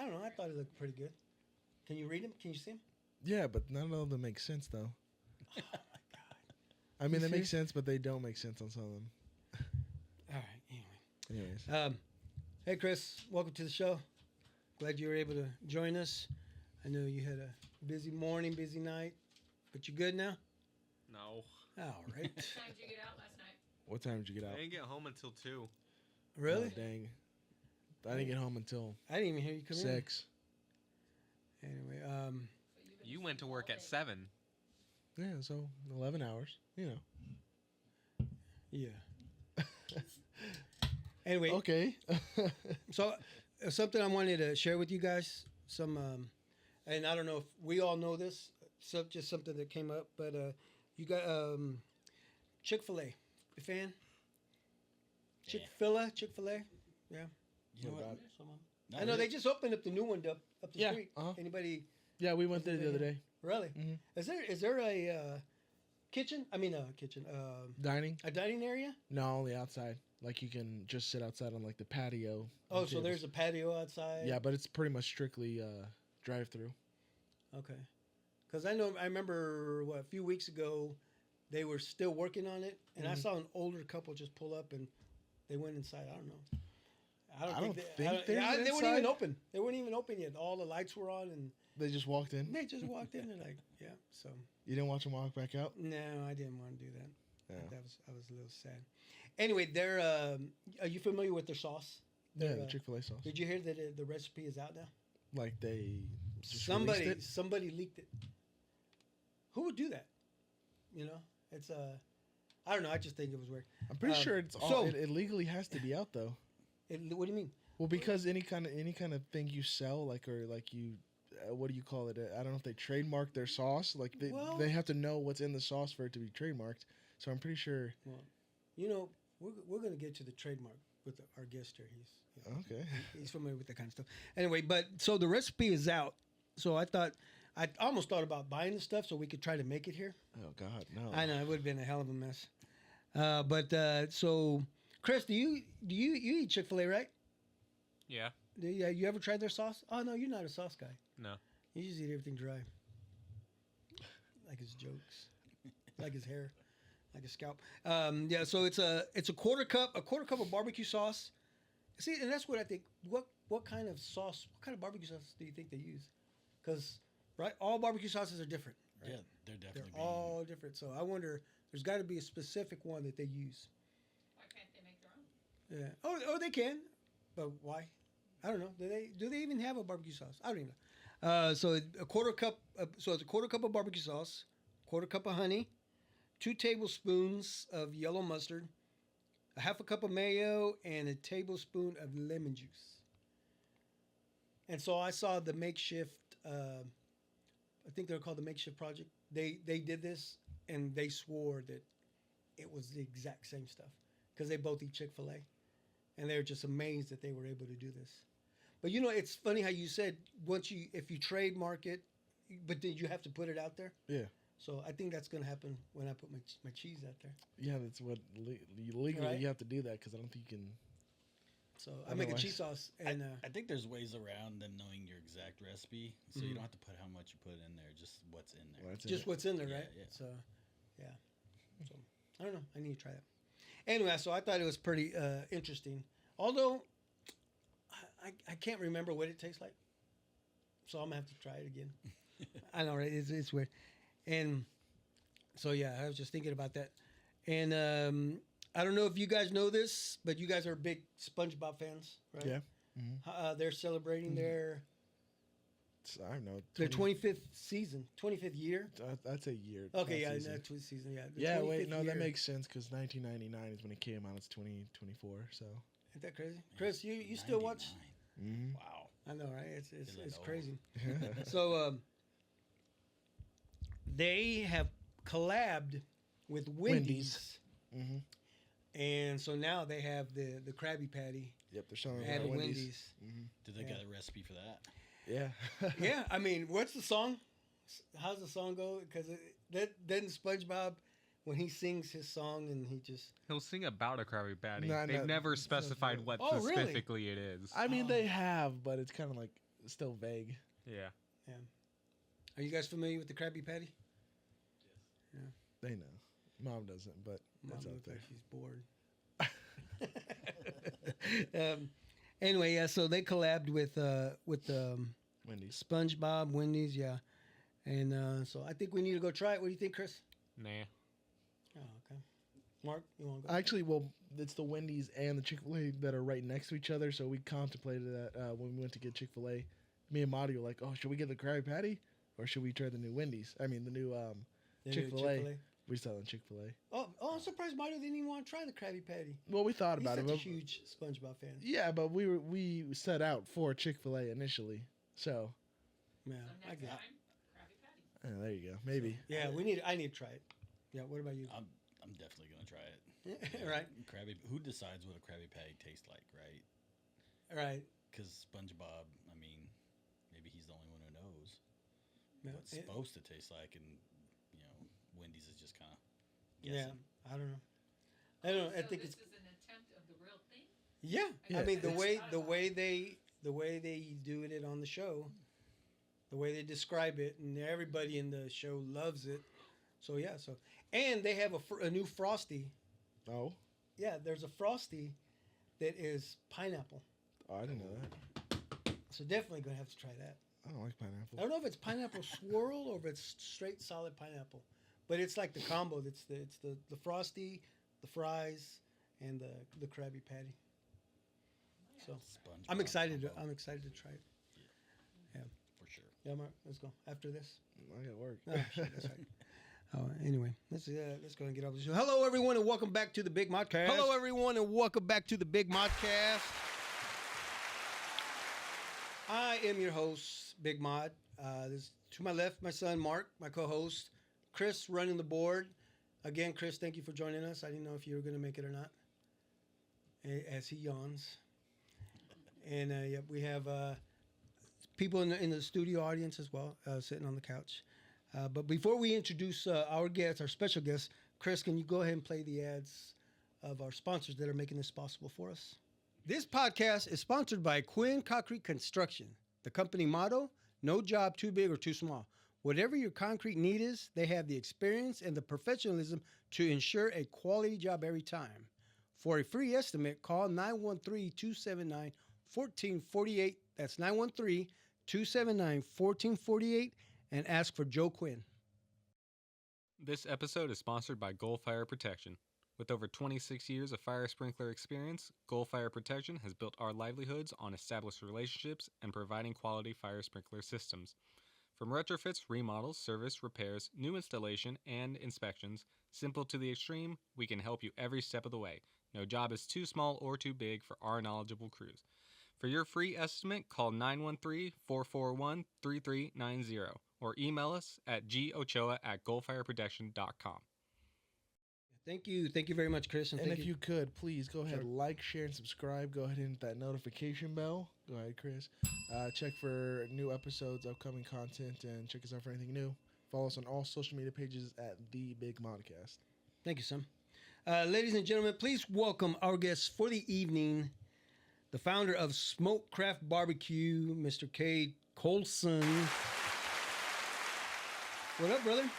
I don't know. I thought it looked pretty good. Can you read them? Can you see them? Yeah, but none of them make sense though. Oh my god. I mean, You they make see? sense, but they don't make sense on some of them. All right. Anyway. Anyways, Hey Chris, welcome to the show. Glad you were able to join us. I know you had a busy morning, busy night, but you good now? No. All right. What time did you get out last night? what time did you get I out? didn't get home until 2. Really? Oh, dang. I didn't get home until I didn't even hear you come 6. in. Anyway, So you've been You went to work all at day. 7. Yeah, so 11 hours. You know. yeah. Anyway, Okay. so something I wanted to share with you guys. And I don't know if we all know this. So just something that came up, but you got Chick-fil-A, a fan? Chick-fil-A, yeah. You know what? Someone. Not I know really. they just opened up the new one up the Yeah, street. uh-huh. Anybody? Yeah, we went there the other day. Really? Mhm. Is there a kitchen? I mean, a kitchen. Dining? A dining area? No, only outside. Like you can just sit outside on like the patio. Oh, so there's a patio outside. Yeah, but it's pretty much strictly drive-through. Okay. Because I remember a few weeks ago, they were still working on it, and I saw an older couple just pull up and they went inside. I don't know. I don't think they they went weren't even inside. open. They weren't even open yet. All the lights were on, and They just walked in. they just walked in and like, yeah. So You didn't watch them walk back out? no, I didn't want to do that. Yeah. I was a little sad. Anyway, they're. Are you familiar with their sauce? Yeah, Their, the Chick-fil-A sauce. Did you hear that the recipe is out now? Like they just released it? Somebody leaked it. Who would do that? You know, it's I don't know. I just think it was weird. I'm pretty sure it's all. so- It legally has to be out though. What do you mean? Well, because any kind of thing you sell, like or like you, what do you call it? I don't know if they trademark their sauce. Like Well- they have to know what's in the sauce for it to be trademarked. So I'm pretty sure. Well, you know, we're going to get to the trademark with our guest here. Okay. He's familiar with that kind of stuff. Anyway, but so the recipe is out. So I almost thought about buying the stuff so we could try to make it here. Oh God, no. I know it would have been a hell of a mess. So Chris, do you eat Chick-fil-A, right? Yeah. You ever tried their sauce? Oh no, you're not a sauce guy. No. You just eat everything dry. Like his jokes, like his hair, like his scalp. Yeah, so it's a quarter cup of barbecue sauce. See, and that's what I think. What kind of sauce? What kind of barbecue sauce do you think they use? Because right, all barbecue sauces are different. Right? Yeah, they're definitely They're all different. So I wonder, there's got to be a specific one that they use. Why can't they make their own? Yeah. Oh, they can, but why? I don't know. Do they even have a barbecue sauce? I don't even know. So a quarter cup. So it's a quarter cup of barbecue sauce, quarter cup of honey, 2 tablespoons of yellow mustard, a half a cup of mayo, and a tablespoon of lemon juice. And so I saw the makeshift. I think they're called the Makeshift Project. They did this, and they swore that it was the exact same stuff because they both eat Chick-fil-A, and they're just amazed that they were able to do this. But you know, it's funny how you said if you trademark it, but then you have to put it out there. Yeah. So I think that's going to happen when I put my cheese out there. Yeah, that's what legally Right. you have to do that because I don't think you can. So I make a Otherwise- cheese sauce, and I think there's ways around them knowing your exact recipe, so you don't have to put how much you put in there, just what's in there. Well, that's just it. what's in there, Yeah, right? yeah. So, yeah. So I don't know. I need to try that. Anyway, so I thought it was pretty interesting. Although I can't remember what it tastes like, so I'm gonna have to try it again. I know, right? It's weird. And so yeah, I was just thinking about that. And I don't know if you guys know this, but you guys are big SpongeBob fans, right? Yeah. Mm-hmm. They're celebrating their I don't know. 25th season, 25th year. That's a year. Okay, yeah, season. that's season, yeah. The Yeah, wait, 25th no, year. that makes sense because 1999 is when it came out. It's 2024, so. Isn't that crazy? Chris, you still watch? 99. Mm-hmm. Wow. I know, right? It's Feeling old. crazy. So they have collabed with Wendy's. Mm-hmm. And so now they have the Krabby Patty Yep, they're showing at at Wendy's. Mm-hmm. Did they Yeah. get a recipe for that? Yeah. Yeah, I mean, what's the song? How's the song go? Because doesn't SpongeBob, when he sings his song and he just... He'll sing about a Krabby Patty. No, They've no, never it's specified not- what Oh, really? specifically it is. I mean, they have, but it's kind of like still vague. Yeah. Are you guys familiar with the Krabby Patty? They know. Mom doesn't, but Mom it's out looks there. like she's bored. Anyway, yeah. So they collabed with Wendy's. SpongeBob, Wendy's, yeah. And so I think we need to go try it. What do you think, Chris? Nah. Oh, okay. Mark, you want to go? Actually, well, it's the Wendy's and the Chick-fil-A that are right next to each other. So we contemplated that when we went to get Chick-fil-A. Me and Marty were like, "Oh, should we get the Krabby Patty or should we try the new Wendy's? I mean, the new The new Chick-fil-A. We still on Chick-fil-A. Oh, I'm surprised Mario didn't even want to try the Krabby Patty. Well, we thought He's about such it. a But, huge SpongeBob fan. yeah, but we set out for Chick-fil-A initially. So Yeah, So I next get time, it. Krabby Patty. there you go. Maybe. Yeah, I need to try it. Yeah, what about you? I'm definitely gonna try it. Right, Krabby. Who decides what a Krabby Patty tastes like, right? right. Because SpongeBob, I mean, maybe he's the only one who knows Yeah, what it's supposed to taste like, and Wendy's is just kind of yeah, guessing. I don't know. I don't know. I So think this it's is an attempt of the real thing? yeah. Yeah. I mean the It's- way they do it on the show, the way they describe it, and everybody in the show loves it. So yeah, and they have a new Frosty. Oh, Yeah, there's a Frosty that is pineapple. I didn't know that. So definitely gonna have to try that. I don't like I pineapple. don't know if it's pineapple swirl or if it's straight solid pineapple, but it's like the combo. It's the Frosty, the fries, and the Krabby Patty. So SpongeBob I'm excited. combo, I'm excited to try it. for sure. Yeah, Mark, let's go after this. I got work. Oh, shit, that's right. Oh, anyway, let's go and get off the show. Hello, everyone, and welcome back to the Big Modcast. Hello, everyone, and welcome back to the Big Modcast. I am your host, Big Mod. This to my left, my son Mark, my co-host, Chris, running the board. Again, Chris, thank you for joining us. I didn't know if you were going to make it or not. As he yawns, and yeah, we have people in the studio audience as well, sitting on the couch. But before we introduce our guests, our special guests, Chris, can you go ahead and play the ads of our sponsors that are making this possible for us? This podcast is sponsored by Quinn Concrete Construction. The company motto, no job too big or too small. Whatever your concrete need is, they have the experience and the professionalism to ensure a quality job every time. For a free estimate, call 913-279-1448. That's 913-279-1448. And ask for Joe Quinn. This episode is sponsored by Goal Fire Protection. With over 26 years of fire sprinkler experience, Goal Fire Protection has built our livelihoods on established relationships and providing quality fire sprinkler systems. From retrofits, remodels, service, repairs, new installation, and inspections, simple to the extreme, we can help you every step of the way. No job is too small or too big for our knowledgeable crews. For your free estimate, call 913-441-3390 or email us at gochoa@goalfireprotection.com. Thank you. Thank you very much, Chris. And thank if you could, please go ahead, Sure. like, share, and subscribe. Go ahead and hit that notification bell. Go ahead, Chris. Check for new episodes, upcoming content, and check us out for anything new. Follow us on all social media pages at The Big Modcast. Thank you, son. Ladies and gentlemen, please welcome our guest for the evening, the founder of Smoke Craft BBQ, Mr. Cade Colson. What up, brother?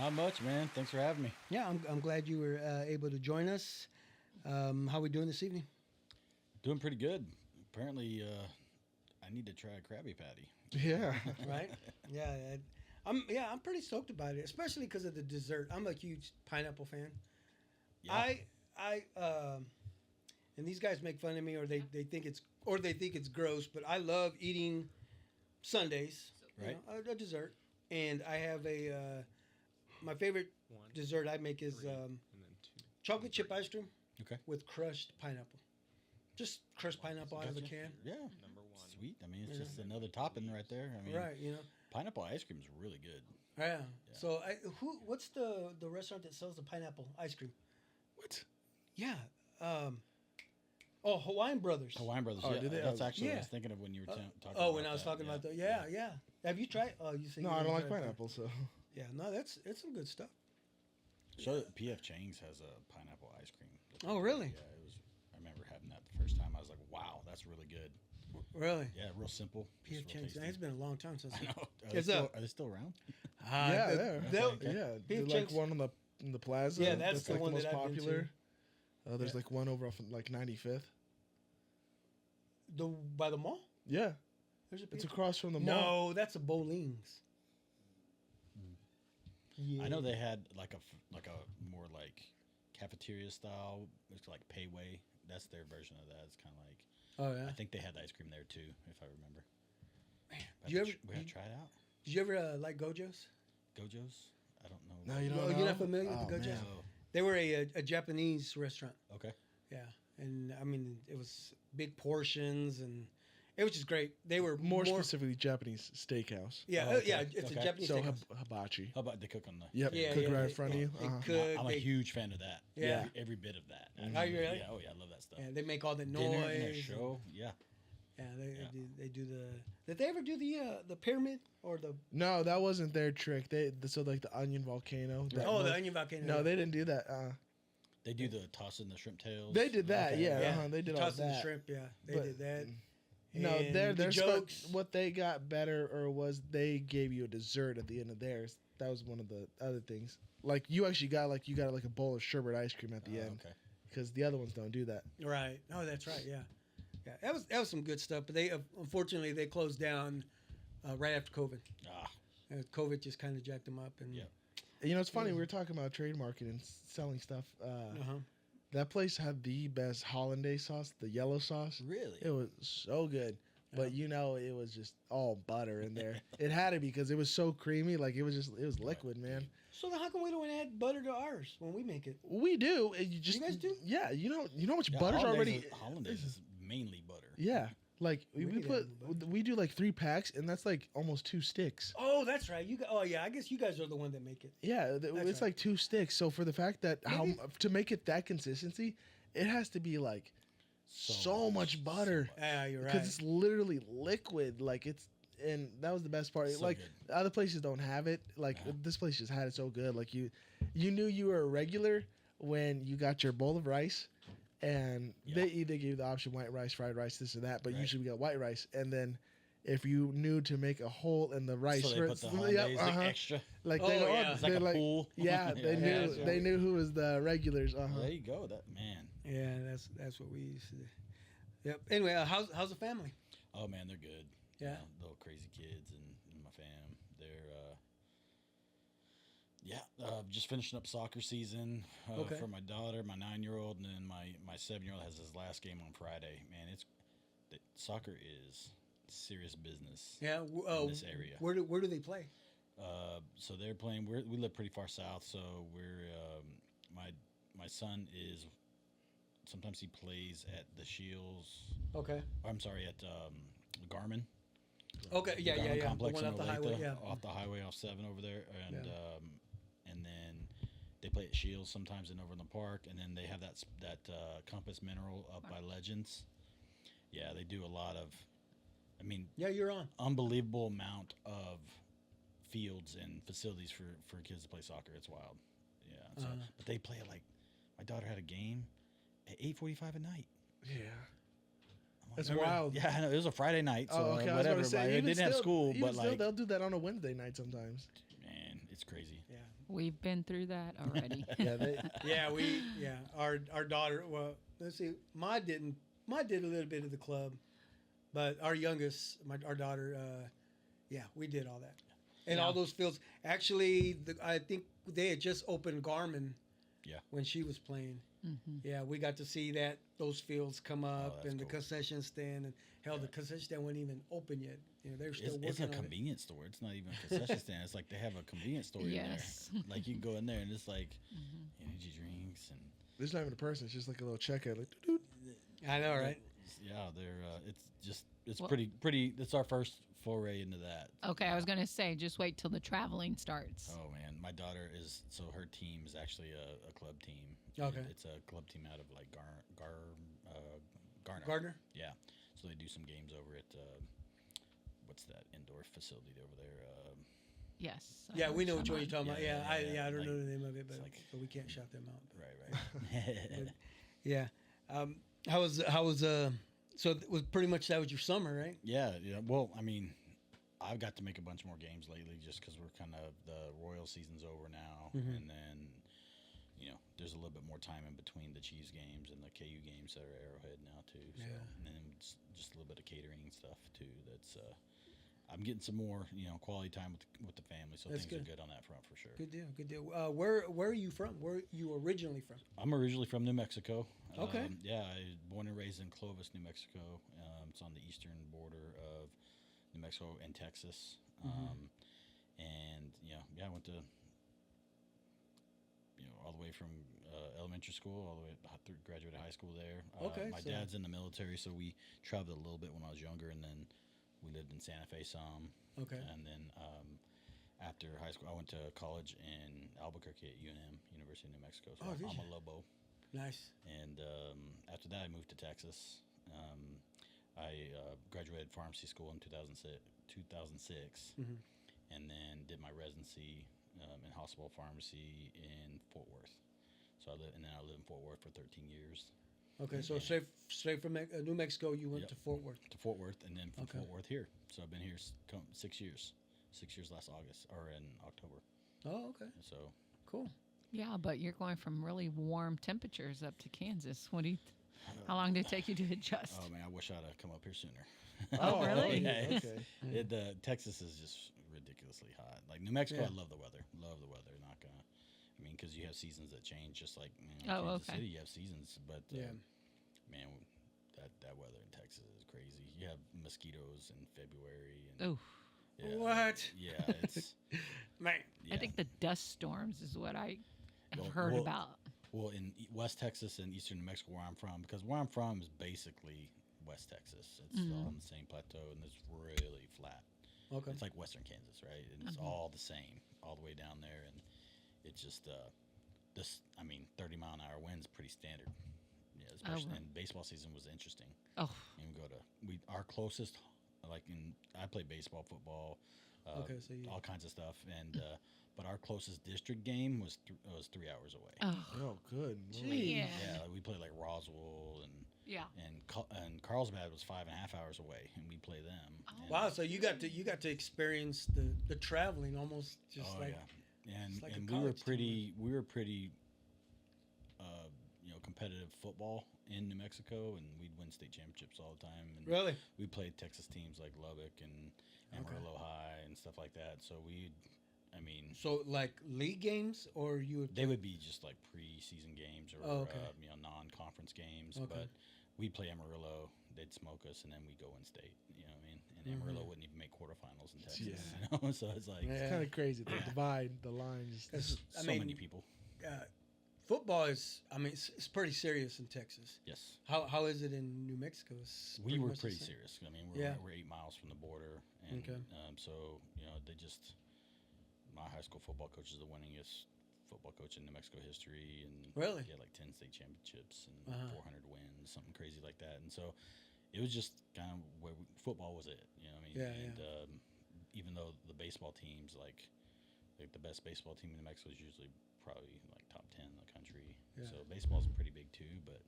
Not much, man. Thanks for having me. Yeah, I'm glad you were able to join us. How are we doing this evening? Doing pretty good. Apparently, I need to try a Krabby Patty. Yeah. Right? Yeah, I'm pretty stoked about it, especially because of the dessert. I'm a huge pineapple fan. Yeah. And these guys make fun of me, or they think it's gross, but I love eating sundaes, Right. A dessert. And I have my favorite dessert I make is and then 2. chocolate chip ice cream Okay. with crushed pineapple. Just crushed pineapple out of the Gotcha. can. Yeah. Number 1. Sweet. I mean, it's Yeah. just another topping right there. I mean, Right, pineapple ice cream is really good. Yeah. So what's the restaurant that sells the pineapple ice cream? What? Yeah. Hawaiian Brothers. Hawaiian Brothers. Oh, yeah, do they? that's actually what I Yeah. was thinking of when you were talking about Oh, when I was that. talking about that. Yeah. Have you tried? Oh, you say No, you I don't like haven't tried it. pineapple, so. Yeah, no, it's some good stuff. So P.F. Chang's has a pineapple ice cream. Oh, really? Yeah, it was. I remember having that the first time. I was like, wow, that's really good. Really? Yeah, real simple. PF just real Chang's. tasty. It's been a long time since. I know. It's Are they still around? Yeah, they'll- Okay. yeah. PF There's like Chang's- one in the plaza. Yeah, that's the like one the most that I've been to. popular. There's Yeah. like one over off of, like 95th. By the mall. Yeah, There's a it's PF across from the mall. No, that's a Boling's. Yeah. I know they had like a more like cafeteria style. It's like Payway. That's their version of that. It's kind of like Oh yeah. I think they had ice cream there too, if I remember. Did you ever? We had to try it out. Did you ever like Gojo's? Gojo's? I don't know. No, you Oh, don't. you're know? not familiar with the Oh, Gojo's? man. Oh, They were a Japanese restaurant. okay. Yeah, and I mean it was big portions, and it was just great. They were More specifically, Japanese steakhouse. Yeah, Oh, okay. yeah. It's Okay. a Japanese So steakhouse. hibachi. How about they cook on the? Yep, Yeah, cook yeah, right they- in front of you. they Uh-huh. cook. I'm a they- huge fan of that. Yeah. Every bit of that. Are you really? Yeah. Oh yeah, I love that stuff. Yeah, they make all the Dinner and a noise. show. Yeah. Yeah, Yeah. they do the. Did they ever do the pyramid or the? No, that wasn't their trick. So like the onion volcano. that Oh, was- the onion volcano. No, they didn't do that. They do the tossing the shrimp tails. They did that. Okay. Yeah, they did all tossing the that. shrimp. Yeah, they But- did that. No, And their the jokes. what they got better or was they gave you a dessert at the end of theirs. That was one of the other things. Like you actually got like a bowl of sherbet ice cream at the end Okay. because the other ones don't do that. Right. Oh, that's right. Yeah, yeah. That was some good stuff. But they unfortunately they closed down right after COVID. Ah, COVID just kind of jacked them up. And Yeah. And, you know, it's funny. We were talking about trademarking and selling stuff. Uh-huh. That place had the best hollandaise sauce, the yellow sauce. really? It was so good. But Yeah. you know, it was just all butter in there. It had to be because it was so creamy. Like it was liquid, man. So then how come we don't add butter to ours when we make it? We do. And you just guys do? Yeah. You know how much Yeah, butter's already. Hollandaise is mainly butter. Yeah. Like We we need to put, add more butter. we do like 3 packs, and that's like almost 2 sticks. Oh, that's right. Oh yeah. I guess you guys are the one that make it. Yeah, it's right. like 2 sticks. So for the fact that Maybe- to make it that consistency, it has to be like so much butter Yeah, you're because right. it's literally liquid. Like and that was the best part. So like good. other places don't have it. Like Uh-huh. this place just had it so good. Like you knew you were a regular when you got your bowl of rice. And Yeah. they either gave you the option white rice, fried rice, this or that, but Right. usually we got white rice. And then if you knew to make a hole in the rice, So they for- put the yeah, hollandaise like uh-huh. extra. Like Oh, they go, yeah. oh, It's like they're a like, pool. yeah, they knew that's they right. knew who was the regulars. There you go. That man. Yeah, that's what we used to do. Yep. Anyway, how's the family? Oh man, they're good. Yeah. You know, little crazy kids and my fam. They're just finishing up soccer season Okay. for my daughter, my 9-year-old, and then my 7-year-old has his last game on Friday. Man, soccer is serious business. Yeah. In this area. Where do they play? So they're playing. We live pretty far south, so we're my son is. Sometimes he plays at the Shields. Okay. I'm sorry, at Garmin. Okay. The Yeah. Garmin The Complex one in off the Olathe, highway. Yeah. off the highway off 7 over there, and Yeah. and then they play at Shields sometimes and over in the park, and then they have that Compass Mineral up by Legends. Yeah, they do a lot of. I mean, Yeah, you're on. unbelievable amount of fields and facilities for kids to play soccer. It's wild. Yeah. So, but they play like my daughter had a game at 8:45 at night. Yeah, I'm like, that's Remember- wild. Yeah, I know. It was a Friday night, so Oh, okay. I was whatever. gonna say, like, they even didn't have still- school, even but still, like, they'll do that on a Wednesday night sometimes. man, it's crazy. Yeah. We've been through that already. Yeah, they, Yeah. Our daughter. Well, let's see. Ma did a little bit of the club, but our youngest, our daughter. Yeah, we did all that, and all Yeah. those fields. Actually, I think they had just opened Garmin. Yeah. When she was playing. Hmm. Yeah, we got to see those fields come up that's and the cool. concession stand, and hell, the concession stand wasn't even open yet. You know, they're still It's a working on it. convenience store. It's not even a concession stand. It's like they have a convenience store Yes. in there. Like you can go in there and it's like energy drinks and there's not even a person. It's just like a little checkout. Like, doo-doo. I know, right? yeah, it's Well- pretty. It's our first foray into that. Okay, I was gonna say, just wait till the traveling starts. Oh man, my daughter her team is actually a club team. Okay. It's a club team out of like Garner. Gardner. Yeah. So they do some games over at what's that indoor facility over there? Yes. I Yeah, we know what which one you're talking about. Yeah, I don't like- know the name of it, but it's like- so we can't shout them out. Right. Yeah. How was So it was pretty much that was your summer, right? Yeah, yeah. Well, I mean, I've got to make a bunch more games lately just because we're kind of the Royal season's over now, Mhm. and then there's a little bit more time in between the Chiefs games and the KU games that are Arrowhead now too. So, Yeah. and then just a little bit of catering and stuff too. That's I'm getting some more quality time with the family, so That's things good. are good on that front for sure. Good deal. Good deal. Where are you from? Where are you originally from? I'm originally from New Mexico. Okay. Yeah, I was born and raised in Clovis, New Mexico. It's on the eastern border of New Mexico and Texas. And I went to all the way from elementary school all the way through graduated high school there. Okay, My so- dad's in the military, so we traveled a little bit when I was younger, and then we lived in Santa Fe some. Okay. And then after high school, I went to college in Albuquerque at UNM, University of New Mexico. So Oh, did I'm you? a Lobo. Nice. And after that, I moved to Texas. I graduated pharmacy school in 2006, Mhm. and then did my residency in hospital pharmacy in Fort Worth. So I lived in Fort Worth for 13 years. Okay, so Yeah. straight from New Mexico, you went Yep. to Fort Worth. To Fort Worth, and then from Okay. Fort Worth here. So I've been here 6 years. 6 years last August or in October. Oh, okay, So cool. Yeah, but you're going from really warm temperatures up to Kansas. What do you? How long did it take you to adjust? oh man, I wish I'd have come up here sooner. Oh, really? Yeah, it's- Okay. Texas is just ridiculously hot. Like New Mexico, Yeah. I love the weather. Love the weather. Not gonna. I mean, because you have seasons that change, just like Oh, Kansas okay. City, you have seasons. But Yeah. man, that weather in Texas is crazy. You have mosquitoes in February. And, Oh, yeah, What? Yeah, it's. Man. Yeah. I think the dust storms is what I have Well- heard well, about. Well, in West Texas and Eastern New Mexico, where I'm from, because where I'm from is basically West Texas. It's all on the same plateau, and it's really flat. Okay. It's like Western Kansas, right? And it's all the same, all the way down there, and it's just 30-mile-an-hour winds pretty standard. Yeah, especially right. and baseball season was interesting. Oh, And our closest, I played baseball, football, Okay, so you- all kinds of stuff, and but our closest district game was 3 hours away. oh, Oh, good. Gee. yeah, Yeah, like we played like Roswell yeah. and Carlsbad was 5.5 hours away, and we play them. Oh. And- Wow. So you got to experience the traveling almost just Oh like. yeah, and it's like a and we were college tour. pretty competitive football in New Mexico, and we'd win state championships all the time. And Really? we played Texas teams like Lubbock and Amarillo High and stuff like that. So So like league games, or you would? they would be just like preseason games or Oh, okay. non-conference games. Okay. But we'd play Amarillo, they'd smoke us, and then we'd go in state. You know what I mean? And Amarillo wouldn't even make quarterfinals in Texas. Yeah. You know? So it's like Yeah. It's kind of crazy. The divide, the lines. 'Cause, so many people. Football is. I mean, it's pretty serious in Texas. Yes. How is it in New Mexico? It's We were much the pretty same. serious. I mean, Yeah. we're 8 miles from the border, and Okay. so they just my high school football coach is the winningest football coach in New Mexico history, and Really? he had like 10 state championships and Uh-huh. 400 wins, something crazy like that. And so it was just kind of where football was it, you know what I mean? Yeah, and even though the baseball teams like the best baseball team in New Mexico is usually probably like top 10 in the country. Yeah. So baseball's pretty big too, but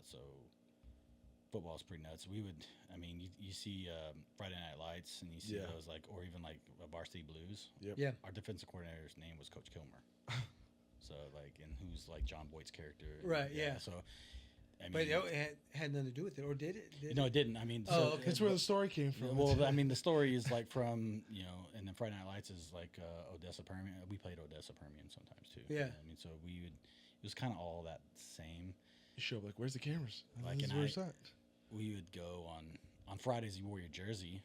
so football's pretty nuts. We would, I mean, you see Friday Night Lights, and you see Yeah. those or even like Varsity Blues. Yep. Yeah. Our defensive coordinator's name was Coach Kilmer. So and who's like John Boyd's character. Right, yeah. So I mean, But it had nothing to do with it, or did it? no, it didn't. I mean, Oh, okay. That's where the story came from. well, I mean, the story is like from and then Friday Night Lights is like Odessa Permian. We played Odessa Permian sometimes too. Yeah. I mean, so it was kind of all that same. You show up like, where's the cameras? Like, This is and where it's at. We would go on Fridays. You wore your jersey.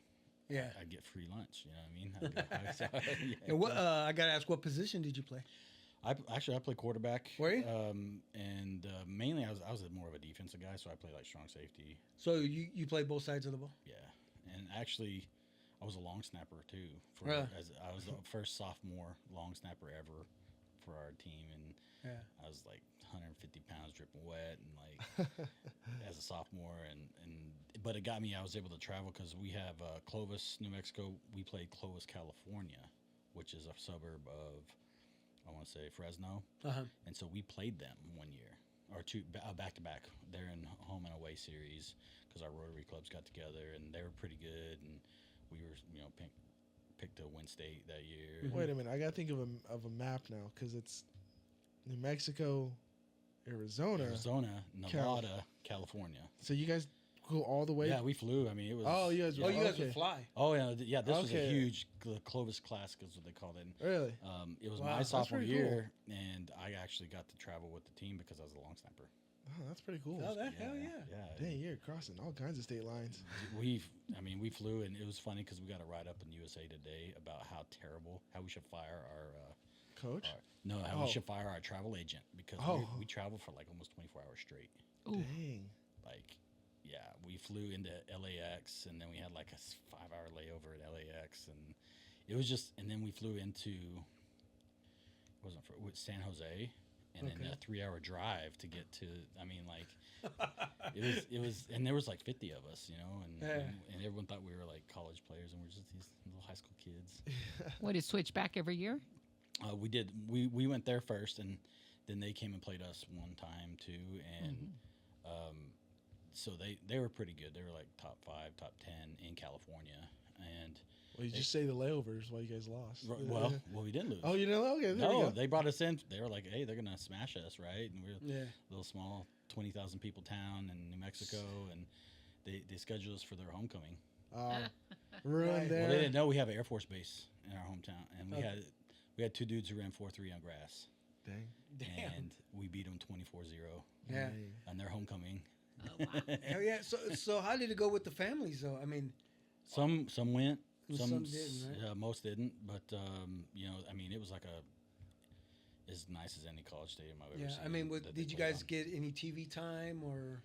Yeah. I'd get free lunch. You know what I mean? I'd go, yeah. And what I gotta ask, what position did you play? I played quarterback. Were you? And mainly I was more of a defensive guy, so I played like strong safety. So you played both sides of the ball. Yeah, and actually, I was a long snapper too. Really? I was the first sophomore long snapper ever for our team, and Yeah. I was like 150 pounds dripping wet, and like as a sophomore, but it got me. I was able to travel because we have Clovis, New Mexico. We played Clovis, California, which is a suburb of I want to say Fresno. Uh huh. And so we played them one year, or two back to back. They're in home and away series because our Rotary clubs got together and they were pretty good, and we were picked to win state that year. Wait a minute, I gotta think of a map now because it's New Mexico, Arizona, Nevada, California. So you guys go all the way? Yeah, we flew. I mean, it was. Oh, you guys. Oh, you guys okay. would fly. Oh yeah. This was Okay. a huge Clovis Classic is what they called it. Really? It was Wow, my that's sophomore pretty year, and I actually got to travel with the team because I was a long snapper. Oh, that's pretty cool. Oh, that hell yeah. Yeah. Dang, you're crossing all kinds of state lines. We flew, and it was funny because we got a write up in USA Today about how we should fire our Coach? we should fire our travel agent because we traveled for like almost 24 hours straight. Ooh. Dang. Like, yeah, we flew into LAX, and then we had like a 5-hour layover at LAX, and it was just, and then we flew into San Jose. And then a 3-hour drive to get to, I mean, like, it was, and there was like 50 of us, you know, and everyone thought we were like college players, and we're just these little high school kids. What, it switch back every year? We did. We went there first, and then they came and played us one time too, and so they were pretty good. They were like top 5, top 10 in California, and. Well, you just say the layovers while you guys lost. Well, we didn't lose. Oh, you know? Okay, there we No, go. they brought us in. They were like, "Hey, they're gonna smash us, right?" And we're Yeah. a little small, 20,000 people town in New Mexico, and they scheduled us for their homecoming. Ruined Right. there. Well, they didn't know we have an Air Force base in our hometown, and we Okay. had 2 dudes who ran 4.3 on grass, Dang. Damn. and we beat them 24-0 Yeah. on their homecoming. Oh, wow. Hell yeah. So how did it go with the families though? I mean, Some went, Some didn't, right? most didn't, but I mean, it was like as nice as any college stadium I've ever yeah. seen. I mean, that they did you played guys on. get any TV time or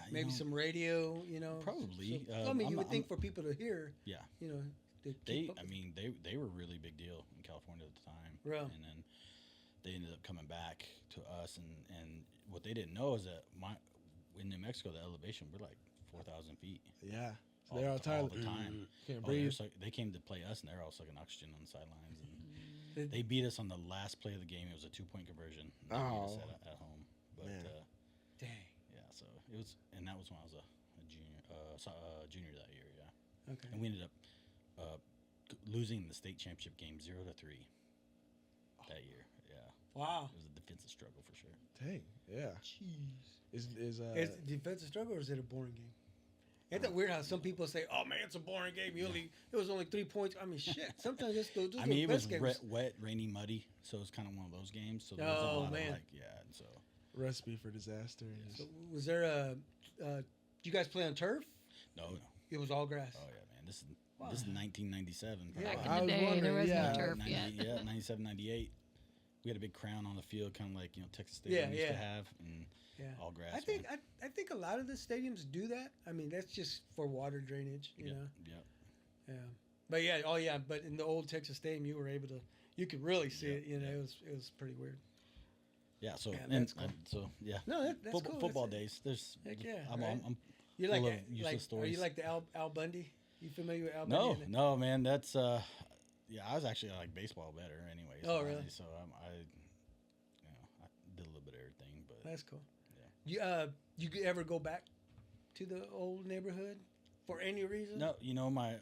You maybe know, some radio? You know, Probably. So, I mean, you would I'm- think for people to hear. Yeah. You know, to keep up with- They were a really big deal in California at the time. Really? And then they ended up coming back to us, and what they didn't know is that in New Mexico, the elevation, we're like 4,000 feet. Yeah. So all they're the- all all tired. the time. Can't Oh, breathe. they came to play us, and they're all sucking oxygen on the sidelines. And Did- they beat us on the last play of the game. It was a 2-point conversion. They beat us Oh. at home. But Man. Dang. yeah, so it was, and that was when I was a junior that year. Yeah. Okay. And we ended up losing the state championship game 0-3 that year. Yeah, Wow. it was a defensive struggle for sure. Dang. Yeah. Jeez. Is Is it defensive struggle or is it a boring game? Ain't that weird how some people say, "Oh man, it's a boring game. It was only 3 points." I mean, shit. Sometimes it's those I mean, it was best games. wet, rainy, muddy, so it was kind of one of those games. So there was a Oh, lot man. of like, yeah, and so recipe for disaster? So was there did you guys play on turf? no. It was all grass. Oh yeah, man, this is 1997. Yeah. Back I in was the day, wondering, there was yeah. no turf 90, yet. yeah, 97, 98. We had a big crown on the field, kind of like Texas Stadium used to have, and Yeah. all grass. I think man. I think a lot of the stadiums do that. I mean, that's just for water drainage, you know. Yep. Yeah. But yeah, oh yeah, but in the old Texas Stadium, you could really see Yeah, it. You know, yeah. it was pretty weird. Yeah, so Yeah, and that's cool. so yeah. No, that's Football, cool. football That's- days. There's Heck yeah, I'm right? full of useless stories. Are you like the Al Bundy? You familiar with Al Bundy? No, man. That's yeah. I was actually like baseball better, anyways. Oh, really? So I did a little bit of everything, but That's cool. Yeah. You could ever go back to the old neighborhood for any reason? no,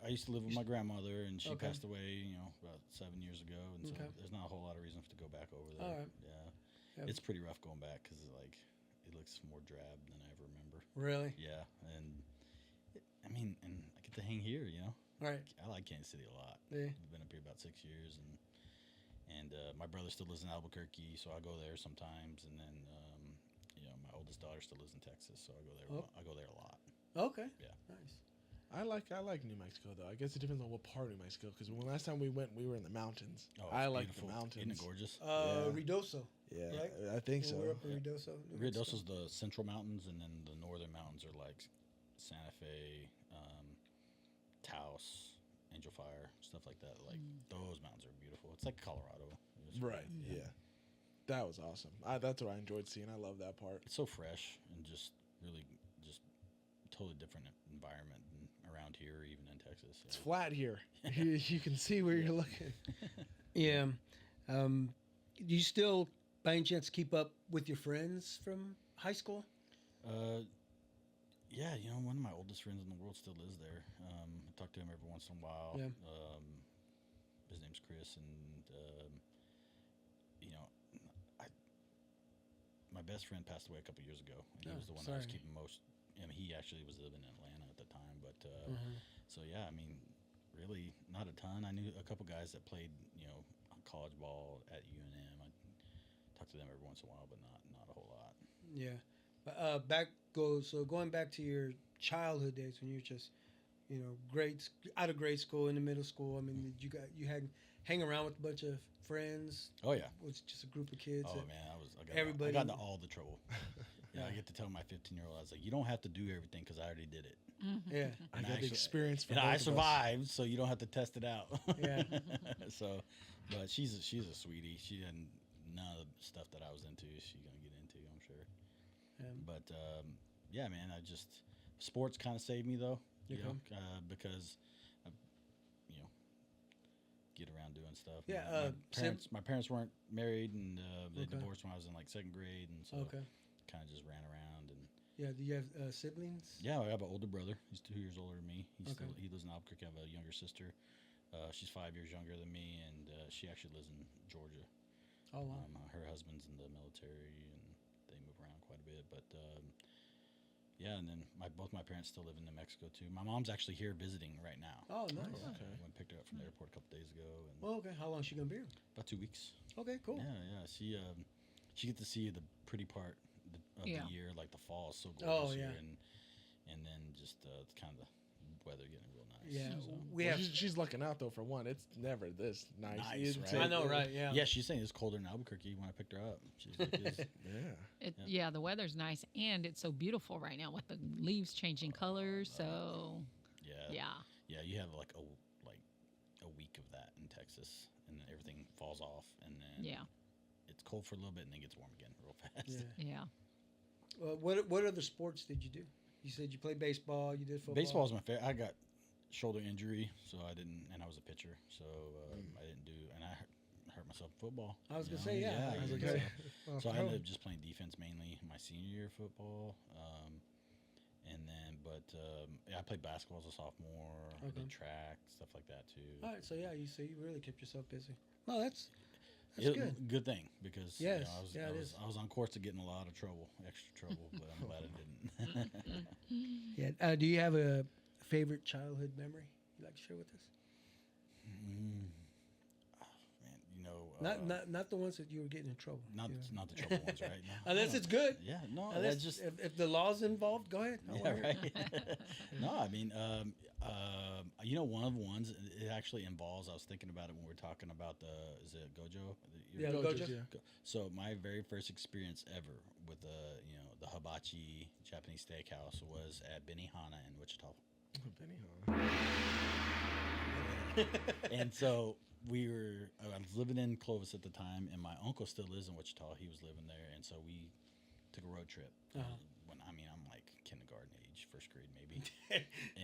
I used to live with my grandmother, and she Okay. passed away, about 7 years ago, and so Okay. there's not a whole lot of reasons to go back over there. All right. Yeah, Yeah. it's pretty rough going back because it looks more drab than I ever remember. Really? Yeah, and I mean, and I get to hang here, Right. I like Kansas City a lot. Yeah. I've been up here about 6 years, and my brother still lives in Albuquerque, so I go there sometimes. And then my oldest daughter still lives in Texas, so I go there. Oh. I go there a lot. Okay. Yeah. Nice. I like New Mexico though. I guess it depends on what part of New Mexico. Because when last time we went, we were in the mountains. Oh, I it's like the beautiful. mountains. Isn't it gorgeous? Yeah. Ruidoso. Yeah, Right? I think so. We're up in Yeah. Ruidoso. New Mexico. Ruidoso's the central mountains, and then the northern mountains are like Santa Fe, Taos, Angel Fire, stuff like that. Like those mountains are beautiful. It's like Colorado. It's Right. really- Yeah. That was awesome. That's what I enjoyed seeing. I love that part. It's so fresh and just really just totally different environment than around here or even in Texas. It's flat here. you can see where you're looking. Yeah. Do you still, by any chance, keep up with your friends from high school? Yeah, you know, one of my oldest friends in the world still lives there. I talk to him every once in a while. Yeah. His name's Chris, and you know, I my best friend passed away a couple years ago, and he Oh, was the one that I was sorry. keeping most. I mean, he actually was living in Atlanta at the time, but Mhm. so yeah, I mean, really not a ton. I knew a couple guys that played, you know, college ball at UNM. I talk to them every once in a while, but not a whole lot. Yeah. But going back to your childhood days when you were just, out of grade school, into middle school. I mean, did you had hang around with a bunch of friends? Oh yeah. Was it just a group of kids? Oh that- man, I everybody- got into all the trouble. Yeah, I Yeah. get to tell my 15-year-old, I was like, you don't have to do everything because I already did it. Yeah. I And got the actually- experience for And both I of us. survived, so you don't have to test it out. Yeah. So, but she's a sweetie. She didn't none of the stuff that I was into. She's gonna get into, I'm sure. But yeah, man, sports kind of saved me though. You know, because I, you know, get around doing stuff. Yeah, My parents weren't married, and they Okay. divorced when I was in like second grade, and so Okay. kind of just ran around. And Yeah. Do you have siblings? yeah, I have an older brother. He's 2 years older than me. Okay. He lives in Albuquerque. I have a younger sister. She's 5 years younger than me, and she actually lives in Georgia. Oh wow. Her husband's in the military, and they move around quite a bit. But yeah, and then both my parents still live in New Mexico too. My mom's actually here visiting right now. Oh nice. I Okay. went and picked her up from the airport a couple days ago, and Well, okay. How long is she gonna be here? about 2 weeks. Okay. Cool. Yeah, yeah. She get to see the pretty part of Yeah. the year, like the fall is so Oh, gorgeous yeah. here, and then just kind of the weather getting real nice. Yeah. so. We Well, have. she's lucking out though. For one, it's never this nice. Nice, It's- right? I know, right? Yeah. Yeah, she's saying it's colder in Albuquerque when I picked her up. She's like, Yeah. Yeah, the weather's nice and it's so beautiful right now with the leaves changing colors. So yeah, yeah, You have like a week of that in Texas, and then everything falls off, and then yeah, it's cold for a little bit, and then gets warm again real fast. Yeah. yeah. What other sports did you do? You said you played baseball. You did football. Baseball is my favorite. I got shoulder injury, so I didn't, and I was a pitcher, so I didn't do, and I hurt myself in football. I was you gonna know? say, yeah. I was you like, know, hey, well, So I throw. ended up just playing defense mainly my senior year of football, and then I played basketball as a sophomore. I Okay. did track, stuff like that too. All right. So yeah, you really kept yourself busy. No, that's It- good. Good thing because Yes, I yeah, it was is. I was on course to get in a lot of trouble, extra trouble, but I'm glad I didn't. Yeah. Do you have a favorite childhood memory you'd like to share with us? Man, you know, Not the ones that you were getting in trouble. not you know? not the trouble ones, right? No, Unless it's good. yeah, no, Unless that's just if the law's involved, go ahead. yeah, right. No, I mean, you know, one of the ones it actually involves. I was thinking about it when we were talking about is it Gojo? Yeah, Go, Gojo. just, yeah. So my very first experience ever with the hibachi Japanese steakhouse was at Benihana in Wichita. And so I was living in Clovis at the time, and my uncle still lives in Wichita. He was living there, and so we took a road trip. When I'm like kindergarten age, first grade maybe,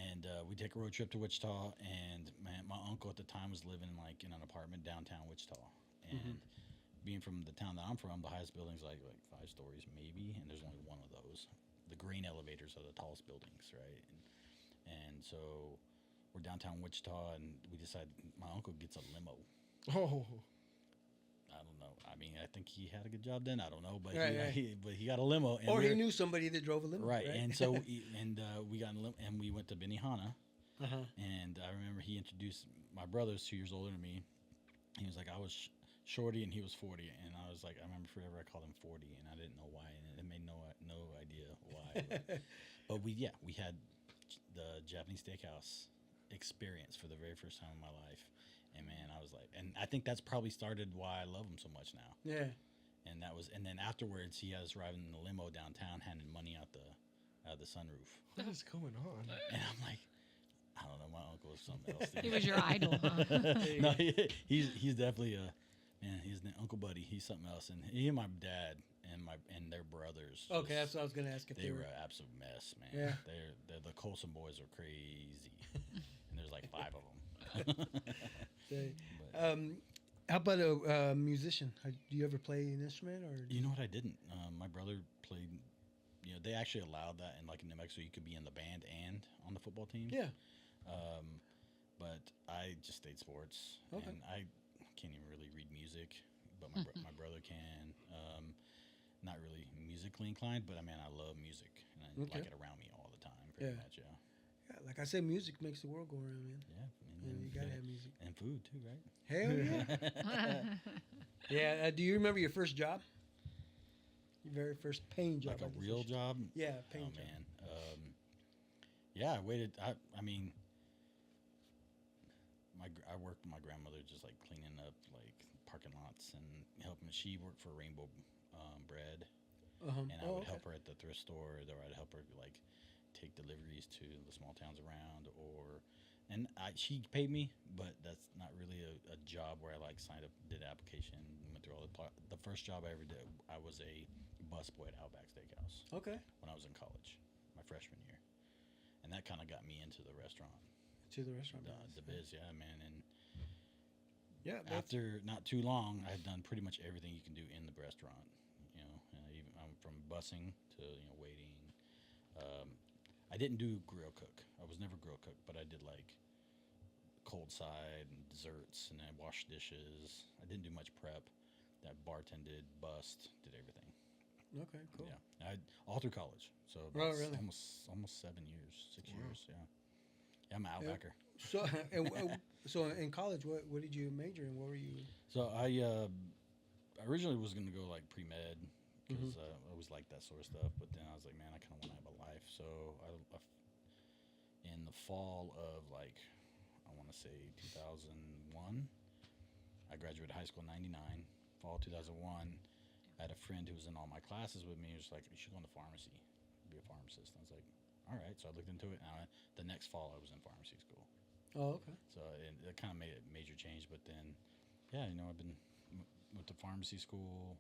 and we take a road trip to Wichita. And my uncle at the time was living like in an apartment downtown Wichita, and being from the town that I'm from, the highest building's like 5 stories maybe, and there's only one of those. The grain elevators are the tallest buildings, right? And so we're downtown Wichita, and we decide my uncle gets a limo. Oh, I don't know. I mean, I think he had a good job then. I don't know, but Right, right. He got a limo, and Or we he were- knew somebody that drove a limo. right. Right. And so we got in a limo, and we went to Benihana, Uh-huh. and I remember he introduced my brother's 2 years older than me. He was like, I was shorty, and he was 40, and I was like, I remember forever I called him 40, and I didn't know why, and it made no idea why. But we had the Japanese steakhouse experience for the very first time in my life, and man, I was like, and I think that's probably started why I love him so much now. Yeah. And then afterwards he has driving in the limo downtown, handing money out the sunroof, what is going on? and I'm like, I don't know, my uncle is something else. He was your idol, huh? No, he's definitely he's an Uncle Buddy. He's something else, and he and my dad and their brothers. Okay, that's just- what I was gonna ask if they were an absolute mess, man. Yeah. They're the Colson boys are crazy, and there's like 5 of them. They- But, how about a musician? Do you ever play an instrument or? you know what? I didn't. My brother played they actually allowed that in like in New Mexico. You could be in the band and on the football team. Yeah. But I just stayed sports, Okay. and I can't even really read music, but my brother can. Not really musically inclined, but I mean I love music and I like it around me all the time. Pretty much, yeah. Yeah, like I said, music makes the world go around, man. Yeah, And you gotta have music. and food too, right? Hell yeah. Yeah. Do you remember your first job? Your very first paying job? Like a I guess I real should- job? Yeah, paying Oh job. man. Yeah, I waited. I mean, I worked with my grandmother just like cleaning up like parking lots and helping. She worked for Rainbow Bread, Uh-huh. and I would help her at the thrift store. Or I'd help her like take deliveries to the small towns around, and she paid me, but that's not really a job where I like signed up, did application, went through all the first job I ever did. I was a busboy at Outback Steakhouse Okay. when I was in college, my freshman year, and that kind of got me into the restaurant. To the restaurant. The biz, yeah, man. And Yeah. That's, after not too long, I had done pretty much everything you can do in the restaurant. Even I'm from busing to waiting. I didn't do grill cook. I was never grill cook, but I did like cold side and desserts, and I washed dishes. I didn't do much prep. I bartended, bussed, did everything. okay. Cool. Yeah, all through college. So Oh, really? almost 7 years, 6 years. Yeah. I'm an outbacker. So, so in college, what did you major in? What were you? So I originally was going to go like pre-med because I always liked that sort of stuff. But then I was like, man, I kind of want to have a life. So in the fall of like, I want to say 2001, I graduated high school in 99. Fall 2001, I had a friend who was in all my classes with me. He was like, you should go into pharmacy, be a pharmacist. And I was like, all right. So I looked into it. And the next fall, I was in pharmacy school. Oh, okay. So it kind of made a major change. But then, yeah, I've been went to pharmacy school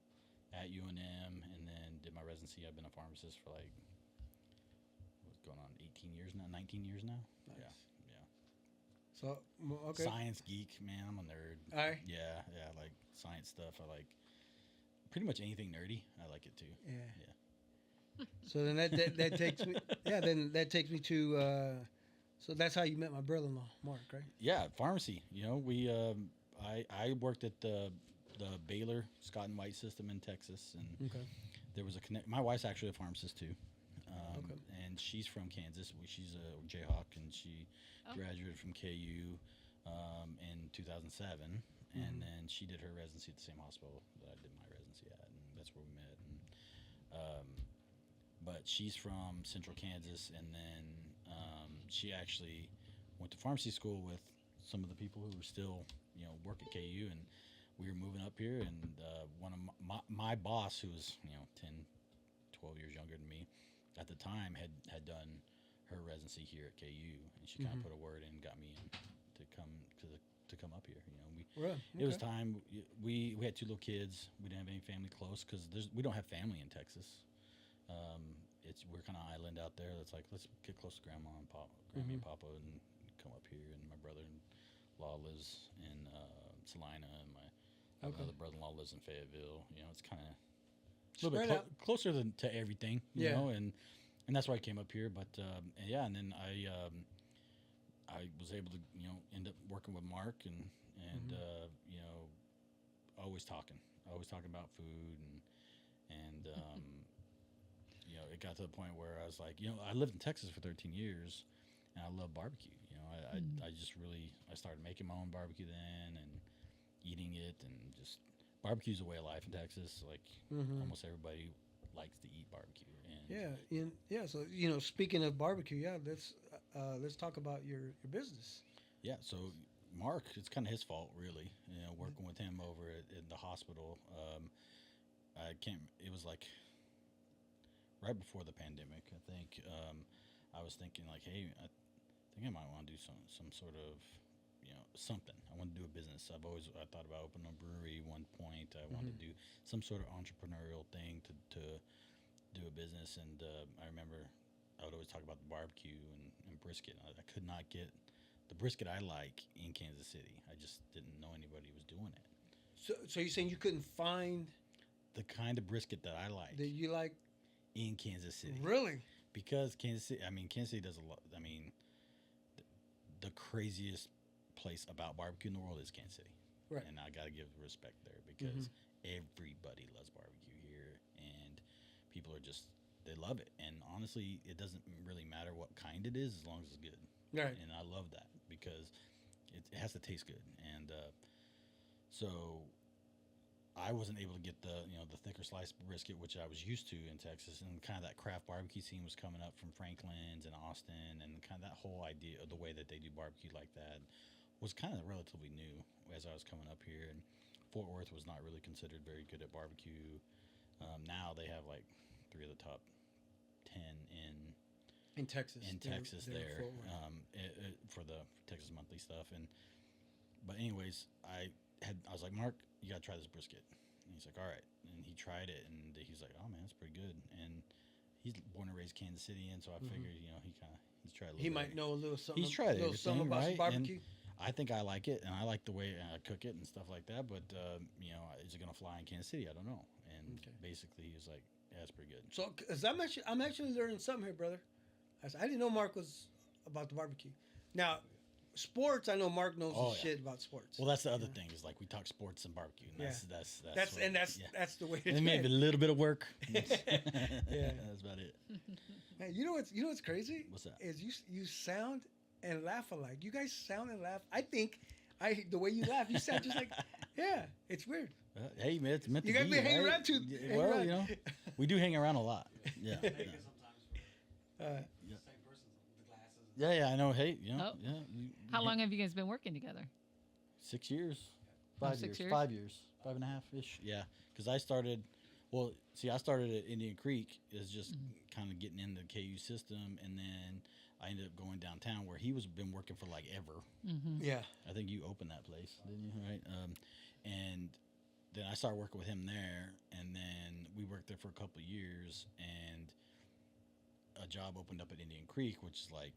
at UNM and then did my residency. I've been a pharmacist for like, what's going on, 18 years now, 19 years now? Nice. Yeah. So okay. Science geek, man. I'm a nerd. All right. Yeah, I like science stuff. I like pretty much anything nerdy. I like it too. Yeah. Yeah. So then that takes me. Yeah. Then that takes me to. So that's how you met my brother-in-law, Mark, right? Yeah, pharmacy. We I worked at the Baylor Scott and White system in Texas, and Okay. there was a connect. My wife's actually a pharmacist too, Okay. and she's from Kansas. She's a Jayhawk, and she graduated from KU in 2007, and then she did her residency at the same hospital that I did my residency at, and that's where we met. And but she's from Central Kansas, and then she actually went to pharmacy school with some of the people who were still, work at KU, and we were moving up here. And one of my boss, who was 10, 12 years younger than me at the time, had done her residency here at KU, and she kind of put a word in, got me in to come up here. Really? It was Okay. time. We had 2 little kids. We didn't have any family close because we don't have family in Texas. We're kind of island out there. That's like, let's get close to Grandma and Papa, and come up here. And my brother-in-law lives in Salina, and my other brother-in-law lives in Fayetteville. It's kind of a little Spread bit out. closer to everything, you Yeah. know. And that's why I came up here. But and then I was able to end up working with Mark and always talking about food and it got to the point where I was like, I lived in Texas for 13 years, and I love barbecue. I just really I started making my own barbecue then and eating it, and just barbecue's a way of life in Texas. Like almost everybody likes to eat barbecue. And So speaking of barbecue, let's talk about your business. yeah, so Mark, it's kind of his fault, really. Working with him over at the hospital. It was like right before the pandemic, I think. I was thinking like, hey, I think I might want to do some sort of, something. I want to do a business. I thought about opening a brewery at one point. I wanted to do some sort of entrepreneurial thing to do a business. And I remember I would always talk about the barbecue and brisket. I could not get the brisket I like in Kansas City. I just didn't know anybody was doing it. So you're saying you couldn't find The kind of brisket that I like. that you like in Kansas City. Really? Because Kansas City does a lot. I mean, the craziest place about barbecue in the world is Kansas City. Right. And I got to give respect there because everybody loves barbecue here, and people are just, they love it. And honestly, it doesn't really matter what kind it is as long as it's good. Right. And I love that because it has to taste good. And so I wasn't able to get the thicker sliced brisket, which I was used to in Texas, and kind of that craft barbecue scene was coming up from Franklin's and Austin, and kind of that whole idea of the way that they do barbecue like that was kind of relatively new as I was coming up here. And Fort Worth was not really considered very good at barbecue. Now they have like 3 of the top 10 in Texas. They're there Fort Worth. for the Texas Monthly stuff. But anyways, I was like, Mark, you gotta try this brisket. And he's like, all right. And he tried it, and he's like, oh man, it's pretty good. And he's born and raised Kansas City, and so I figured, he's tried a little. He might know a little something. He's tried a little something about some barbecue. And I think I like it, and I like the way I cook it and stuff like that. But is it gonna fly in Kansas City? I don't know. And basically, he was like, yeah, it's pretty good. So, cause I'm actually learning something here, brother. I didn't know Mark was about the barbecue. Now, sports, I know Mark knows his shit about sports. Well, that's the other thing is like we talk sports and barbecue. And that's the way. It's and maybe a little bit of work. Yeah, That's about it. Hey, you know what's crazy? What's that? Is you sound and laugh alike. You guys sound and laugh. I think the way you laugh, you sound just like it's weird. Hey man, it's meant you to be. You gotta be hanging around too. Well, we do hang around a lot. Yeah. Yeah, I know. Hey, How long have you guys been working together? 6 years, 6 years? 5 years, 5.5 ish. Yeah, because I started at Indian Creek is just kind of getting into the KU system, and then I ended up going downtown where he been working for like ever. Mm-hmm. Yeah, I think you opened that place, didn't you? Right. And then I started working with him there, and then we worked there for a couple of years, and a job opened up at Indian Creek, which is like,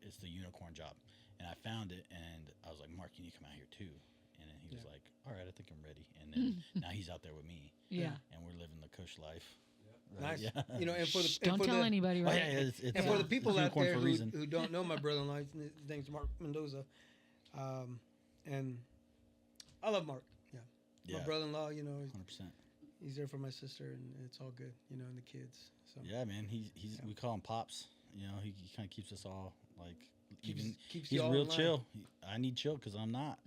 it's the unicorn job. And I found it, and I was like, Mark, you need to come out here too. And then he was like, all right, I think I'm ready. And then now he's out there with me. Yeah. And we're living the Cush life. Right? Nice. Yeah. And for the don't tell anybody, right? And for the people out there who don't know my brother-in-law, his name's Mark Mendoza, and I love Mark. Yeah. My brother-in-law, 100%. He's there for my sister, and it's all good, and the kids. So yeah, man, we call him Pops. He kind of keeps us all like. Keeps he's real chill. I need chill because I'm not.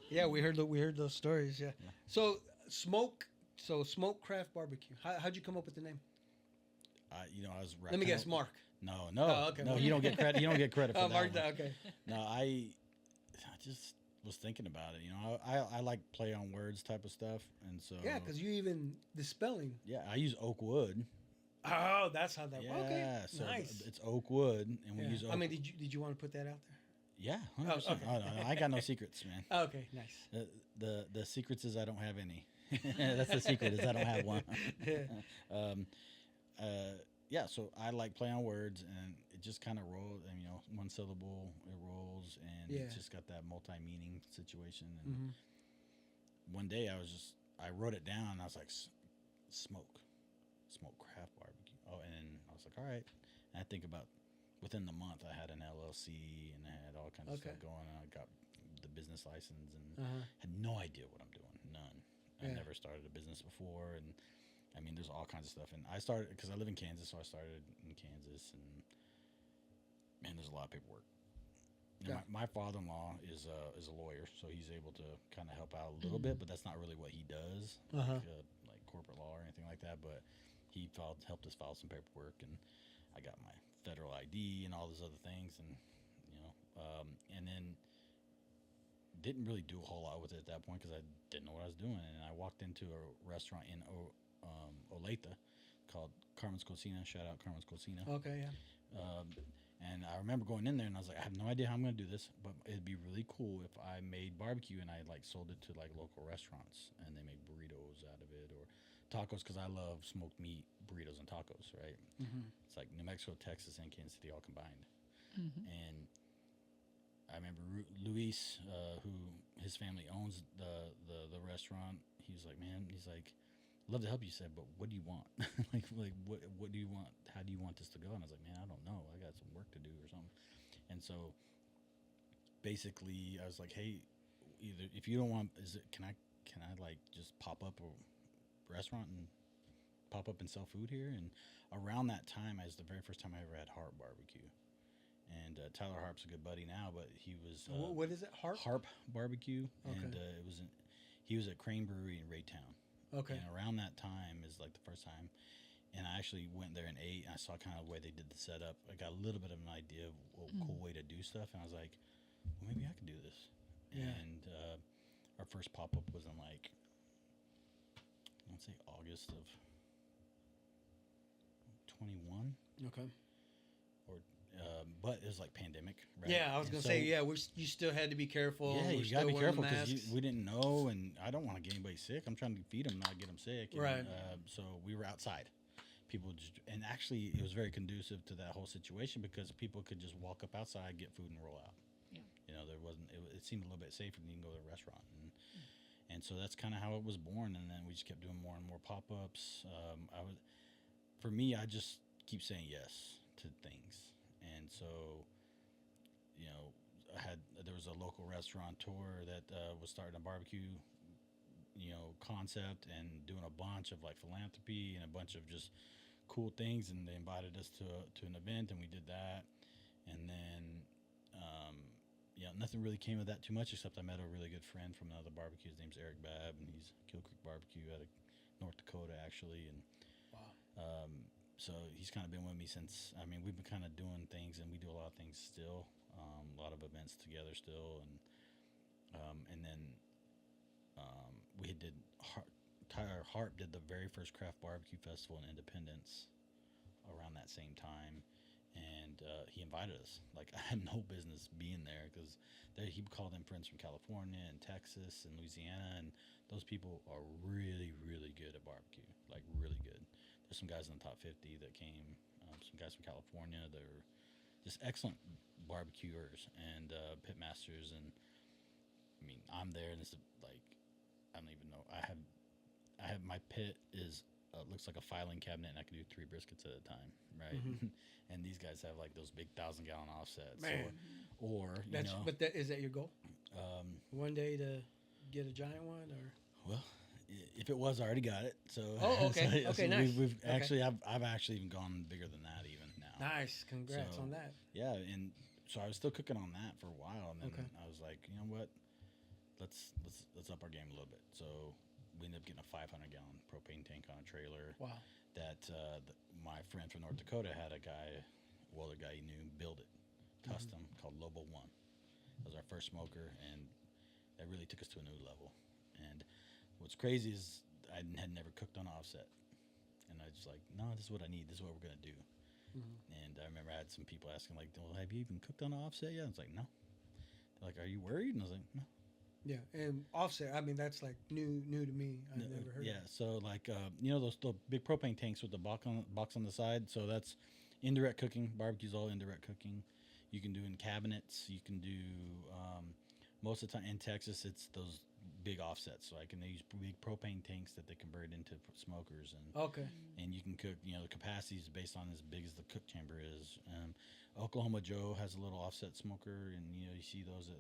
Yeah, we heard those stories. Yeah. So Smoke Craft BBQ. How'd you come up with the name? I was. Let me guess, Mark. No. Oh, okay. No, you don't get credit. You don't get credit for that. Mark. One. Okay. No, I just was thinking about it. I like play on words type of stuff, and so. Yeah, because you even the spelling. Yeah, I use oak wood. Oh, that's how that. Yeah, okay. so Nice. it's oak wood, and we use. Oak. I mean, did you want to put that out there? Yeah, 100%. Okay. Oh, no, I got no secrets, man. Okay, nice. The secrets is I don't have any. That's the secret is I don't have one. So I like play on words, and it just kind of rolls. And one syllable, it rolls, and it's just got that multi-meaning situation. And one day I wrote it down, and I was like, Smoke Craft BBQ. Oh, and I was like, all right. And I think about within the month, I had an LLC, and I had all kinds of stuff going on. I got the business license, and had no idea what I'm doing. None. I never started a business before, and I mean, there's all kinds of stuff. And I started because I live in Kansas, so I started in Kansas, and man, there's a lot of paperwork. Yeah. My father-in-law is a lawyer, so he's able to kind of help out a little bit, but that's not really what he does, like corporate law or anything like that. But he helped us file some paperwork, and I got my federal ID and all those other things, and and then didn't really do a whole lot with it at that point because I didn't know what I was doing. And I walked into a restaurant in Olathe called Carmen's Cocina. Shout out Carmen's Cocina. Okay, yeah. And I remember going in there, and I was like, I have no idea how I'm going to do this, but it'd be really cool if I made barbecue and I sold it to local restaurants, and they make burritos out of it or tacos, because I love smoked meat burritos and tacos, right? Mm-hmm. It's like New Mexico, Texas, and Kansas City all combined. Mm-hmm. And I remember Luis, who his family owns the restaurant. He was like, man, love to help you. Said, but what do you want? like what do you want? How do you want this to go? And I was like, man, I don't know. I got some work to do or something. And so basically I was like, hey, either if you don't want, can I like just pop up a restaurant and pop up and sell food here? And around that time, is the very first time I ever had Harp Barbecue. And Tyler Harp's a good buddy now, but he was what is it? Harp Barbecue, Okay. and he was at Crane Brewery in Raytown. Okay. And around that time is like the first time, and I actually went there and ate, and I saw kind of the way they did the setup. I got a little bit of an idea of a cool way to do stuff, and I was like, well, maybe I could do this. Yeah. And our first pop up was in like, let's say August of 21. Okay. But it was like pandemic, right? Yeah, I was gonna say, you still had to be careful. Yeah, We're you still gotta be wearing careful the because masks. we didn't know, and I don't want to get anybody sick. I'm trying to feed them, not get them sick. And, Right. So we were outside. People just, and actually, it was very conducive to that whole situation because people could just walk up outside, get food, and roll out. Yeah. You know, there wasn't. It seemed a little bit safer than you can go to a restaurant, and so that's kind of how it was born. And then we just kept doing more and more pop ups. For me, I just keep saying yes to things, and so. You know, there was a local restaurateur that was starting a barbecue, concept and doing a bunch of like philanthropy and a bunch of just cool things, and they invited us to an event, and we did that, and then nothing really came of that too much except I met a really good friend from another barbecue. His name's Eric Babb, and he's Kill Creek Barbecue out of North Dakota actually, and Wow. so he's kind of been with me since. I mean, we've been kind of doing things, and we do a lot of things still. A lot of events together still, and then we did. Tyler Harp did the very first craft barbecue festival in Independence around that same time, and he invited us. Like I had no business being there because he called in friends from California and Texas and Louisiana, and those people are really, really good at barbecue. Like really good. There's some guys in the top 50 that came. Some guys from California. They're just excellent barbecuers and pit masters, and I mean I'm there, and it's like I don't even know. I have my pit is looks like a filing cabinet, and I can do 3 briskets at a time, right? Mm-hmm. And these guys have like those big 1,000-gallon offsets, Man. or But is that your goal? One day to get a giant one, or? well, if it was, I already got it. So Oh, okay. so Okay, nice. We've Okay. actually I've actually even gone bigger than that even now. Nice, congrats So, on that. Yeah, and so I was still cooking on that for a while, and then Okay. I was like, you know what, let's up our game a little bit. So we ended up getting a 500-gallon propane tank on a trailer. Wow. That my friend from North Dakota had a guy, welder guy he knew, build it custom called Lobo One. That was our first smoker, and that really took us to a new level. And what's crazy is I had never cooked on offset, and I was like, no, this is what I need. This is what we're gonna do. And I remember I had some people asking like, well, have you even cooked on an offset yet? I was like, no. They're like, are you worried? And I was like, no. Yeah, and offset. I mean, that's like new to me. I've never heard. Yeah, of it. so like those big propane tanks with the box on the side. So that's indirect cooking. Barbecue's all indirect cooking. You can do in cabinets. You can do most of the time in Texas. It's those big offsets. So I can use big propane tanks that they convert into smokers, and you can cook. The capacity is based on as big as the cook chamber is. Oklahoma Joe has a little offset smoker, and you see those at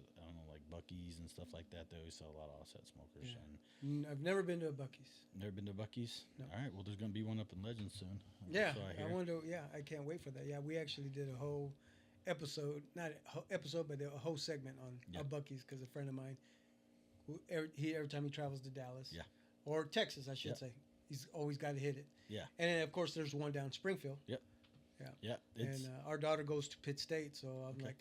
like Buc-ee's and stuff like that. They always sell a lot of offset smokers. Yeah. And I've never been to a Buc-ee's. never been to Buc-ee's? No. All right. Well, there's going to be one up in Legends soon. Yeah, So I I hear. wonder. Yeah, I can't wait for that. Yeah, we actually did a whole episode, not a whole episode, but a whole segment on Yeah. Buc-ee's because a friend of mine, every time he travels to Dallas, Yeah. or Texas, I should Yep. say, he's always got to hit it. Yeah. And then of course there's one down Springfield. Yep. Yeah. Yeah. It's And our daughter goes to Pitt State, so I'm Okay. like,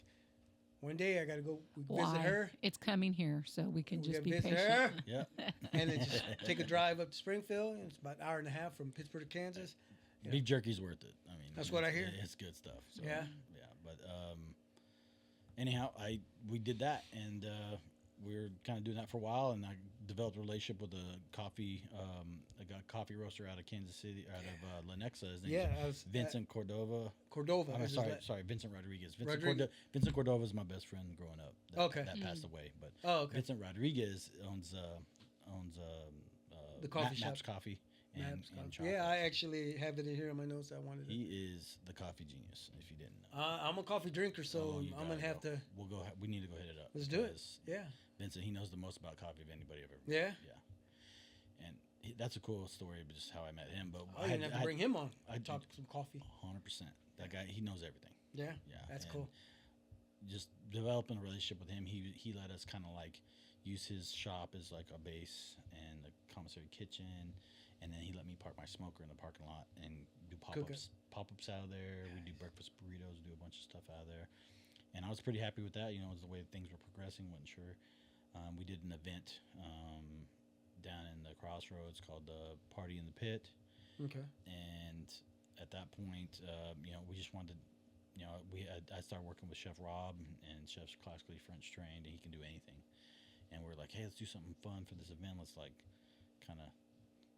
one day I got to go visit Why? her. It's coming here, so we can We just gotta be visit patient. her, yeah. and then just take a drive up to Springfield. And it's about an hour and a half from Pittsburgh to Kansas. Yeah. Beef jerky's worth it. I mean, That's what I hear. It's good stuff. So, Yeah. Yeah. But anyhow, we did that, and we were kind of doing that for a while, and I developed a relationship with a coffee. I got a coffee roaster out of Kansas City, out of Lenexa. His name's Yeah, I was Vincent Cordova. Cordova. I'm is his sorry, la- sorry, Vincent Rodriguez. Rodriguez. Vincent Cordova is my best friend growing up. Okay. That passed away, but Oh, okay. Vincent Rodriguez owns The coffee Maps shop. Coffee Maps and Coffee. Yeah, I chocolates. actually have it in here in my notes. I wanted it. He is the coffee genius. If you didn't know, I'm a coffee drinker, so you I'm gonna gotta have go. to. We'll go. We need to go hit it up. Let's do it. because Yeah. Vincent, he knows the most about coffee of anybody I've ever met. Yeah. Yeah. And that's a cool story, but just how I met him. But I didn't have to bring him on. I I talk some coffee. 100%. That guy, he knows everything. Yeah. Yeah, That's and cool. Just developing a relationship with him, he let us kind of like use his shop as like a base and the commissary kitchen, and then he let me park my smoker in the parking lot and do pop-ups out of there. We do breakfast burritos, do a bunch of stuff out of there, and I was pretty happy with that. You know, it was the way things were progressing. Wasn't sure. We did an event down in the Crossroads called the Party in the Pit, Okay. and at that point, you know, we just wanted. You know, I started working with Chef Rob, and Chef's classically French trained, and he can do anything. And we're like, hey, let's do something fun for this event. Let's like, kind of,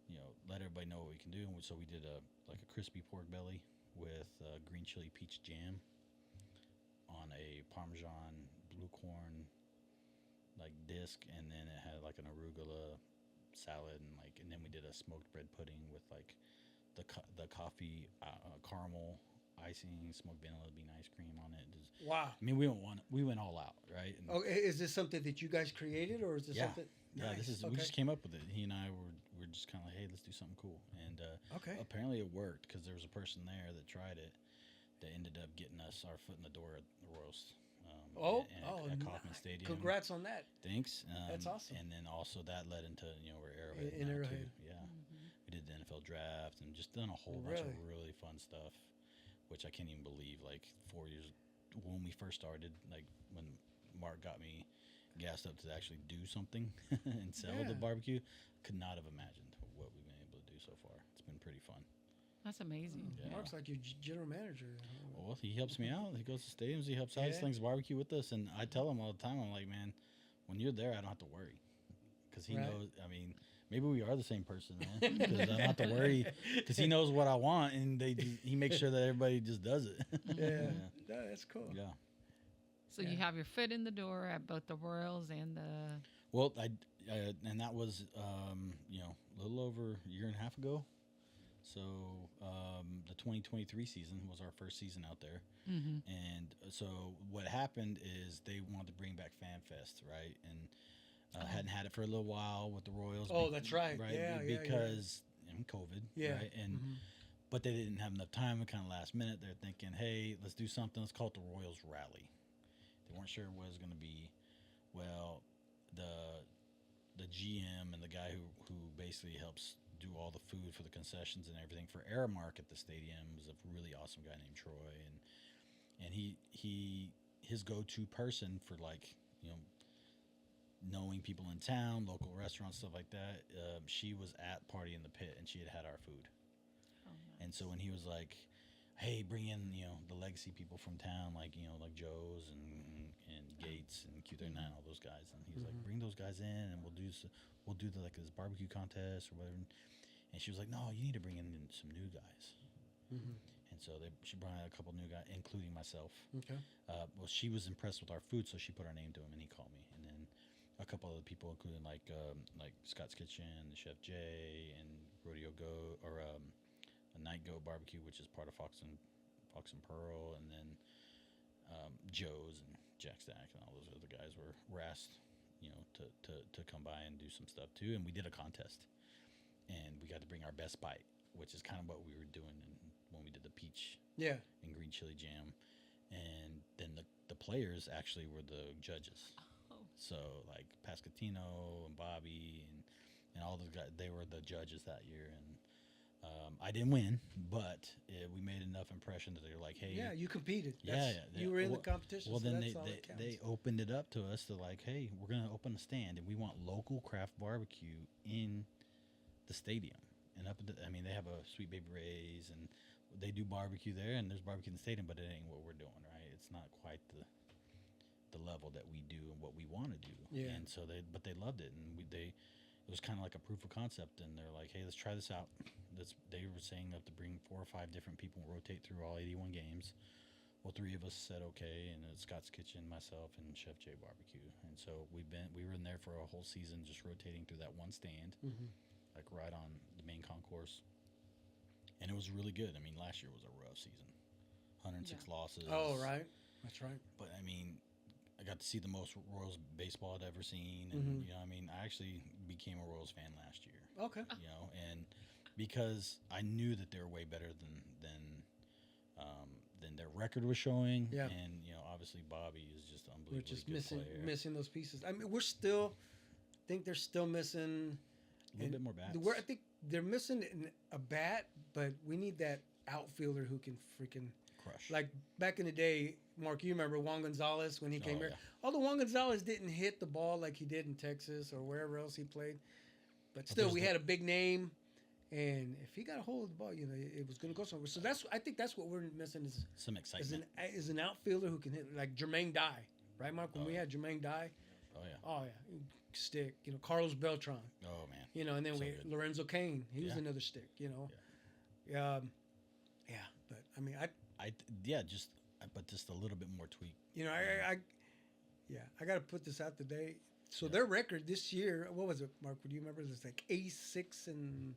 you know, let everybody know what we can do. And so we did a crispy pork belly with green chili peach jam on a Parmesan blue corn like disc, and then it had like an arugula salad, and then we did a smoked bread pudding with like the coffee caramel icing, smoked vanilla bean ice cream on it. Wow. I mean, we went all out, right? And Oh, is this something that you guys created, or is this something? yeah, Nice. we just came up with it. He and I were just kind of like, hey, let's do something cool, and Okay. apparently it worked because there was a person there that tried it that ended up getting us our foot in the door at the Royals. At Kauffman Stadium. Congrats on that. Thanks. That's awesome. And then also that led into we're Arrowhead In now Arrowhead. too. Yeah, we did the NFL draft and just done a whole bunch of Really? really fun stuff, which I can't even believe. Like 4 years when we first started, like when Mark got me gassed up to actually do something and sell the Yeah. barbecue, could not have imagined what we've been able to do so far. It's been pretty fun. That's amazing. Yeah. Mark's like your general manager. Well, he helps me out. He goes to stadiums. He helps out. He Yeah. slings barbecue with us, and I tell him all the time. I'm like, man, when you're there, I don't have to worry, because he Right. knows. I mean, maybe we are the same person, man. Because I don't have to worry, because he knows what I want, and he makes sure that everybody just does it. Yeah. Yeah, that's cool. Yeah. So you have your foot in the door at both the Royals and the. Well, and that was a little over a year and a half ago. So the 2023 season was our first season out there. Mm-hmm. And so what happened is they wanted to bring back Fan Fest, right? And hadn't had it for a little while with the Royals. Oh, that's right. Right, Yeah, because COVID, Yeah. right? And but they didn't have enough time. Kind of last minute, they're thinking, hey, let's do something. Let's call it the Royals Rally. They weren't sure what it was going to be. Well, the GM and the guy who basically helps do all the food for the concessions and everything for Aramark at the stadium is a really awesome guy named Troy, and his go-to person for knowing people in town, local restaurants, stuff like that. She was at Party in the Pit, and she had our food. Oh, nice. And so when he was like, hey, bring in the legacy people from town, like Joe's and Gates and Q39, all those guys, and he was like, bring those guys in, and we'll do this barbecue contest or whatever. And she was like, no, you need to bring in some new guys. And so she brought in a couple new guys, including myself. Okay. Well, she was impressed with our food, so she put our name to him, and he called me. And then a couple other people, including like Scott's Kitchen, Chef Jay, and Rodeo Go, or a Night Go Barbecue, which is part of Fox and Pearl, and then Joe's and Jack Stack and all those other guys were asked, to come by and do some stuff too. And we did a contest, and we got to bring our best bite, which is kind of what we were doing when we did the peach and green chili jam. And then the players actually were the judges. Oh. So like Pascatino and Bobby and all those guys, they were the judges that year. And I didn't win, but we made enough impression that they were like, hey. Yeah, you competed. You were in the competition. Well, so then that's all that counts. they opened it up to us to like, hey, we're going to open a stand, and we want local craft barbecue in the stadium. And they have a Sweet Baby Ray's, and they do barbecue there, and there's barbecue in the stadium, but it ain't what we're doing, right? It's not quite the level that we do and what we want to do. Yeah. And so they loved it, and it was kind of like a proof of concept, and they're like, hey, let's try this out. They were saying up to bring 4 or 5 different people and rotate through all 81 games. Well, 3 of us said okay, and it's Scott's Kitchen, myself, and Chef Jay Barbecue. And so we were in there for a whole season, just rotating through that one stand. like right on the main concourse, and it was really good. I mean, last year was a rough season, 106 losses. Oh, right. That's right. But I mean, I got to see the most Royals baseball I'd ever seen, and Mhm. you know, I mean, I actually became a Royals fan last year. Okay. You know, and because I knew that they were way better than their record was showing. Yeah. And you know, obviously Bobby is just an We're unbelievably just good missing player. those pieces. I mean, we're still think they're still missing A little bit more bats. I think they're missing a bat, but we need that outfielder who can freaking Crush. like back in the day. Mark, you remember Juan Gonzalez when he came Oh, here? yeah. Although Juan Gonzalez didn't hit the ball like he did in Texas or wherever else he played, but still there's we the- had a big name, and if he got a hold of the ball, you know, it was going to go somewhere. So I think that's what we're missing Some excitement. is an outfielder who can hit like Jermaine Dye, right, Mark? When Oh, we yeah. had Jermaine Dye, Oh yeah. oh yeah, stick. You know, Carlos Beltran. Oh man. You know, and then So we good. Lorenzo Kane. He was Yeah. another stick. You know, yeah. But I mean, But just a little bit more tweak. you know, I got to put this out today. So their record this year, what was it, Mark? Do you remember? It was like 86 and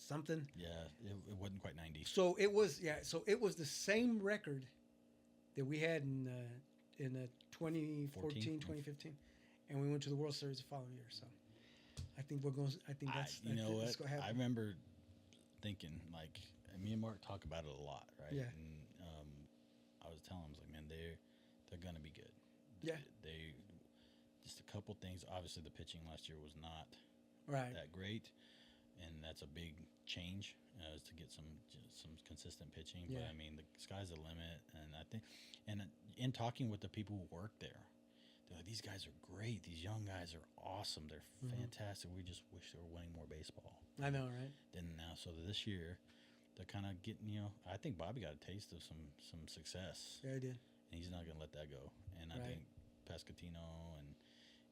something. Yeah, it wasn't quite 90. So it was the same record that we had in 2014, 14? 2015, and we went to the World Series the following year. So I think we're going. I think that's You know that's what? gonna I happen. remember thinking, like, and me and Mark talk about it a lot, right? Yeah. And I was telling him, I was like, man, they're gonna be good. Yeah. They just a couple things. Obviously, the pitching last year was not Right. that great, and that's a big change is to get some consistent pitching. But Yeah. I mean, the sky's the limit, and I think, and in talking with the people who work there, they're like, these guys are great. These young guys are awesome. They're fantastic. We just wish they were winning more baseball. I know, right? Then now, so this year, they're kind of getting. You know, I think Bobby got a taste of some success, Yeah, I did. and he's not gonna let that go. And I Right. think Pescatino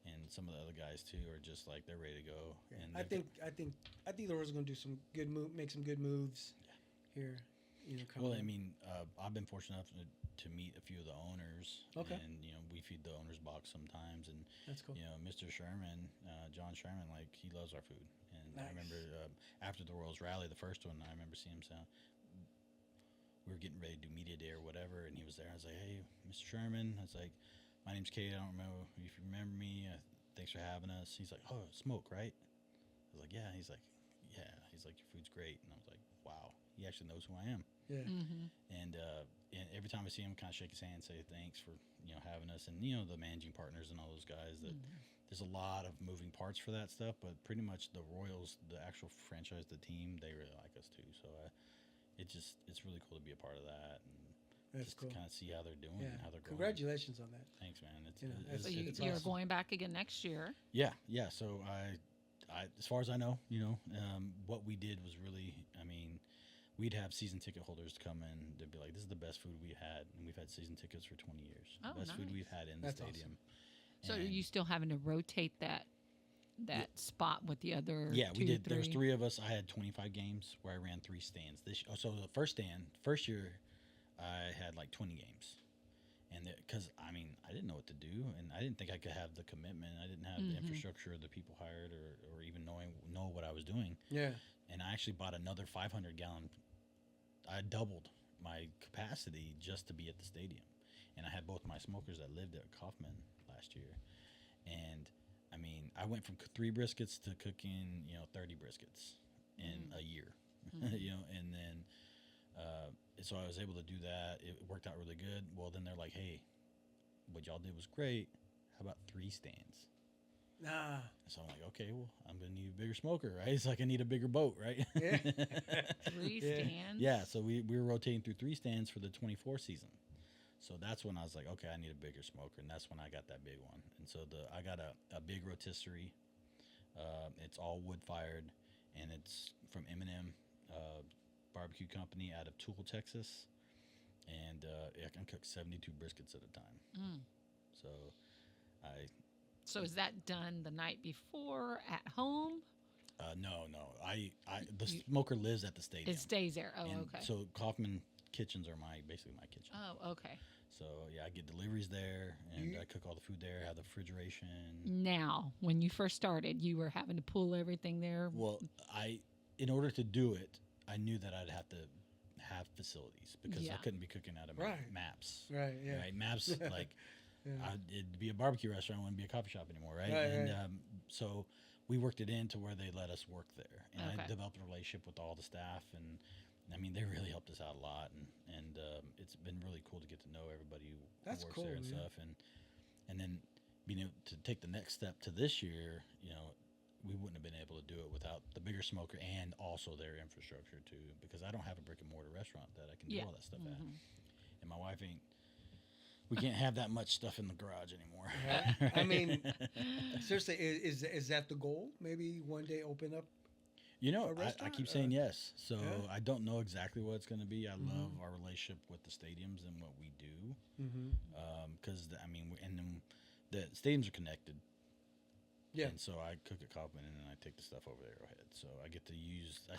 and some of the other guys too are just like they're ready to go. Yeah. And I they're think the Royals going to do some good make some good moves here. You know, coming Well, I up. mean, I've been fortunate enough to meet a few of the owners. Okay. And, you know, we feed the owners box sometimes. And, That's cool. you know, Mr. Sherman, John Sherman, like, he loves our food. And I Nice. remember after the Royals rally, the first one, I remember seeing him sound. We were getting ready to do media day or whatever, and he was there. I was like, hey, Mr. Sherman. I was like, my name's Cade. I don't remember if you remember me. Thanks for having us. He's like, oh, Smoke, right? I was like, yeah. He's like, yeah. He's like, your food's great. And I was like, wow. He actually knows who I am. Yeah. And every time I see him, kind of shake his hand, say thanks for having us, and the managing partners and all those guys. That there's a lot of moving parts for that stuff, but pretty much the Royals, the actual franchise, the team, they really like us too. So it's really cool to be a part of that, and That's just cool. to kind of see how they're doing Yeah. and how they're growing. Congratulations on that. Thanks, man. It's, You know, it's, So it's you're awesome. going back again next year. Yeah. So I, as far as I know, what we did was really, I mean, we'd have season ticket holders come in. They'd be like, "This is the best food we had," and we've had season tickets for 20 years. Oh, Best food nice. we've had in the That's stadium. So are And- you still having to rotate that spot with the other? Yeah, we two, did. There was three? 3 of us. I had 25 games where I ran 3 stands. So the first year, I had like 20 games, and because I mean I didn't know what to do, and I didn't think I could have the commitment. I didn't have the infrastructure, or the people hired, or even know what I was doing. Yeah. And I actually bought another 500-gallon. I doubled my capacity just to be at the stadium, and I had both my smokers that lived at Kaufman last year, and I mean, I went from 3 briskets to cooking, 30 briskets in a year, and then, so I was able to do that. It worked out really good. Well, then they're like, hey, what y'all did was great. How about 3 stands? Ah. So I'm like, okay, well, I'm going to need a bigger smoker, right? It's like I need a bigger boat, right? Yeah. 3 Yeah. stands. Yeah, so we were rotating through 3 stands for the 24 season. So that's when I was like, okay, I need a bigger smoker, and that's when I got that big one. And so I got a big rotisserie. It's all wood fired, and it's from M&M Barbecue Company out of Toole, Texas, and I can cook 72 briskets at a time. So So is that done the night before at home? no, the smoker lives at the stadium. It stays there. Oh, And okay. So Kaufman kitchens are basically my kitchen. Oh, okay. So yeah, I get deliveries there, and I cook all the food there. Have the refrigeration. Now, when you first started, you were having to pull everything there. Well, in order to do it, I knew that I'd have to have facilities because I Yeah. couldn't be cooking out of Right. maps. Right. Yeah. Right, maps like Yeah. it'd be a barbecue restaurant, it wouldn't be a coffee shop anymore, right? Right, and right. So we worked it in to where they let us work there, and I Okay. developed a relationship with all the staff, and I mean they really helped us out a lot, and it's been really cool to get to know everybody who That's works cool, there and yeah. stuff, and then being able to take the next step to this year, we wouldn't have been able to do it without the bigger smoker and also their infrastructure too, because I don't have a brick and mortar restaurant that I can do all that stuff at, and my wife ain't. We can't have that much stuff in the garage anymore. Right. I mean, seriously, is that the goal? Maybe one day open up. A I restaurant, keep saying yes. So yeah. I don't know exactly what it's going to be. I love our relationship with the stadiums and what we do. Because, and then the stadiums are connected. Yeah. And so I cook at Kaufman and then I take the stuff over to Arrowhead. So I get to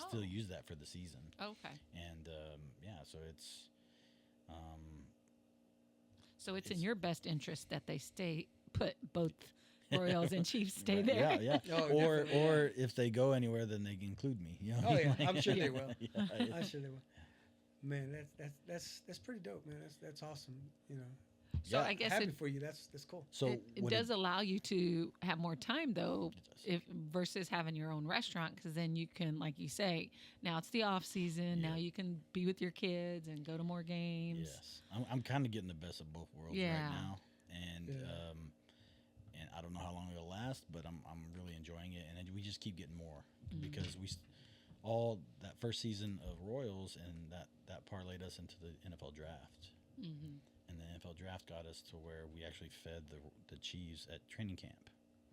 still use that for the season. Okay. And, so it's... So it's in your best interest that they put both Royals and Chiefs stay there. Yeah, yeah. Oh, or definitely, or if they go anywhere, then they can include me. You know? Oh yeah, I'm sure they will. Yeah, I'm sure they will. Man, that's pretty dope, man. That's awesome. So Yeah. I guess Happy for you. That's cool. So it what does allow you to have more time though, It does. versus having your own restaurant, because then you can, like you say, now it's the off season. Yeah. Now you can be with your kids and go to more games. Yes, I'm kind of getting the best of both worlds Yeah. right now, and Yeah. and I don't know how long it'll last, but I'm really enjoying it, and we just keep getting more because all that first season of Royals and that parlayed us into the NFL draft, and the NFL draft got us to where we actually fed the Chiefs at training camp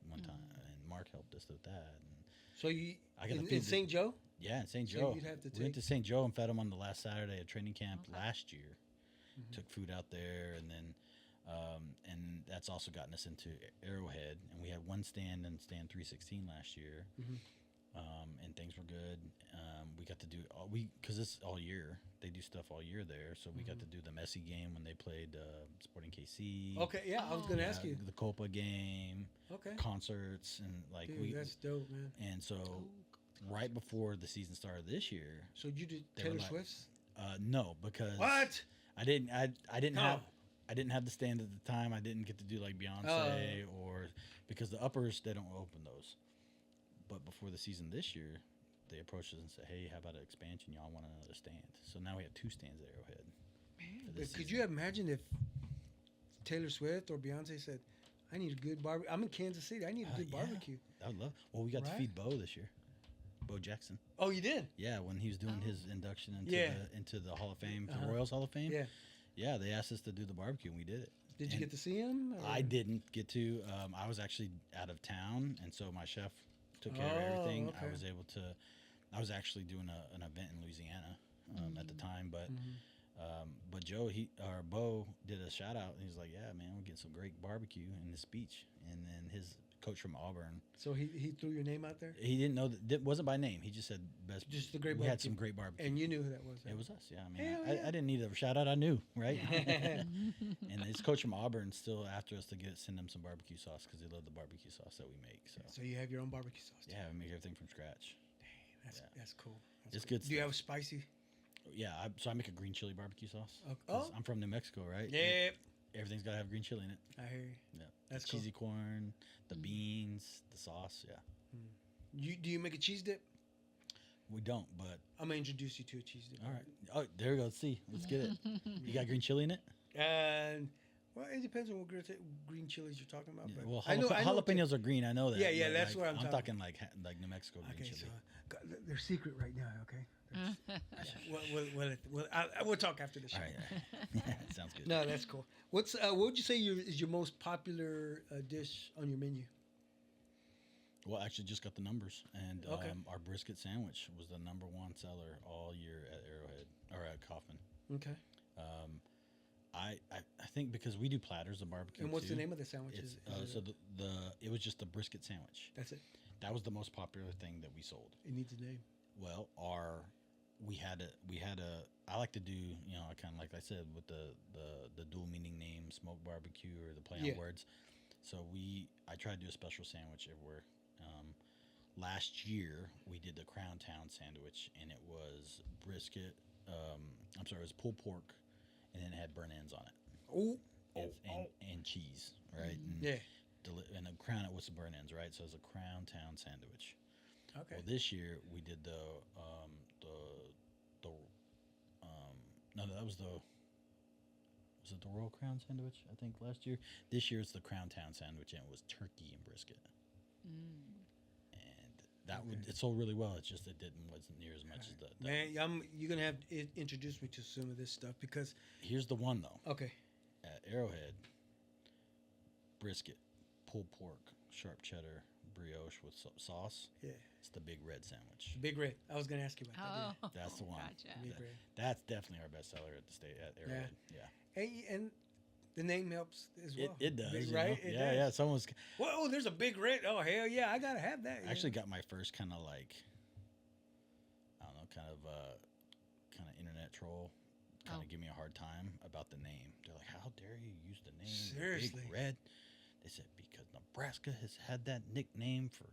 one time, and Mark helped us with that. And So you I got to in feed St. Joe? yeah, in St. So Joe. you'd have to We went take- to St. Joe and fed them on the last Saturday of training camp Okay. last year. Took food out there, and then and that's also gotten us into Arrowhead. And we had one stand in stand 316 last year, and things were good. We got to do because it's all year. They do stuff all year there, so we got to do the Messi game when they played Sporting KC. Okay, yeah, I was gonna ask you. The Copa game, Okay. concerts, and like Dude, that's dope, man. and so right before the season started this year, So you did They were Taylor like- Swift's? no, because What? I didn't No. have the stand at the time. I didn't get to do like Beyonce or because the uppers they don't open those. But before the season this year, they approached us and said, "Hey, how about an expansion? Y'all want another stand?" So now we have two stands at Arrowhead. for this Could season. you imagine if Taylor Swift or Beyonce said, "I need a good barbecue. I'm in Kansas City. I need a good Yeah. barbecue." I would love. Well, we got to Right? feed Bo this year. Bo Jackson. Oh, you did? Yeah, when he was doing his induction into Yeah. into the Hall of Fame, the Uh-huh. Royals Hall of Fame. Yeah. Yeah, they asked us to do the barbecue, and we did it. Did you And get to see him? or- I didn't get to. I was actually out of town, and so my chef took care of Oh, everything. I okay. was able to. I was actually doing an event in Louisiana at the time, but Bo did a shout out, and he's like, "Yeah, man, we're getting some great barbecue in this speech." And then his coach from Auburn, So he threw your name out there, he didn't know that wasn't by name. He just said best. Just the great We had barbecue. some great barbecue. and you knew who that was. It was us, yeah. I mean, Hell I yeah. didn't need a shout out. I knew, right? And his coach from Auburn still after us to send them some barbecue sauce because they love the barbecue sauce that we make. So So you have your own barbecue sauce. yeah, we make everything from scratch. That's cool. That's It's cool. good Do you stuff. have spicy? Yeah, so I make a green chili barbecue sauce. Oh. 'Cause I'm from New Mexico, right? Yeah, Everything's got to have green chili in it. I hear you. Yeah. That's the cool. cheesy corn, the beans, the sauce. Yeah. Do you make a cheese dip? We don't, but I'm gonna introduce you to a cheese dip. all right. Oh, there we go. Let's see. Let's get it. You got green chili in it? And well, it depends on what green chilies you're talking about. Yeah, But well, I know jalapenos are green. I know that. Yeah, yeah, but, that's like, what I'm talking like New Mexico green Okay, chili. so they're secret right now. Okay. We'll talk after the show. All right. All right. Sounds good. No, that's cool. What would you say is your most popular dish on your menu? Well, actually, just got the numbers, and Okay. our brisket sandwich was the #1 seller all year at Arrowhead or at Kaufman. Okay. I think because we do platters of barbecue. And what's the too. name of the sandwich? It's, Is so it- it was just the brisket sandwich. that's it. That was the most popular thing that we sold. It needs a name. Well, we had a. I like to do, I kind of like I said with the dual meaning name, smoke barbecue, or the play on words. So I tried to do a special sandwich everywhere. Last year we did the Crown Town sandwich, and it was brisket. I'm sorry, it was pulled pork, and then it had burnt ends on it. And cheese, right? And and the crown it with some burnt ends, right? So it's a Crown Town sandwich. Okay. Well, this year we did no, that was it the Royal Crown sandwich? I think last year. This year it's the Crown Town sandwich, and it was turkey and brisket. And that it sold really well. It's just wasn't near as much as the. Man, you're gonna have to introduce me to some of this stuff because. Here's the one though. Okay. At Arrowhead, brisket, pulled pork, sharp cheddar, brioche with sauce. Yeah. It's the Big Red sandwich. Big Red. I was gonna ask you about that. Yeah. That's the one. Gotcha. Big Red. That's definitely our best seller at the state at Arrowhead. Yeah. And the name helps as well. It does, Big, right? It does. Yeah. Someone's. Whoa, there's a Big Red. Oh hell yeah, I gotta have that. I actually got my first kind of like, I don't know, kind of internet troll, kind of give me a hard time about the name. They're like, "How dare you use the name Seriously? Big Red?" They said because Nebraska has had that nickname for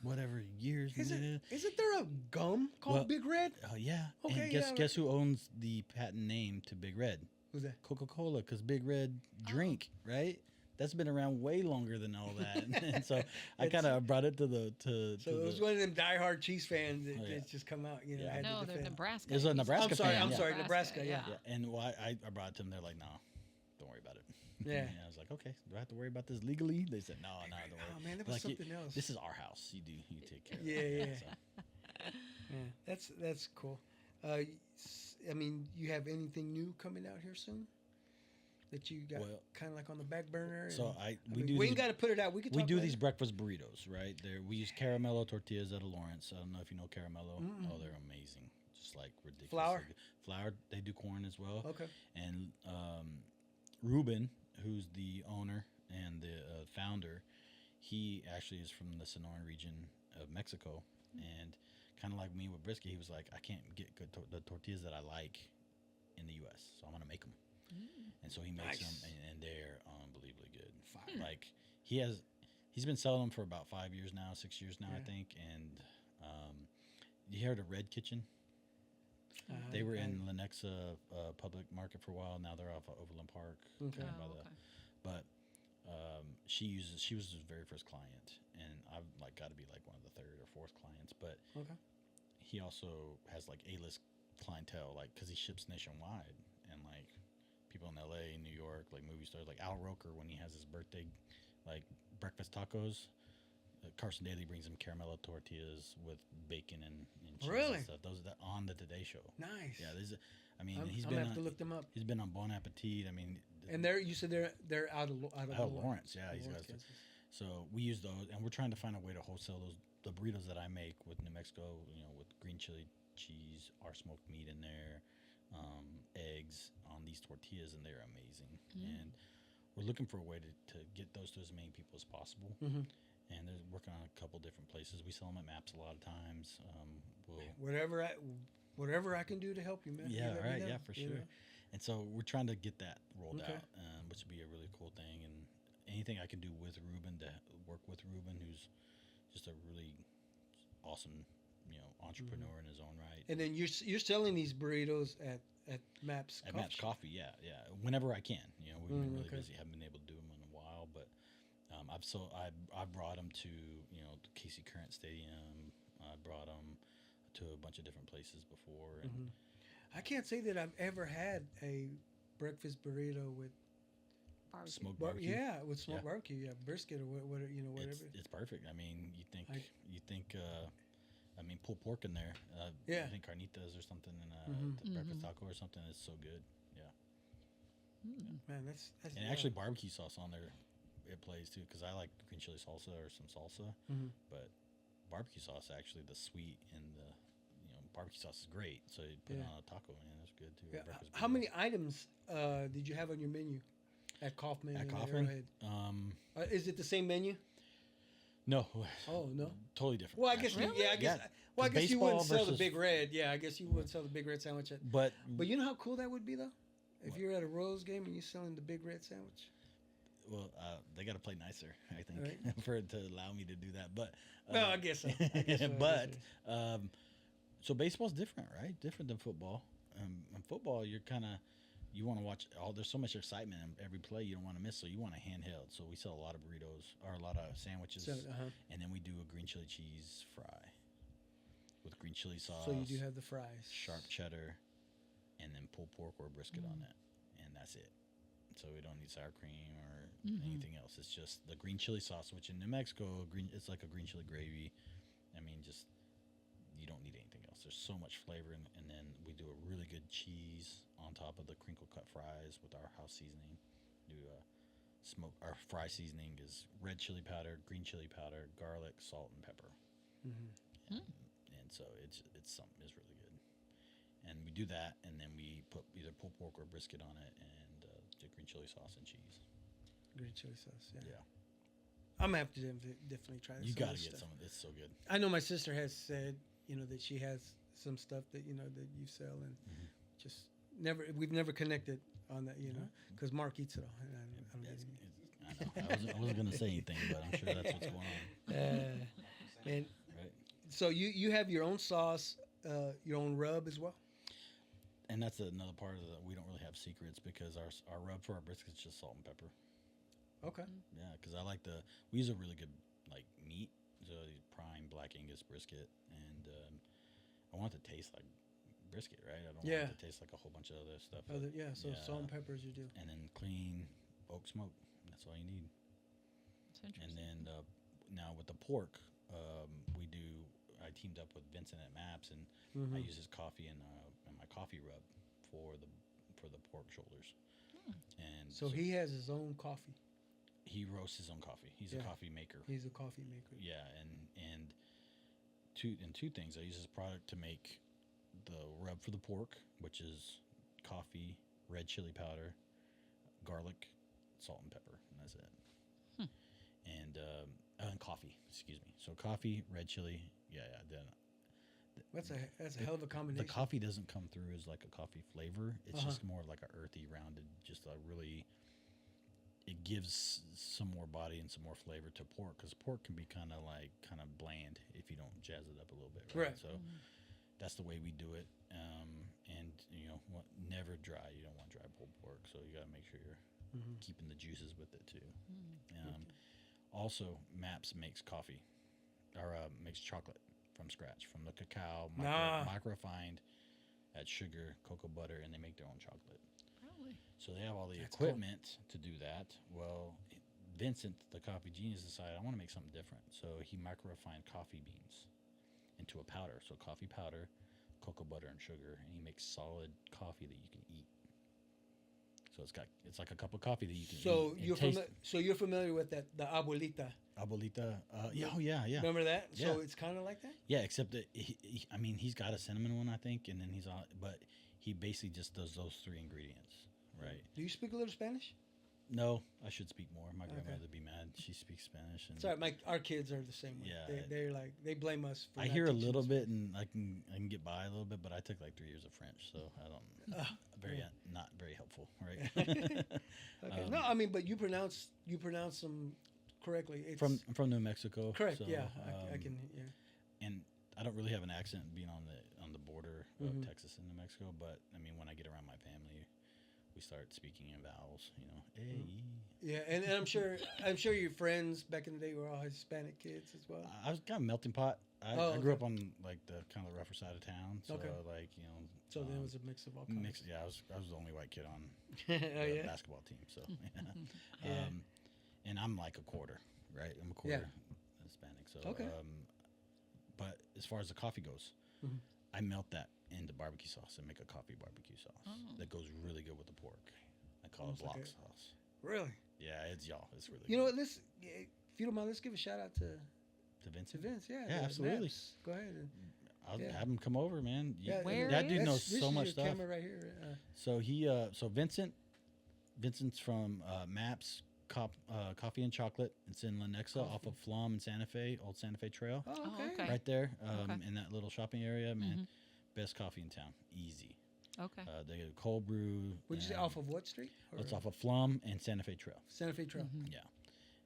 whatever years. Isn't there a gum called Big Red? Yeah. Okay. And guess who owns the patent name to Big Red? Who's that? Coca-Cola, because Big Red drink, right? That's been around way longer than all that. And so I kind of brought it to So it was one of them diehard Chiefs fans that just come out, had No, to they're defend. Nebraska. There's a Nebraska fan. I'm sorry, Nebraska, yeah. And I brought it to them. They're like, no, don't worry about it. Yeah. And I was like, okay, do I have to worry about this legally? They said, no, don't worry. Oh man, that was something else. This is our house. You take care of it. Yeah. So. Yeah, that's cool. I mean, you have anything new coming out here soon? That you got kind of like on the back burner? So we ain't got to put it out. We do these breakfast burritos, right? We use Caramello tortillas out of Lawrence. I don't know if you know Caramello. Mm-mm. Oh, they're amazing. Just like ridiculous. Flour. They do corn as well. Okay. And Ruben, who's the owner and the founder, he actually is from the Sonoran region of Mexico. And kind of like me with brisket, he was like, I can't get the tortillas that I like in the U.S., so I'm going to make them. And so he makes them, and they're unbelievably good. Fire. Like he's been selling them for about 5 years now, 6 years now, I think. And you heard of Red Kitchen? They were in Lenexa Public Market for a while. Now they're off of Overland Park. Okay. But she was his very first client, and I've got to be like one of the third or fourth clients. But he also has like A-list clientele, like because he ships nationwide, and like people in LA, New York, like movie stars, like Al Roker when he has his birthday, like breakfast tacos. Carson Daly brings him Caramello tortillas with bacon and cheese and stuff. Those are on the Today Show. Nice. Yeah, I'm gonna have to look them up. He's been on Bon Appetit. I mean, and you said they're out of Lawrence. Yeah, he's got. So we use those, and we're trying to find a way to wholesale the burritos that I make with New Mexico. With green chili cheese, our smoked meat in there, eggs on these tortillas, and they're amazing. And we're looking for a way to get those to as many people as possible. And they're working on a couple different places. We sell them at Maps a lot of times. Whatever I can do to help you, man. Yeah, right. Yeah, for sure. And so we're trying to get that rolled out, which would be a really cool thing. And anything I can do with Ruben to work with Ruben, who's just a really awesome, entrepreneur in his own right. And then you're selling these burritos at Maps. At Maps Coffee, yeah. Whenever I can. We've been really busy. Haven't been able to do them in a while, but. I brought them to the Casey Current Stadium. I brought them to a bunch of different places before. And I can't say that I've ever had a breakfast burrito with smoked barbecue. Yeah, with smoked barbecue. Yeah, brisket or whatever. It's perfect. I mean, you think pulled pork in there. I think carnitas or something in a breakfast taco or something. It's so good. Yeah. Man, that's and actually barbecue sauce on there. It plays too because I like green chili salsa or some salsa, but barbecue sauce actually the sweet and the barbecue sauce is great. So you put it on a taco and it's good too. Yeah. How many items did you have on your menu at Kaufman? At Kaufman, is it the same menu? No. Oh no. Totally different. Well, I guess actually. yeah. I guess Yeah. well, I guess you wouldn't Baseball sell the versus- Big Red. Yeah, I guess you wouldn't sell the Big Red sandwich. But But you know how cool that would be though, if What? you're at a Royals game and you're selling the Big Red sandwich. well, they got to play nicer, I think, Right. for it to allow me to do that. But No, I guess so. I guess so, I but guess so baseball's different, right? Different than football. In football, you're kind of you want to watch all. There's so much excitement in every play you don't want to miss, so you want a handheld. So we sell a lot of burritos or a lot of sandwiches, So, and then we do a green chili cheese fry with green chili sauce. So you do have the fries. sharp cheddar, and then pulled pork or brisket on it, and that's it. So we don't need sour cream or anything else. It's just the green chili sauce, which in New Mexico, it's like a green chili gravy. I mean, just you don't need anything else. There's so much flavor, and then we do a really good cheese on top of the crinkle cut fries with our house seasoning. Do smoke. Our fry seasoning is red chili powder, green chili powder, garlic, salt, and pepper. And so it's something is really good. And we do that, and then we put either pulled pork or brisket on it, and the green chili sauce and cheese. Green chili sauce. Yeah. Yeah, I'm gonna have to definitely try this. you some of got to this get stuff. some of this. It's so good. I know my sister has said, that she has some stuff that that you sell, and just we've never connected on that, because Mark eats it all, and I don't That's- get any. I wasn't going to say anything, but I'm sure that's what's going on. And Right. so you have your own sauce, your own rub as well. And that's another part of the. We don't really have secrets because our rub for our brisket is just salt and pepper. Okay. Yeah, because I like we use a really good like meat, so prime black Angus brisket, and I want it to taste like brisket, right? I don't want it to taste like a whole bunch of other stuff. So salt and peppers you do. And then clean oak smoke. That's all you need. That's interesting. And then now with the pork, I teamed up with Vincent at Maps, and I use his coffee and my coffee rub for the pork shoulders. And So he has his own coffee. he roasts his own coffee. He's a coffee maker. He's a coffee maker. Yeah, and two things. I use this product to make the rub for the pork, which is coffee, red chili powder, garlic, salt and pepper, and that's it. And coffee, excuse me. So coffee, red chili, then That's a hell of a combination. the coffee doesn't come through as like a coffee flavor. It's just more like a earthy, rounded, just a really. It gives some more body and some more flavor to pork, because pork can be kind of bland if you don't jazz it up a little bit, right? Right. So that's the way we do it. And never dry. You don't want dry pulled pork, so you got to make sure you're keeping the juices with it too. Also, Maps makes coffee, or makes chocolate from scratch, from the cacao, microrefined, add sugar, cocoa butter, and they make their own chocolate. Really? So they have all the That's cool. equipment to do that. Well, Vincent, the coffee genius, decided I want to make something different. So he microrefined coffee beans into a powder. So coffee powder, cocoa butter, and sugar, and he makes solid coffee that you can eat. So it's like a cup of coffee that you can eat. So you're familiar with that, the abuelita. Abuelita. Yeah. Remember that? Yeah. So it's kind of like that. Yeah, except that he's got a cinnamon one, I think, and then but he basically just does those three ingredients, right? Do you speak a little Spanish? No, I should speak more. My grandmother would be mad. She speaks Spanish. And Sorry, our kids are the same way. Yeah. They're like, they blame us for I not hear a teaching little them bit, and I can get by a little bit, but I took like 3 years of French, so I don't not very helpful, right? Okay. No, I mean, but you pronounce them correctly. It's I'm from New Mexico. correct. So, Yeah, I can. Yeah. And I don't really have an accent being on the border of Texas and New Mexico, but I mean, when I get around my family, we start speaking in vowels. A. Yeah, and I'm sure your friends back in the day were all Hispanic kids as well. I was kind of melting pot. I grew up on like the kind of the rougher side of town, so So there was a mix of all kinds. mix. Yeah, I was the only white kid on Oh, the yeah. basketball team. So, Yeah. And I'm like a quarter, right? I'm a quarter Hispanic. So, Okay. But as far as the coffee goes, Mhm. I melt that into barbecue sauce and make a coffee barbecue sauce that goes really good with the pork. I call Almost it block like sauce. Really? Yeah, it's really You know good. what? If you don't mind, let's give a shout out to To Vincent. Vince. Yeah. Yeah, the absolutely. Naps. Go ahead. And, I'll Yeah. have him come over, man. Where that dude is- knows this so is much your stuff. camera right here. So Vincent's from Maps Coffee and Chocolate. It's in Lenexa off of Flom and Santa Fe, Old Santa Fe Trail. Oh, Oh, okay. okay. Right there Okay. in that little shopping area, man. Best coffee in town. Easy. Okay. They get a cold brew. Would you say and off of what street? Or It's off of Flom and Santa Fe Trail. Santa Fe Trail. Yeah.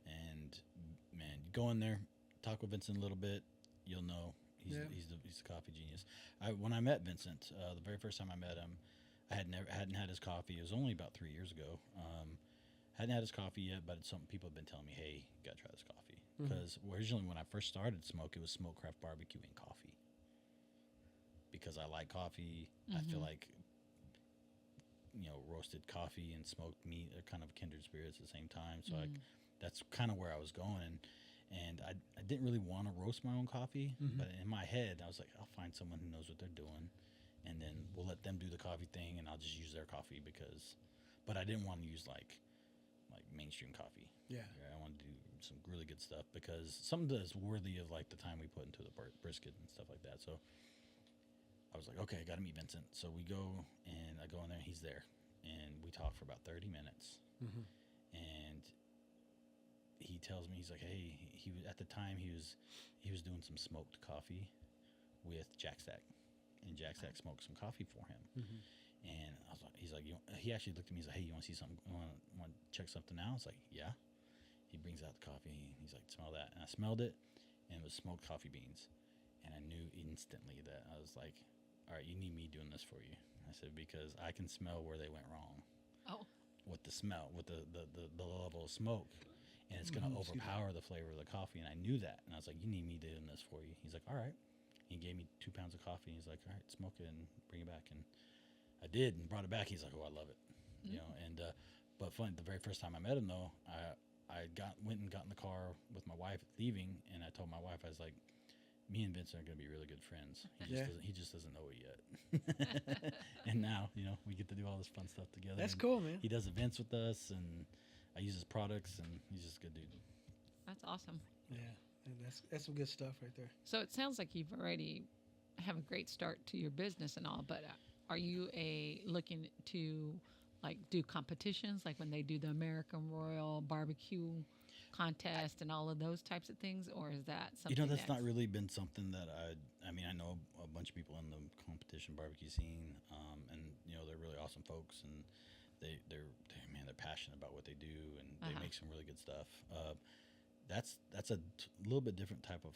And, man, go in there, talk with Vincent a little bit. You'll know he's the coffee genius. When I met Vincent, the very first time I met him, I hadn't had his coffee. It was only about 3 years ago. Hadn't had his coffee yet, but some people have been telling me, hey, you got to try this coffee. Because originally when I first started Smoke, it was Smoke Craft BBQ and coffee. Because I like coffee. I feel like, roasted coffee and smoked meat are kind of kindred spirits at the same time. So that's kind of where I was going. And I didn't really want to roast my own coffee, but in my head, I was like, I'll find someone who knows what they're doing, and then we'll let them do the coffee thing, and I'll just use their coffee but I didn't want to use like mainstream coffee. Yeah. I wanted to do some really good stuff because something that's worthy of like the time we put into the brisket and stuff like that. So I was like, okay, I got to meet Vincent. So we go, and I go in there, and he's there, and we talk for about 30 minutes, and he tells me, he's like, hey, at the time he was doing some smoked coffee with Jack Stack, and Jack Stack smoked some coffee for him. And I was like, he actually looked at me. He's like, hey, you want to see something? Want to check something out? I was like, yeah. He brings out the coffee. He's like, smell that. And I smelled it, and it was smoked coffee beans. And I knew instantly that I was like, all right, you need me doing this for you. I said, because I can smell where they went wrong. Oh. With the smell, with the level of smoke. And it's going to overpower the flavor of the coffee. And I knew that. And I was like, you need me doing this for you. He's like, all right. He gave me 2 pounds of coffee. He's like, all right, smoke it and bring it back. And I did and brought it back. He's like, oh, I love it. And but fun. The very first time I met him, though, I went and got in the car with my wife leaving. And I told my wife, I was like, me and Vincent are going to be really good friends. He just doesn't know it yet. And now, we get to do all this fun stuff together. That's and cool, man. He does events with us, and I use his products, and he's just a good dude. That's awesome. Yeah, and that's some good stuff right there. So it sounds like you've already have a great start to your business and all, but are you looking to like do competitions, like when they do the American Royal Barbecue contest and all of those types of things, or is that something? That's not really been something that I mean, I know a bunch of people in the competition barbecue scene, and they're really awesome folks, and they're passionate about what they do, and they make some really good stuff. That's a little bit different type of,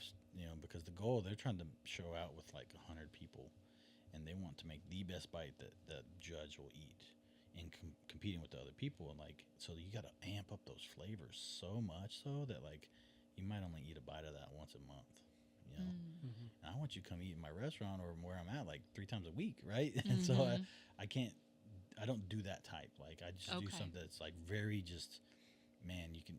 because the goal, they're trying to show out with like 100 people, and they want to make the best bite that judge will eat, and competing with the other people, and like, so you got to amp up those flavors so much so that like you might only eat a bite of that once a month, And I want you to come eat in my restaurant or where I'm at like 3 times a week, right? And so I don't do that type. Like I just do something that's like very just, man, you can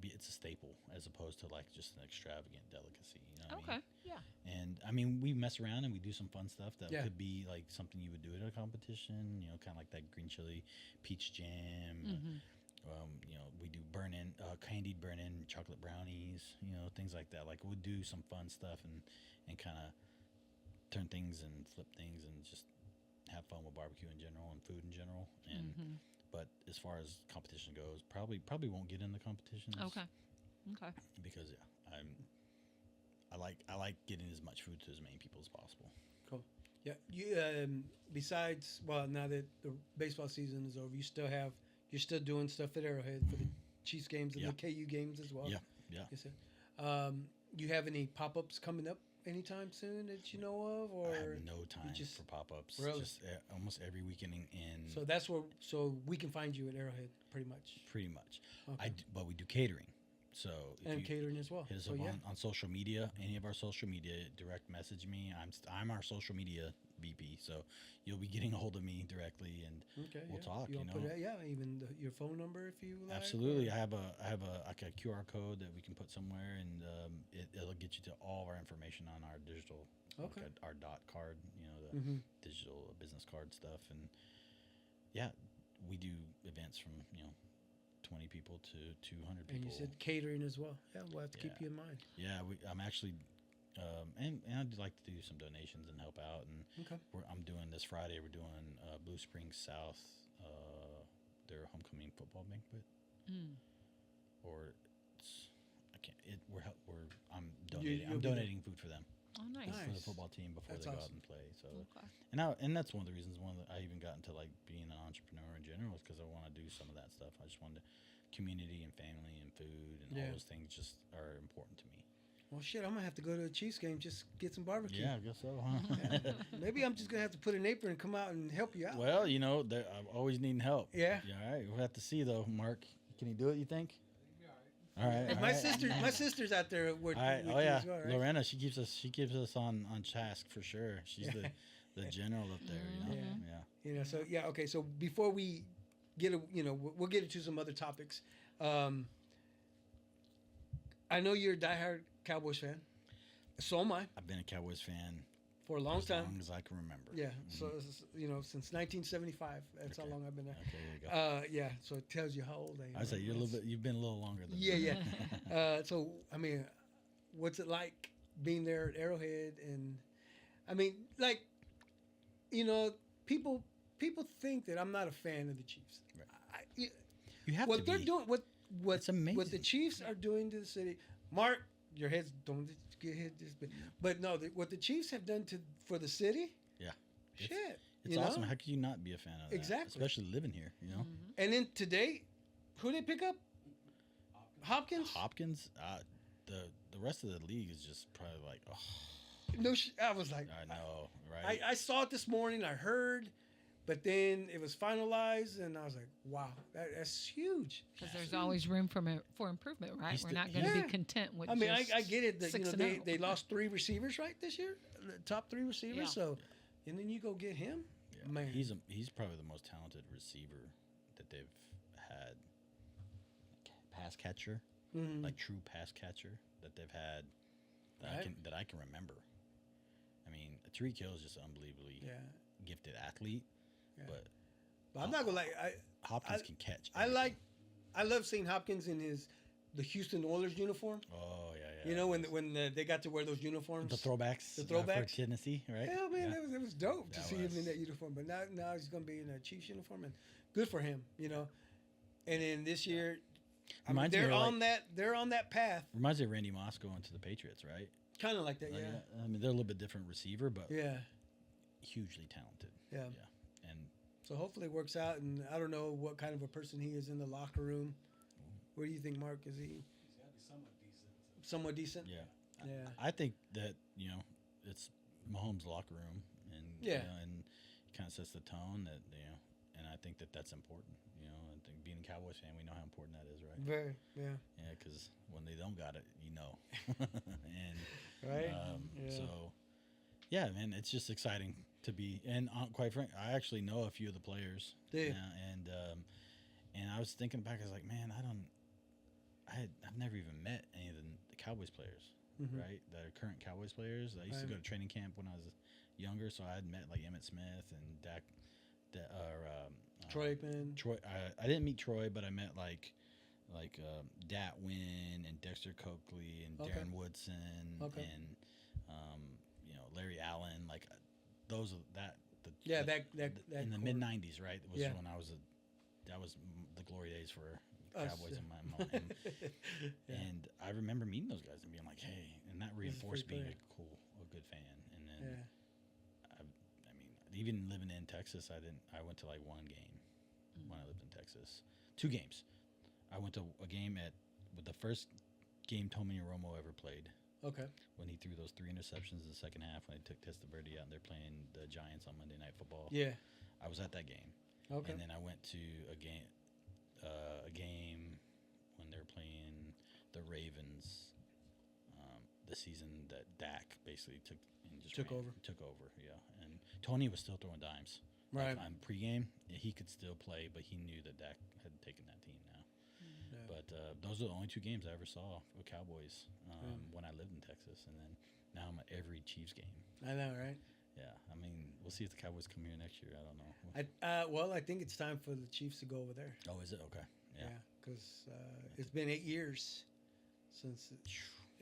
be, it's a staple as opposed to like just an extravagant delicacy. You know what I mean? Yeah. And I mean, we mess around and we do some fun stuff that Yeah. could be like something you would do at a competition. Kind of like that green chili peach jam. We do candied burn-in chocolate brownies. Things like that. Like we'll do some fun stuff and kind of turn things and flip things and just have fun with barbecue in general and food in general. And but as far as competition goes, probably won't get in the competitions. Okay. Because I like getting as much food to as many people as possible. Cool. Yeah. You besides, now that the baseball season is over, you're still doing stuff at Arrowhead for the Chiefs games and the KU games as well. Yeah. Yes, sir. You have any pop-ups coming up anytime soon that you know of, or I have no time for pop-ups. Really? Just almost every weekend in. So that's where we can find you at Arrowhead, pretty much. Pretty much. Okay. But we do catering. So And catering as well. hit us So, up yeah. on social media, any of our social media, direct message me. I'm our social media VP, so you'll be getting a hold of me directly, and we'll talk. You wanna put it, even your phone number if you like. Absolutely. or- I have a QR code that we can put somewhere, and it'll get you to all of our information on our digital, Okay. like our dot card, the Mhm. digital business card stuff, and we do events from 20 people to 200 people. And you said catering as well. Yeah, we'll have to keep Yeah. you in mind. Yeah, I'm actually, and I'd like to do some donations and help out. And Okay. I'm doing this Friday. We're doing Blue Springs South, their homecoming football banquet. or I can't. I'm you'll be donating food for them. Oh, nice. For the Nice. football team before That's they go out awesome. and play. So, Okay. and that's one of the reasons. I even got into like being an entrepreneur in general is because I want to do some of that stuff. I just wanted community and family and food and Yeah. all those things just are important to me. Well, shit, I'm gonna have to go to a Chiefs game just get some barbecue. Yeah, I guess so. Huh? Maybe I'm just gonna have to put an apron and come out and help you out. Well, I'm always needing help. Yeah. All right. We'll have to see though, Mark. Can he do it? You think? All right. And my sister's out there with All right. with Oh you yeah, as well, right? Lorena. She keeps us on task for sure. She's the general up there. You know. Mhm. Yeah. You know, so yeah, okay. So before we we'll get into some other topics. I know you're a diehard Cowboys fan. So am I, I've been a Cowboys fan for a long as time. long as I can remember. Yeah. Mhm. So since 1975. That's Okay. how long I've been there. Okay, there you go. Yeah. So it tells you how old I am. I would say you've been a little longer than Yeah, me. yeah. So I mean, what's it like being there at Arrowhead? And I mean, like, people think that I'm not a fan of the Chiefs. Right. I, You have what to they're be. doing, what It's amazing. what the Chiefs are doing to the city. Mark, your heads don't get hit this big, but no, what the Chiefs have done for the city. Yeah. Shit. It's you know? awesome. How could you not be a fan of that? Exactly. Especially living here, you know? And then today, who they pick up? Hopkins. Hopkins, the rest of the league is just probably like, oh, No, I was like, I know, right? I saw it this morning. I heard, but then it was finalized, and I was like, "Wow, that's huge." Because there's always room for improvement, right? He's We're the- not going to Yeah. be content with. I mean, just I get it that 6-0. they lost 3 receivers right this year, the top 3 receivers. Yeah. So, and then you go get him. Yeah. Man. He's probably the most talented receiver that they've had. Pass catcher, Mhm. like true pass catcher that they've had Right. that I can remember. I mean, Tariq Hill is just an unbelievably Yeah, gifted athlete, Yeah. but but I'm not gonna lie. Hopkins can catch. I love seeing Hopkins in the Houston Oilers uniform. Oh yeah. You know, when they got to wear those uniforms. The throwbacks. The For throwbacks. Tennessee, right? Yeah, man, it was dope to That see him in was- that uniform. But now he's gonna be in a Chiefs uniform, and good for him, And then this year, I mean, Reminds me they're of, they're on that path, Reminds me of Randy Moss going to the Patriots, right? kind of like that. Like, Yeah, I mean, they're a little bit different receiver, but yeah, hugely talented. yeah. Yeah. And So hopefully it works out. And I don't know what kind of a person he is in the locker room. What do you think, Mark? Is he He's got to be somewhat decent. somewhat decent? yeah. Yeah. I think that, it's Mahomes' locker room, and Yeah. and it kind of sets the tone that and I think that that's important. I think being a Cowboys fan, we know how important that is, right? Very, yeah. Yeah, because when they don't got it, and Right. Yeah. so yeah, man, it's just exciting to be. And quite frankly, I actually know a few of the players. Do you? And I was thinking back, I was like, man, I've never even met any of the Cowboys players. Mhm. Right, that are current Cowboys players. I used to Right. go to training camp when I was younger, so I had met like Emmitt Smith and Dak, Troy Aikman. Troy. I didn't meet Troy, but I met like Dat Wynn and Dexter Coakley and Okay. Darren Woodson Okay. and Larry Allen. Like those are that. Yeah, the- that in the core. mid '90s, right? Was Yeah. when that was the glory days for Us, Cowboys yeah. in my mind. Yeah. And I remember meeting those guys and being like, "Hey," and that reinforced pretty being great. a good fan. And then, Yeah. I mean, even living in Texas, I went to like one game when I lived in Texas, 2 games. I went to a game with the first game Tommy Romo ever played Okay. when he threw those 3 interceptions in the second half when they took Testaverde out and they're playing the Giants on Monday Night Football. Yeah. I was at that game. Okay. And then I went to a game when they were playing the Ravens, the season that Dak basically took over. Took over, yeah. And Tony was still throwing dimes. Right. Like on pregame, he could still play, but he knew that Dak had taken that team now. Yeah. But those are the only 2 games I ever saw with Cowboys when I lived in Texas, and then now I'm at every Chiefs game. I know, right? Yeah, I mean, we'll see if the Cowboys come here next year. I don't know. Well, I think it's time for the Chiefs to go over there. Oh, is it okay? Yeah, because it's been 8 years since,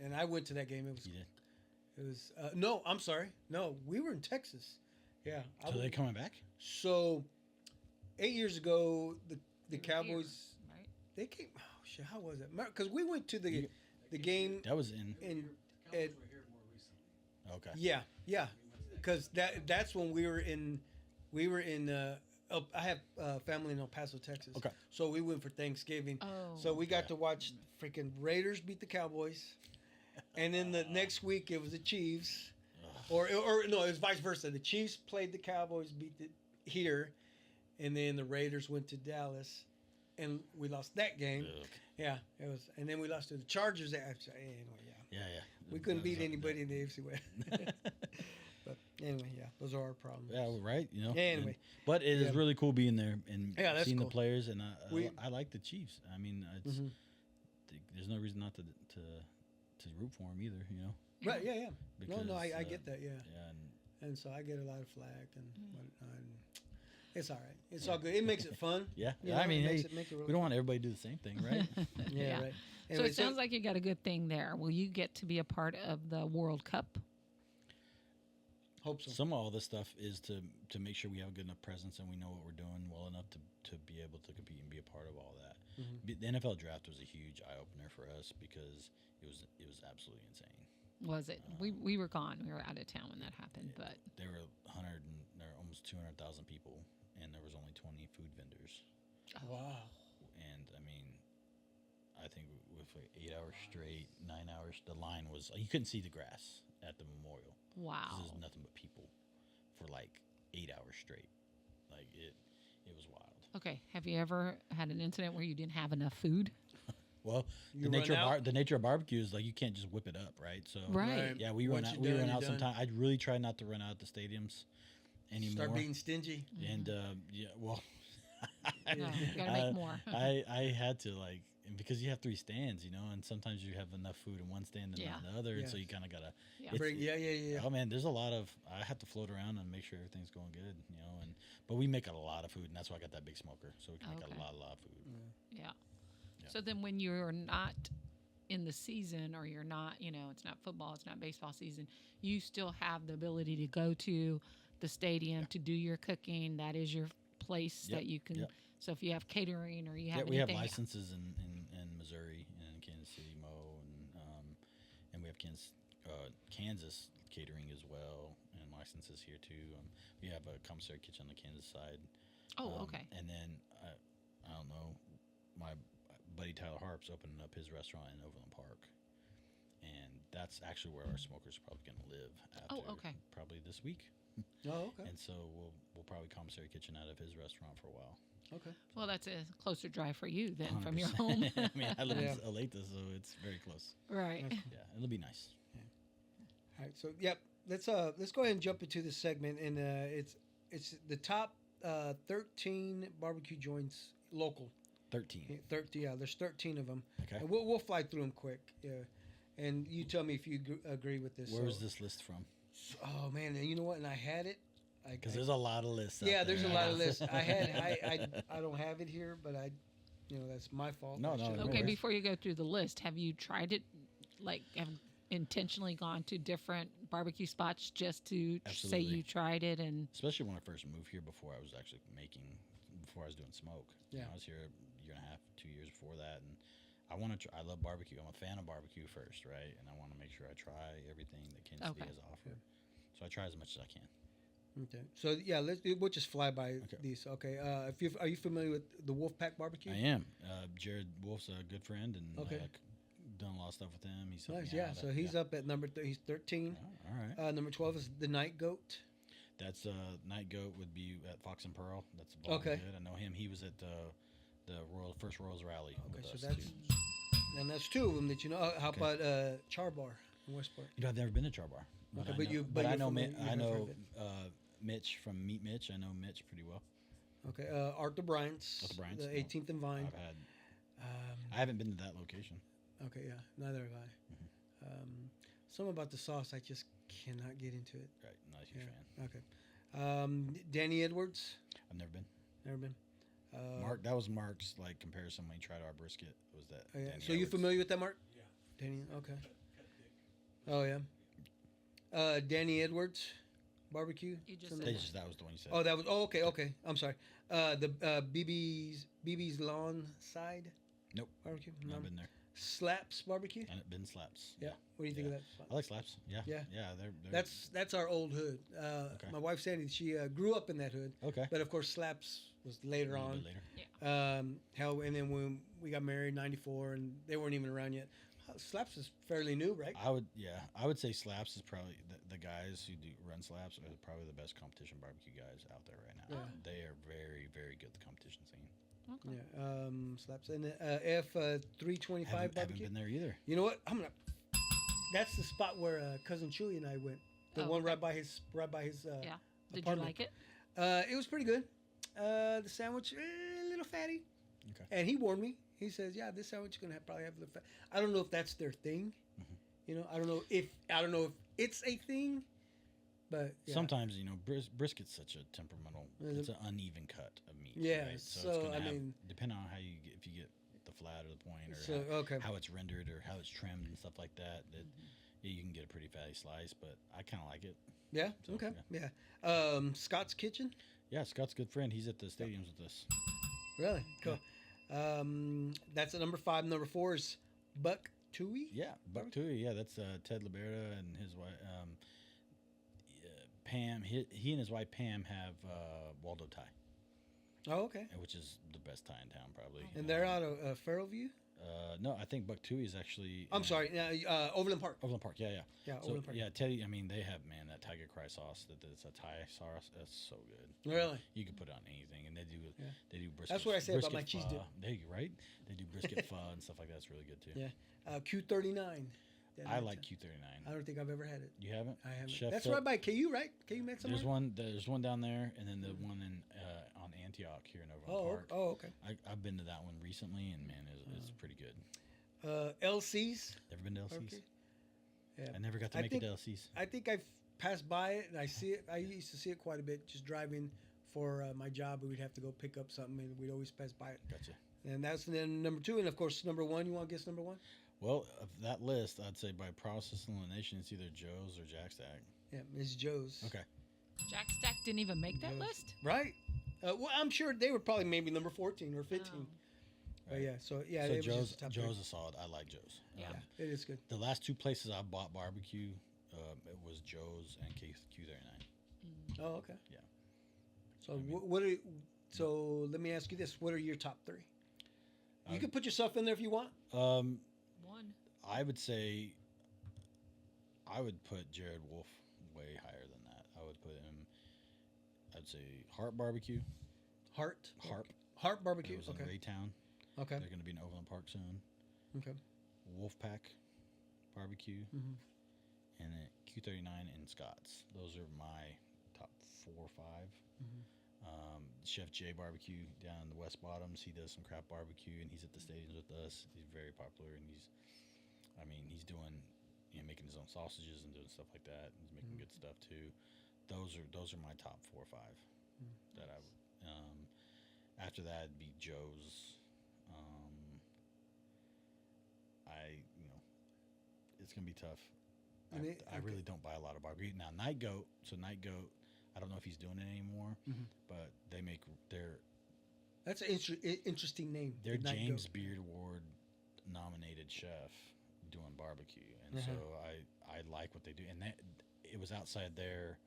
and I went to that game. You did. It was no, I'm sorry, no, we were in Texas. Yeah. So they coming back? So 8 years ago, the Cowboys Right? they came. Oh shit, how was it? Because we went to the game That was in. in Cowboys at, were here more recently. Okay. yeah, because that's when we were in I have family in El Paso, Texas. Okay. So we went for Thanksgiving. Oh. So we got Yeah. to watch freaking Raiders beat the Cowboys, and then the next week it was the Chiefs, or no, it was vice versa. The Chiefs played the Cowboys, beat the here, and then the Raiders went to Dallas, and we lost that game. Ugh. Yeah, it was, and then we lost to the Chargers. Anyway, yeah, Yeah. we couldn't beat That was- anybody in the AFC West. But anyway, yeah, those are our problems. Yeah, well, right. You know. Anyway. And- but it is Yeah. really cool being there and Yeah, that's seeing cool. the players, and We- I like the Chiefs. I mean, it's Mhm. there's no reason not to root for them either. You know. Right, yeah. Because, No, I get that, yeah. Yeah, And so I get a lot of flack and whatnot. And it's all right. It's all good. It makes it fun. yeah. You Yeah. know, I mean, it makes hey, it, make it we don't want everybody to do the same thing, right? Yeah, right. So Anyway, it sounds like you got a good thing there. Will you get to be a part of the World Cup? hope so. Some of all this stuff is to make sure we have a good enough presence and we know what we're doing well enough to be able to compete and be a part of all that. Mhm. The NFL draft was a huge eye opener for us because it was absolutely insane. Was it? We were gone. We were out of town when that happened. But There were there were almost 200,000 people, and there was only 20 food vendors. Wow. And I mean, I think with like 8 hours straight, 9 hours, the line was you couldn't see the grass at the memorial. 'Cause wow. There's nothing but people for like 8 hours straight. Like it was wild. Okay. Have you ever had an incident where you didn't have enough food? Well, You run out? the nature of barbecue is like you can't just whip it up, right? So Right. yeah, we run Once out. you're We done, run you're out done. sometimes. I really try not to run out at the stadiums anymore. Start being stingy. And yeah, well, No, you gotta make more. I had to like because you have 3 stands, you know, and sometimes you have enough food in one stand and not in the other, and so Yeah. you kind of gotta. Yeah. it's- Bring, yeah. Oh man, there's a lot of. I have to float around and make sure everything's going good, you know. But we make a lot of food, and that's why I got that big smoker, so we can make Okay. a lot of food. Yeah. Yeah. So then when you're not in the season or you're not, it's not football, it's not baseball season, you still have the ability to go to the stadium to do your cooking. That is your place Yep, that you can. yep. So if you have catering or you Yeah, have we have anything. licenses in Missouri and Kansas City, and we have Kansas catering as well, and licenses here too. We have a commissary kitchen on the Kansas side. Oh, okay. And then I don't know, my buddy Tyler Harp's opening up his restaurant in Overland Park, and that's actually where our smoker's probably going to live. Oh, After okay. Probably this week, Oh, okay. and so we'll probably commissary kitchen out of his restaurant for a while. Okay. Well, that's a closer drive for you than from your 100%. home. I mean, I live Yeah. in Olathe, so it's very close. Right. Yeah, it'll be nice. All right. So, yep. Let's go ahead and jump into this segment, and it's the top 13 barbecue joints local. 13. 13. Yeah, there's 13 of them. Okay. And we'll fly through them quick. Yeah. And you tell me if you agree with this. Where was this list from? Oh man, and you know what? And I had it. Because there's a lot of lists. Yeah, out there's a there. lot of lists. I don't have it here, but that's my fault. No, I no, should've- no Okay, worries. before you go through the list, have you tried it? Like, have intentionally gone to different barbecue spots just to say Absolutely. you tried it? And Especially when I first moved here, before I was actually before I was doing smoke. You Yeah. know, I was here a year and a half, 2 years before that, and I want to. I love barbecue. I'm a fan of barbecue first, right? And I want to make sure I try everything that Kansas City Okay. has to offer. So I try as much as I can. Okay. So yeah, we'll just fly by Okay. these. Okay. Are you familiar with the Wolfpack Barbecue? I am. Jared Wolf's a good friend, and Okay. done a lot of stuff with him. He's helped Nice. me Yeah. out. So he's up at number. He's 13. Oh, all right. Number 12 is the Night Goat. That's Night Goat would be at Fox and Pearl. That's Ball Okay. Good. I know him. He was at the first Royals rally. Okay. with So us, that's too. and that's 2 of them that you know. How Okay. about Char Bar in Westport? You know, I've never been to Char Bar. Okay, I but know, you- but but I you're know familiar- you I have know heard of it. Mitch from Meet Mitch. I know Mitch pretty well. Okay. Arthur Bryant's. Arthur Bryant's, The no. 18th and Vine. I haven't been to that location. Okay. Yeah. Neither have I. Mm-hmm. Something about the sauce, I just cannot get into it. Right, not a huge Yeah. fan. Okay. Danny Edwards. I've never been. Never been. Mark, that was Mark's like comparison when he tried our brisket. Was that? Oh, yeah. Danny So you Edwards. familiar with that, Mark? Yeah. Danny. Okay. Oh yeah. Danny Edwards, barbecue. You just Something said like- That was the one you said. Oh, that was. Oh, okay. Okay. I'm sorry. The BB's Lawn Side. Nope. Barbecue. I've been there. Slaps Barbecue. And it been Slaps. Yeah. What do you think of that spot? I like Slaps. Yeah. Yeah. Yeah. They're That's our old hood. Okay. My wife Sandy, she grew up in that hood, okay. but of course Slaps was later A little on. bit later. Hell, and then when we got married, '94, and they weren't even around yet. Slaps is fairly new, right? I would say Slaps is probably the guys who run Slaps are probably the best competition barbecue guys out there right now. Yeah. They are very, very good at the competition scene. Okay. Yeah. Slaps and F325 Haven't barbecue. been there either. You know what? That's the spot where cousin Chewy and I went. The Oh, one okay. right by his. Yeah. Did apartment. you like it? It was pretty good. The sandwich a little fatty. Okay. And he warned me. He says, "Yeah, this sandwich is gonna probably have a little fat." I don't know if that's their thing. Mhm. You know, I don't know if it's a thing, but yeah. Sometimes brisket's such a temperamental. Is It's it? an uneven cut of meat. Yeah, Right? so, it's gonna I have, mean- depending on how you get, if you get the flat or the point, or So okay. how it's rendered or how it's trimmed and stuff like that, yeah, you can get a pretty fatty slice. But I kind of like it. Yeah. So, Okay. yeah. Yeah. Scott's Kitchen. Yeah, Scott's a good friend. He's at the stadiums with us. Really cool. That's at number 5. Number 4 is Buck Tui. Yeah, Buck Tui. Yeah, that's Ted Liberta and his wife Pam. He and his wife Pam have Waldo Thai, Oh, okay. which is the best Thai in town probably. And they're out of Farrellview. No, I think Buck Tui is actually. I'm sorry. Overland Park. Overland Park. Yeah, yeah. Yeah, So, Overland Park. yeah, Teddy. I mean, they have that Tiger Cry sauce. It's a Thai sauce. That's so good. Really? You can put it on anything, and they do brisket. That's what I say about my brisket cheese pho. dip. There you go, right? They do brisket pho and stuff like that. It's really good too. Yeah. Q39. I like Q39. I don't think I've ever had it. You haven't? I haven't. Chef That's Phil- right by KU, right? KU met somewhere. There's one down there, and then the one in on Antioch here in Overland Park. Oh, okay. I've been to that one recently, and man, it's pretty good. LC's. Never been to LC's. Okay. Yeah. I never got to I make think- it to LC's. I think I've passed by it and I see it. I used to see it quite a bit just driving for my job. We'd have to go pick up something and we'd always pass by it. Gotcha. And that's then number 2. And of course, number 1. You want to guess number 1? Well, of that list, I'd say by process elimination, it's either Joe's or Jack Stack. Yeah, Miss Joe's. Okay. Jack Stack didn't even make that Joe's. list. Right? Well, I'm sure they were probably maybe number 14 or 15. Oh. But yeah, so yeah, So it was Joe's just top Joe's a solid. I like Joe's. Yeah. It is good. The last 2 places I bought barbecue, it was Joe's and Q39. Oh, okay. Yeah. So I mean- what are so let me ask you this: what are your top 3? You Um, can put yourself in there if you want. One. I would say I would put Jared Wolf way higher than that. I would put him. I'd say Harp Barbecue. Harp. It Barbecue. was in Okay. Raytown. Okay. They're going to be in Overland Park soon. Okay. Wolfpack Barbecue, Mhm. and then Q39 and Scott's. Those are my top 4 or 5. Mhm. Chef J Barbecue down in the West Bottoms. He does some craft barbecue, and he's at the stadiums with us. He's very popular, and he's doing, making his own sausages and doing stuff like that. He's making good stuff too. Those are my top 4 or 5 that I would. After that, it'd be Joe's. It's gonna be tough. I really don't buy a lot of barbecue now. Night Goat. So Night Goat. I don't know if he's doing it anymore, but they make That's an interesting name. their Night James Goat. Beard Award nominated chef doing barbecue, and so I like what they do. And it was outside their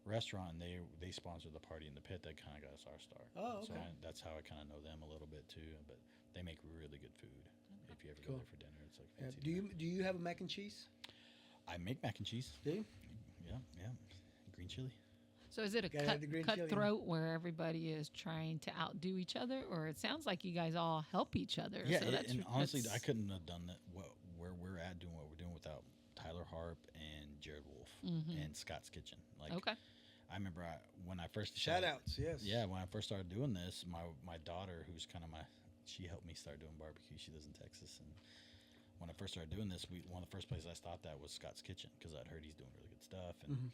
restaurant, and they sponsored the party in the pit. That kind of got us our start. Oh, So okay. that's how I kind of know them a little bit too. But they make really good food. If you ever Cool. go there for dinner, it's like Yeah. fancy. Do dinner. you have a mac and cheese? I make mac and cheese. Do you? Yeah. Green chili. So is it a Gotta have the green chili. cutthroat where everybody is trying to outdo each other, or it sounds like you guys all help each other? Yeah, so that's, and honestly, that's- I couldn't have done that. Where we're at, doing what we're doing without Tyler Harp and Jared Wolf and Scott's Kitchen. Like, Okay. I remember when I first Shout started- outs, yes. Yeah, when I first started doing this, my daughter, who's kind of she helped me start doing barbecue. She lives in Texas, and when I first started doing this, one of the first places I stopped at was Scott's Kitchen because I'd heard he's doing really good stuff, and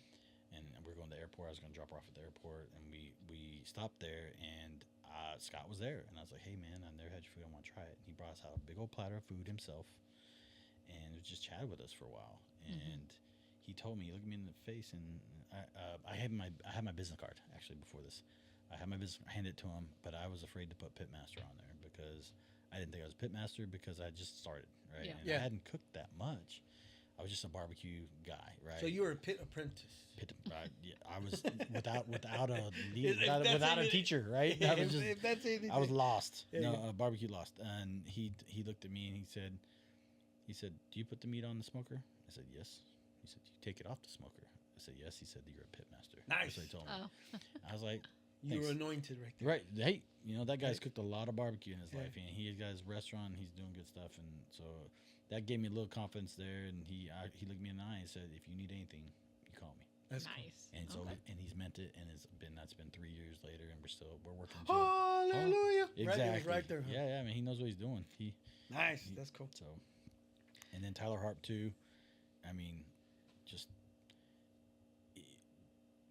we were going to the airport. I was going to drop her off at the airport, and we stopped there, and Scott was there, and I was like, "Hey man, I never had your food. I want to try it." And he brought us out a big old platter of food himself, and just chatted with us for a while, and he told me, he looked me in the face, and I had my business card actually before this. I had my business, I handed it to him, but I was afraid to put Pitmaster on there because I didn't think I was pitmaster because I just started, right? Yeah. And Yeah. I hadn't cooked that much. I was just a barbecue guy, right? So you were a pit apprentice. I was without a If without, that's without a it- teacher, right? I was just if that's anything. I was lost. Yeah, No, yeah. barbecue lost. And he looked at me and he said, "Do you put the meat on the smoker?" I said, "Yes." He said, "Do you take it off the smoker?" I said, "Yes." He said, "You're a pitmaster." Nice. That's what he told me. Oh, I was like, You were Thanks. anointed right there. right, hey, that guy's Right. cooked a lot of barbecue in his Yeah. life, and he's got his restaurant. And he's doing good stuff, and so that gave me a little confidence there. And he looked me in the eye and said, "If you need anything, you call me." That's cool. nice. And so Okay. and he's meant it, and that's been 3 years later, and we're working. Hallelujah. Exactly. Right, it was right there. Huh? Yeah, yeah. I mean, he knows what he's doing. Nice. That's cool. So, and then Tyler Harp too. I mean, just.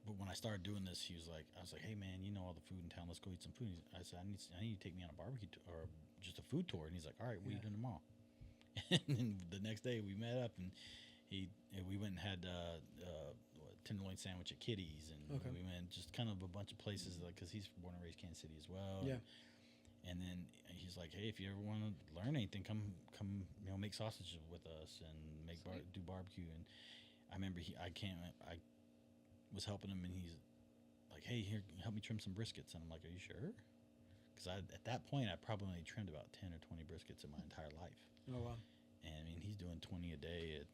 But when I started doing this, I was like, "Hey man, you know all the food in town. Let's go eat some food." I said, "I need you to take me on a barbecue or just a food tour." And he's like, "All right, what are you Yeah. doing tomorrow?" And then the next day we met up and we went and had tenderloin sandwich at Kitty's, and Okay. we went just kind of a bunch of places because he's born and raised Kansas City as well. Yeah. And then he's like, "Hey, if you ever want to learn anything, come make sausages with us and do barbecue." And I remember I was helping him, and he's like, "Hey, here, help me trim some briskets." And I'm like, "Are you sure?" Because at that point I probably only trimmed about 10 or 20 briskets in my entire life. Oh wow. And I mean, he's doing 20 a day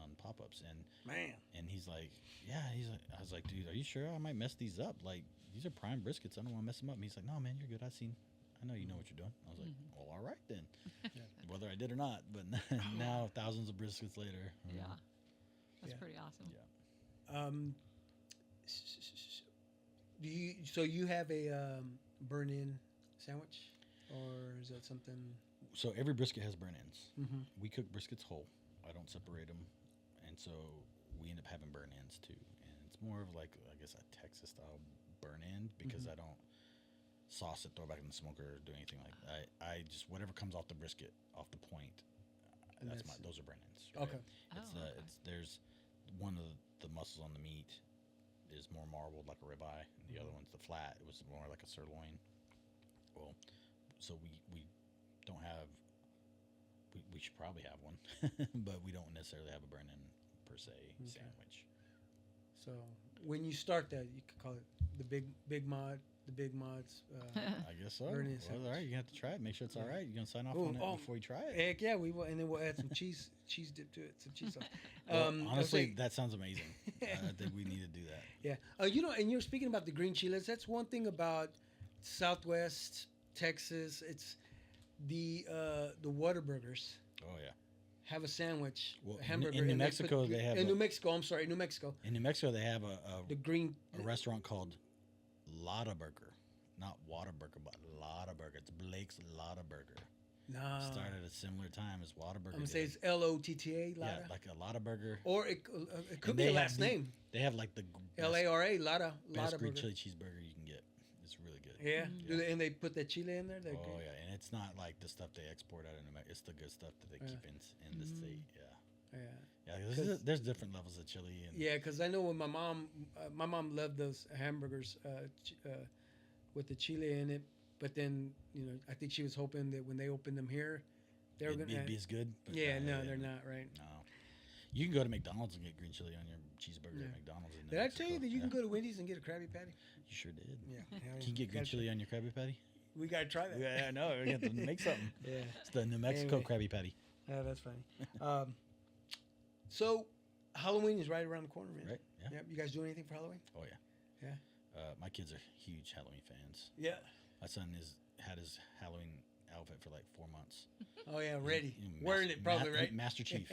on pop-ups, Man. and he's like, "Yeah." I was like, "Dude, are you sure? I might mess these up. Like, these are prime briskets. I don't want to mess them up." And he's like, "No, man, you're good. I know you know what you're doing." I was like, "Well, all right then." Whether I did or not, but now thousands of briskets later. Yeah. That's Yeah. pretty awesome. Yeah. So you have a burn-in sandwich, or is that something? So every brisket has burn ends. Mm-hmm. We cook briskets whole. I don't separate them, and so we end up having burn ends too. And it's more of like, I guess, a Texas style burn end because I don't sauce it, throw it back in the smoker, or do anything like that. I just whatever comes off the brisket, off the point. And Those are burn ends. Right? Okay. There's one of the muscles on the meat is more marbled like a ribeye, and the other one's the flat. It was more like a sirloin. Well, so we don't have. We should probably have one, but we don't necessarily have a burn-in per se sandwich. So when you start that, you could call it the big mods. I guess so. Burn-in Well, sandwich. all right, you have to try it. Make sure it's all right. You're gonna sign off Ooh, on it oh, before you try it. Heck yeah, we will, and then we'll add some cheese dip to it, some cheese sauce. Well, I'll honestly, say- that sounds amazing. I think we need to do that. Yeah. And you're speaking about the green chiles. That's one thing about Southwest Texas. It's the Whataburgers Oh yeah. have a sandwich, Well, a hamburger. in New and Mexico, they have In a- New Mexico, I'm sorry, New Mexico. In New Mexico, they have The green. a restaurant called Lotta Burger, not Whataburger, but Lotta Burger. It's Blake's Lotta Burger. Nah. Started at a similar time as Whataburger. I'm gonna say did. it's Lotta. Yeah, like a Lotta Burger. Or it could And be they a have last the- name. They have like the Lara. Lotta best green Burger. chili cheeseburger you can get. It's really good. Yeah. Yeah. And they put that chile in there. Oh yeah, and it's not like the stuff they export out of New Mexico. It's the good stuff that they keep in the state. Yeah, Yeah. yeah. There's different levels of chili. And Yeah, because I know when my mom loved those hamburgers with the chili in it. But then I think she was hoping that when they opened them here, they were it'd gonna. be as good. But Yeah, no, they're not right. No, you can go to McDonald's and get green chili on your cheeseburger Yeah. at McDonald's. In Did I tell you that you can Yeah. go to Wendy's and get a Krabby Patty? You sure did. Yeah. Can you get green chili on your Krabby Patty? We gotta try that. Yeah, I know. We got to make something. Yeah. It's the New Mexico Anyway. Krabby Patty, Yeah, that's funny. So Halloween is right around the corner, man. right? Yeah. Yep. You guys do anything for Halloween? Oh yeah. Yeah. My kids are huge Halloween fans. Yeah. My son had his Halloween outfit for like 4 months. Oh yeah, ready. You know, Wearing it probably, right? Master Chief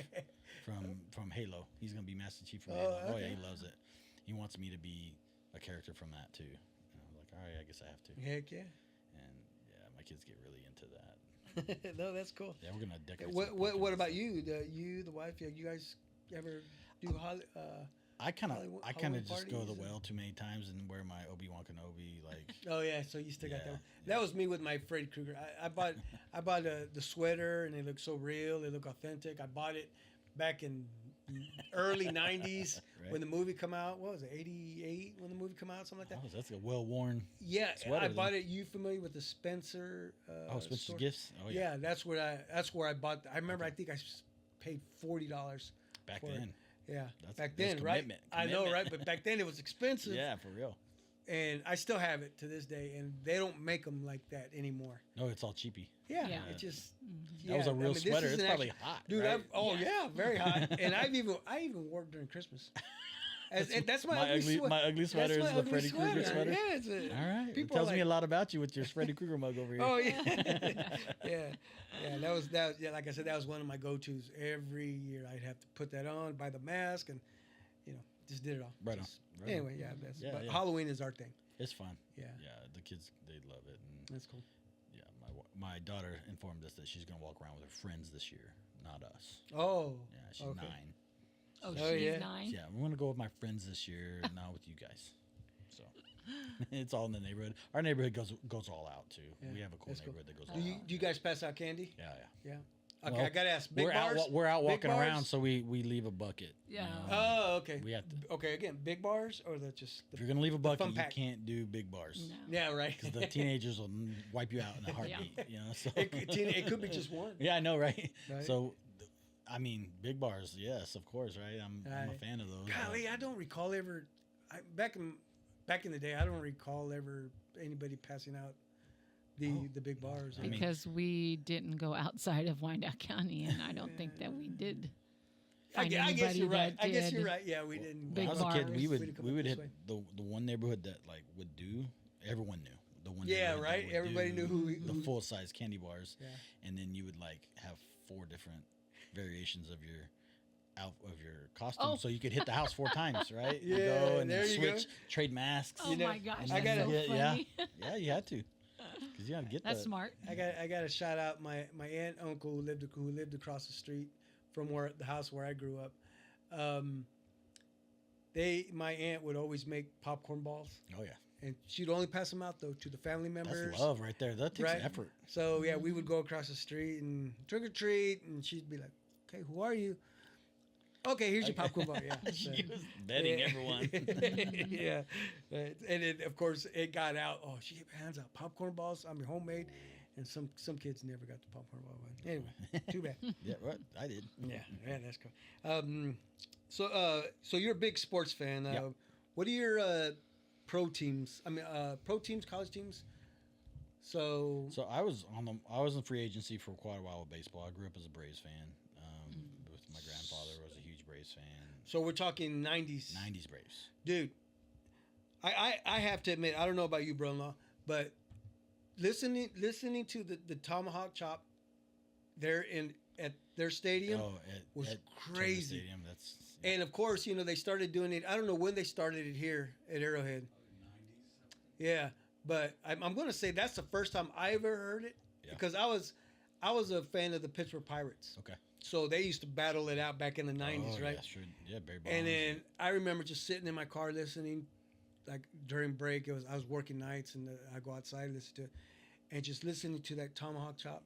from Halo. He's gonna be Master Chief from Oh, Halo. Oh yeah, okay. he loves it. He wants me to be a character from that too. And I'm like, all right, I guess I have to. Heck yeah. And yeah, my kids get really into that. No, that's cool. Yeah, we're gonna decorate. What some what pumpkins what and about stuff. you, the wife? Yeah, you guys ever do I kind of Halloween just go the parties well too many times and wear my Obi-Wan Kenobi like. Oh yeah, so you still got Yeah, that. That was me with my Freddy Krueger. I bought the sweater and it looked so real. It looked authentic. I bought it back in early '90s when the movie come out. What was it, 88 when the movie come out, something like that? Oh, that's a well-worn. Yeah, sweater I then. bought it. You familiar with the Spencer? Spencer's store? Gifts. Oh Yeah, that's where I bought. I remember. I think I paid $40 Back for it. then. Yeah, That's back that's then, right? commitment. I know, Commitment. right? But back then it was expensive. Yeah, for real. And I still have it to this day, and they don't make them like that anymore. No, it's all cheapy. Yeah, Yeah. it just. That was a real this sweater. is It's an probably actual- hot, dude. right? Yeah, very hot. And I even wore it during Christmas. That's my ugly sweater. My ugly sweater That's is my the ugly Freddie Krueger sweater. Yeah, it's a, All right. It People tells are me a like- lot about you with your Freddie Krueger mug over here. Oh yeah, yeah. That was. Yeah, like I said, that was one of my go-tos. Every year, I'd have to put that on, buy the mask, and just did it all. Right on. Just- Right on. anyway, yeah. That's. Yeah, But yeah. Halloween is our thing. It's fun. Yeah, Yeah, the kids, they love it. And that's cool. yeah, my daughter informed us that she's going to walk around with her friends this year, not us. Oh. Yeah, she's Okay. 9. Oh, Oh, she's yeah. 9. Yeah, we're going to go with my friends this year, not with you guys. So it's all in the neighborhood. Our neighborhood goes all out, too. Yeah, We have a cool that's cool. neighborhood that goes Do all you out. do you guys pass out candy? Yeah, yeah. Yeah. Okay, Well, I gotta ask. Big we're bars. out. We're out Big walking bars? around, so we leave a bucket. Yeah. Oh, okay. We have to. Okay, again, big bars or the just. If you're gonna leave a bucket, fun you pack. can't do big bars No. Yeah, right. because the teenagers will wipe you out in a heartbeat. You know, so it could be just one. yeah, I know, right? Right. So, I mean, big bars, yes, of course, right? I'm a Right. fan of those. Golly, I don't recall ever. Back in the day, I don't recall ever anybody passing out the big bars. I mean- Because we didn't go outside of Wyandotte County, and I don't think that we did. I Find guess anybody you're right. that I guess did. you're right. Yeah, we didn't. Big when I was a kid, bars. we didn't come would up hit this way. the one neighborhood that like would do. Everyone knew the one. Yeah, neighborhood that right? would Everybody do knew who the full size candy bars, Yeah. and then you would like have 4 different variations of your costume, Oh. so you could hit the house 4 times, right? You Yeah, go and there then you go. switch, trade masks. Oh You know, my gosh, and that's I then gotta- so you get- funny. yeah, you had to, because you had to get That's that. smart. I got to shout out my aunt and uncle who lived across the street from the house where I grew up. My aunt would always make popcorn balls, Oh yeah, and she'd only pass them out though to the family members. that's love right there. That takes Right. effort. So yeah, we would go across the street and trick or treat, and she'd be like, "Okay, who are you?" Okay, here's your popcorn ball. Yeah, so- She was betting yeah. everyone. yeah, right. And of course it got out. Oh, she hands out popcorn balls. I mean, homemade, and some kids never got the popcorn ball. But anyway, too bad. Yeah, right. I did. Yeah, that's cool. So you're a big sports fan. Yeah. What are your pro teams? I mean, pro teams, college teams. So So I was in free agency for quite a while with baseball. I grew up as a Braves fan. With my grandfather was a huge Braves fan. so we're talking 90s. 90s Braves. Dude, I have to admit, I don't know about you, brother-in-law, but listening to the Tomahawk Chop there at their stadium, was at Turner crazy. Stadium, that's and of course, they started doing it. I don't know when they started it here at Arrowhead. Yeah, but I'm going to say that's the first time I ever heard it Yeah. because I was a fan of the Pittsburgh Pirates. okay. So they used to battle it out back in the 90s, Oh, right? Yeah, sure. Yeah, Barry Bonds. And then I remember just sitting in my car listening, like during break. I was working nights, and I go outside and listen to it, and just listening to that Tomahawk Chop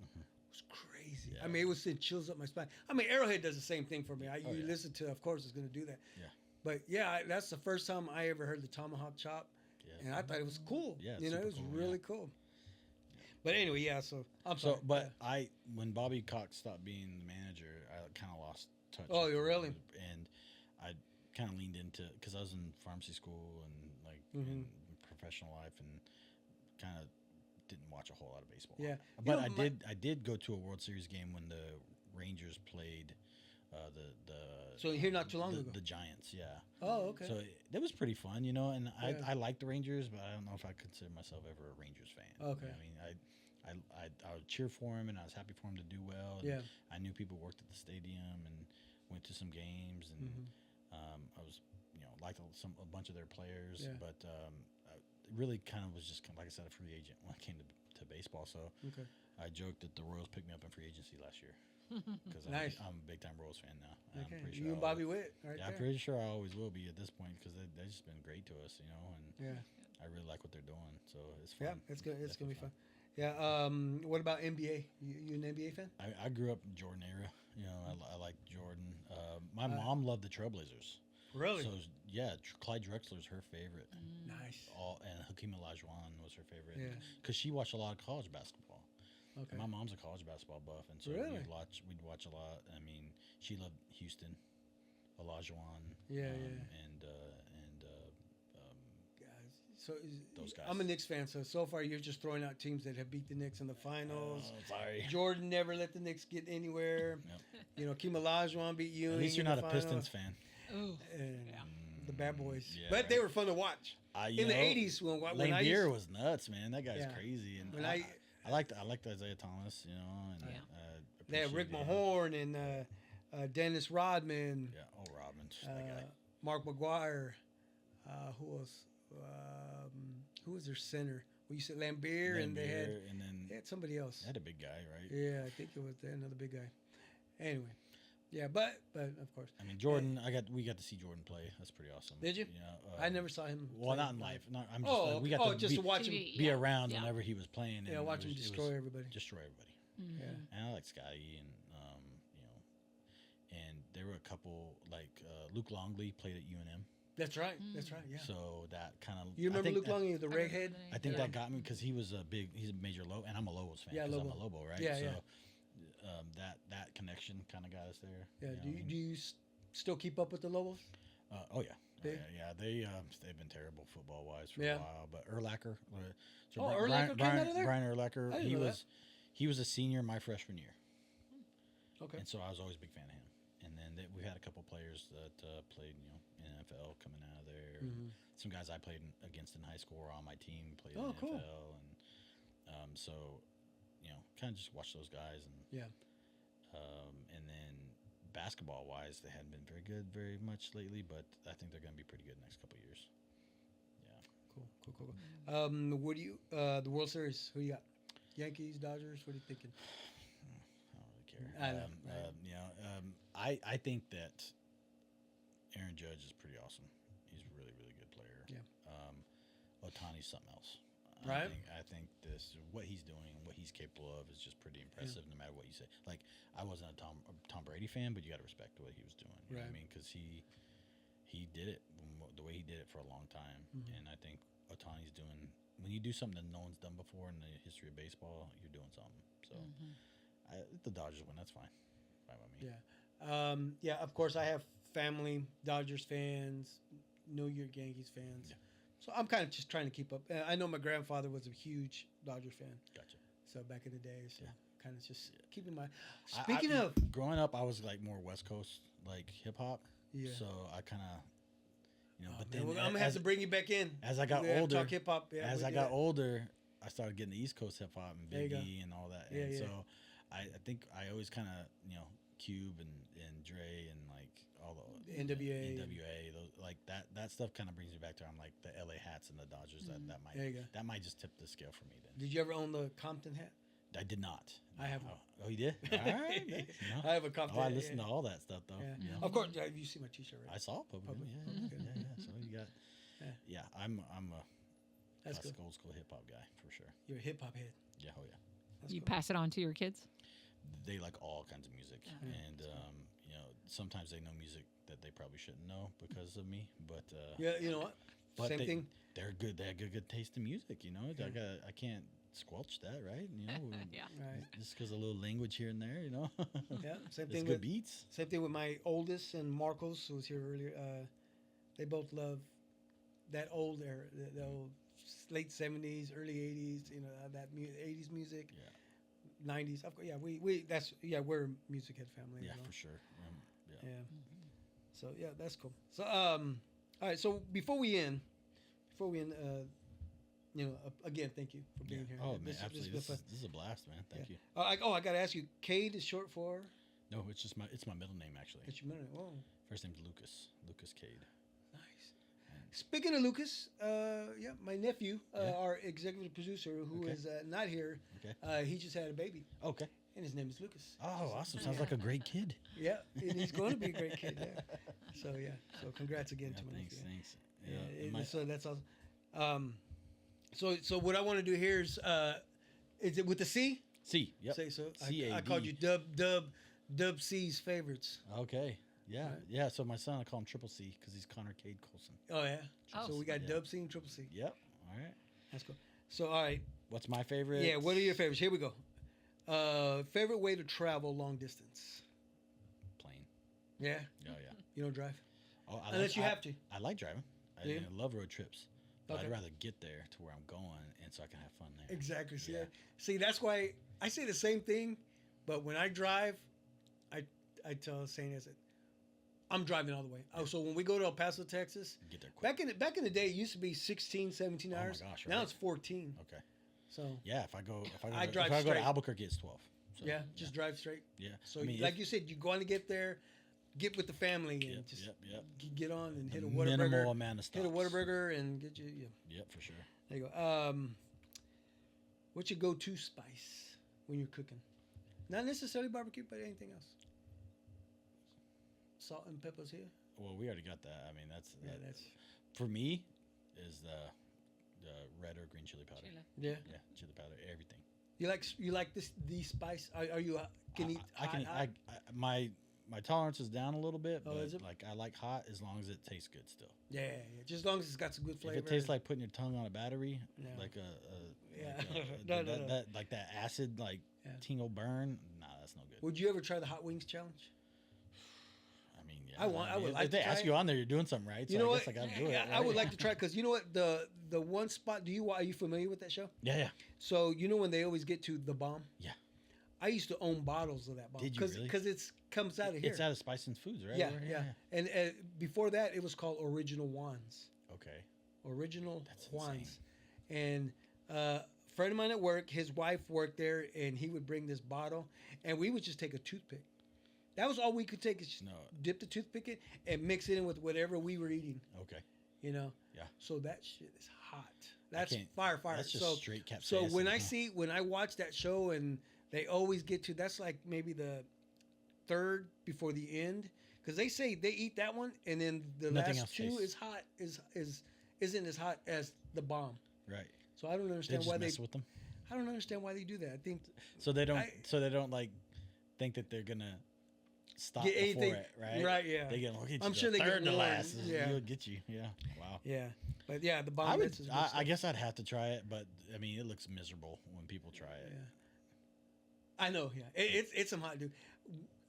was crazy. Yeah. I mean, it was sending chills up my spine. I mean, Arrowhead does the same thing for me. Oh, You yeah. listen to, of course, it's going to do that. Yeah. But yeah, that's the first time I ever heard the Tomahawk Chop, Yeah. and I thought it was cool. Yeah, it's it super was cool, really yeah. cool. But anyway, yeah. So I'm sorry. So, but when Bobby Cox stopped being the manager, I kind of lost touch. Oh, with you the really? group, and I kind of leaned into because I was in pharmacy school and like Mhm. in professional life, and kind of didn't watch a whole lot of baseball. Yeah. But You know, I did go to a World Series game when the Rangers played So here not too long ago. the Giants. Yeah. Oh, okay. So that was pretty fun, and Yeah. I like the Rangers, but I don't know if I consider myself ever a Rangers fan. Okay. I mean, I would cheer for him, and I was happy for him to do well. And Yeah. I knew people worked at the stadium and went to some games, and Mhm. I was liked a bunch of their players, Yeah. but I really kind of was just like I said, a free agent when I came to baseball. So Okay. I joked that the Royals picked me up in free agency last year because Nice. I'm a big time Royals fan now. And Okay. I'm pretty sure You and I'll- Bobby Witt, right yeah, I'm there. pretty sure I always will be at this point because they've just been great to us, and Yeah. I really like what they're doing. So it's fun. Yeah, it's good. It's gonna be Definitely fun. Yeah. What about NBA? You an NBA fan? I grew up in Jordan era. I like Jordan. My mom loved the Trailblazers. Really? So yeah, Clyde Drexler's her favorite. Nice. And Hakeem Olajuwon was her favorite. Yeah. Because she watched a lot of college basketball. Okay. My mom's a college basketball buff, and so Really? we'd watch a lot. I mean, she loved Houston, Olajuwon. Yeah, Guys, so Those guys. I'm a Knicks fan, so far you're just throwing out teams that have beat the Knicks in the finals. Oh, sorry. Jordan never let the Knicks get anywhere. Yep. You know, Hakeem Olajuwon beat Ewing. At least you're in not the a finals. Pistons fan. Ooh. And Yeah. the bad boys. Yeah. But they were fun to watch. In the 80s, when Lane I Beer used, was nuts, man. That guy's Yeah. crazy. And When I liked Isaiah Thomas, you know. And, Yeah. they had Rick appreciated him. Mahorn and Dennis Rodman, Yeah. Oh, Robin. That guy. Mark McGuire. Who else? Who was their center? Well, you said Lambeer, and they had and then somebody else. they had a big guy, right? Yeah, I think it was another big guy. Anyway, yeah, but of course, I mean, Jordan. We got to see Jordan play. That's pretty awesome. Did you? Yeah. I never saw him. Well, play not in life. Not, I'm just. We got to just be, to watch him. TV. be Yeah. around Yeah. whenever he was playing. Yeah, and watch him it was destroy everybody. Destroy everybody. Mhm. Yeah. And I like Scotty, and and there were a couple like Luke Longley played at UNM. That's right. That's right. Yeah. So that kind of You remember Luke Longley, the redhead? I think Yeah. that got me because he's a major Lobo, and I'm a Lobos fan. Yeah, 'cause I'm Lobo. a Lobo, right? Yeah, so, yeah. That connection kind of got us there. Yeah. you know Do what I you, mean? do you still keep up with the Lobos? Oh yeah. They- They've been terrible football wise for Yeah. a while. But Urlacher, Urlacher came out of there? Brian Urlacher, I didn't know that. he was a senior my freshman year, Okay. and so I was always a big fan of him. And then we had a couple players that played, in NFL coming out of there. Mhm. Some guys I played against in high school were on my team, played Oh, in the cool. NFL, and so kind of just watch those guys, and Yeah. and then basketball wise, they hadn't been very good very much lately, but I think they're going to be pretty good next couple of years. Yeah. Cool. What do you the World Series? Who you got? Yankees, Dodgers. What are you thinking? I don't really care. I know, I think that Aaron Judge is pretty awesome. He's a really, really good player. Yeah. Otani's something else. Right. I think what he's doing, what he's capable of, is just pretty impressive. No matter what you say. Like, I wasn't a Tom Brady fan, but you got to respect what he was doing. You know what I Right. mean? Because he did it the way he did it for a long time, and I think Otani's doing. When you do something that no one's done before in the history of baseball, you're doing something. So, if the Dodgers win, that's fine. Fine by me. Yeah. Of course, I have family Dodgers fans, New York Yankees fans. Yeah. So I'm kind of just trying to keep up. I know my grandfather was a huge Dodger fan. Gotcha. So back in the day, so Yeah. kind of just keeping my. I- Speaking I- of, growing up, I was like more West Coast, like hip hop. Yeah. So I kind of, oh, but man, then I'm gonna have to bring you back in as I got We have to older, talk hip hop. Yeah, as we I do got that. older, I started getting the East Coast hip hop and There you Big go. E and all that. Yeah, and yeah. so I think I always kind of, Cube and Dre and like all the NWA. those, like that stuff kind of brings me back to I'm like the LA Hats and the Dodgers. There you go. That might just tip the scale for me then. Did you ever own the Compton hat? I did not. I have Oh, you did? All right. Nice, I have a Compton. Oh, I hat, listened yeah. to all that stuff though. Yeah. you know. Of course, you see my T-shirt, right? I saw it publicly. Public. Yeah. So you got. Yeah. Yeah, I'm a That's classic good. old school hip hop guy for sure. You're a hip hop head. Yeah, oh yeah. That's You cool. pass it on to your kids? They like all kinds of music, Yeah. and sometimes they know music that they probably shouldn't know because of me. But Yeah, you know what? but Same thing. they're good. They have good taste in music. I can't squelch that, right? Yeah. Right. Just because a little language here and there, Yeah. Same It's thing good with beats. Same thing with my oldest and Marcos, who was here earlier. They both love that old era, the old late '70s, early '80s. That 80s music, Yeah, '90s. Of course, yeah. We're a music head family. yeah, as well. for sure. Yeah. So yeah, that's cool. So all right. So before we end, again, thank you for being here. Oh man, This has absolutely. been This fun. is a blast, man. Thank Yeah. you. I gotta ask you. Cade is short for. No, it's just my middle name actually. It's your middle name. Oh, First name's Lucas Cade. nice. Speaking of Lucas, my nephew, Yeah. our executive producer, who Okay. is not here, Okay. he just had a baby, Okay. and his name is Lucas. Oh, awesome! Sounds like a great kid. Yeah, and he's going to be a great kid. Yeah. So congrats again Yeah, to my thanks, nephew. thanks. Yeah, Yeah, my- so that's awesome. So what I want to do here is it with the C? C. Yep. Say so. I C-A-D. called you Dub C's favorites. Okay. Yeah, Right. yeah. So my son, I call him Triple C because he's Connor Cade Colson. Oh yeah. Oh, So we got yeah. Dub C and Triple C. Yep. All right. That's cool. So all right. What's my favorite? Yeah. What are your favorites? Here we go. Favorite way to travel long distance? Plane. Yeah. Oh yeah. You don't drive Oh, unless you have to. I like driving. Yeah. I love road trips. But Okay. I'd rather get there to where I'm going, and so I can have fun there. Exactly. See, Yeah. see, that's why I say the same thing, but when I drive, I tell Saint as it, I'm driving all the way. Oh, so when we go to El Paso, Texas, Get there quick. back in the day, it used to be 16, 17 Oh my hours. gosh, Now right. it's 14. Okay. So Yeah. If I go I drive if I go straight. to Albuquerque, it's 12. So, yeah, just drive straight. yeah. So I mean, like if- you said, you go on to get there, get with the family, and Yep, just yep. get on and hit a minimal Whataburger, amount of stops. hit a Whataburger, and get you. Yeah, Yep, for sure. there you go. What's your go-to spice when you're cooking? Not necessarily barbecue, but anything else. Salt and peppers here. Well, we already got that. I mean, that's Yeah, that's for me is the red or green chili powder. Chile. yeah. Yeah, chili powder, everything. You like the spice? Are you can eat? I can eat. hot? My tolerance is down a little bit, Oh, but is it? like I like hot as long as it tastes good still. Yeah, yeah, just as long as it's got some good flavor. If it tastes like putting your tongue on a battery, No. like Yeah. no, No. that like that acid like Yeah. tingle burn, nah, that's no good. Would you ever try the hot wings challenge? I mean, yeah. I would if like they to ask try you it. on there, you're doing something right. So You know I what? guess I gotta do it. Yeah, I right? would like to try because you know what the one spot. Are you familiar with that show? Yeah, yeah. So you know when they always get to the bomb. Yeah. I used to own bottles of that bomb. Did you really? Because it's comes out of here. It's out of Spice and Foods, right? yeah, Over yeah, here? And before that, it was called Original Juans. Okay. Original That's Juans. And a friend of mine at work, his wife worked there, and he would bring this bottle, and we would just take a toothpick. That was all we could take is just No. dip the toothpick in and mix it in with whatever we were eating, Okay. you know? Yeah. So that shit is hot. That's can't- fire. That's just so, straight capsaicin. so when I huh? when I watch that show and they always get to, that's like maybe the third before the end. Because they say they eat that one, and then the Nothing last else two tastes. is hot, isn't as hot as the bomb. Right. So I don't They understand just why mess with them. I don't understand why they do that. I think So they don't. I- so they don't like think that they're gonna stop Get before anything- it, right? right, yeah. They get. Look at you. I'm the sure they get third to warned, last. yeah. You'll get you. Yeah. Wow. yeah, but yeah, the bomb. I would. hits is good I stuff. guess I'd have to try it, but I mean, it looks miserable when people try it. Yeah. I know. Yeah, it's some hot dude.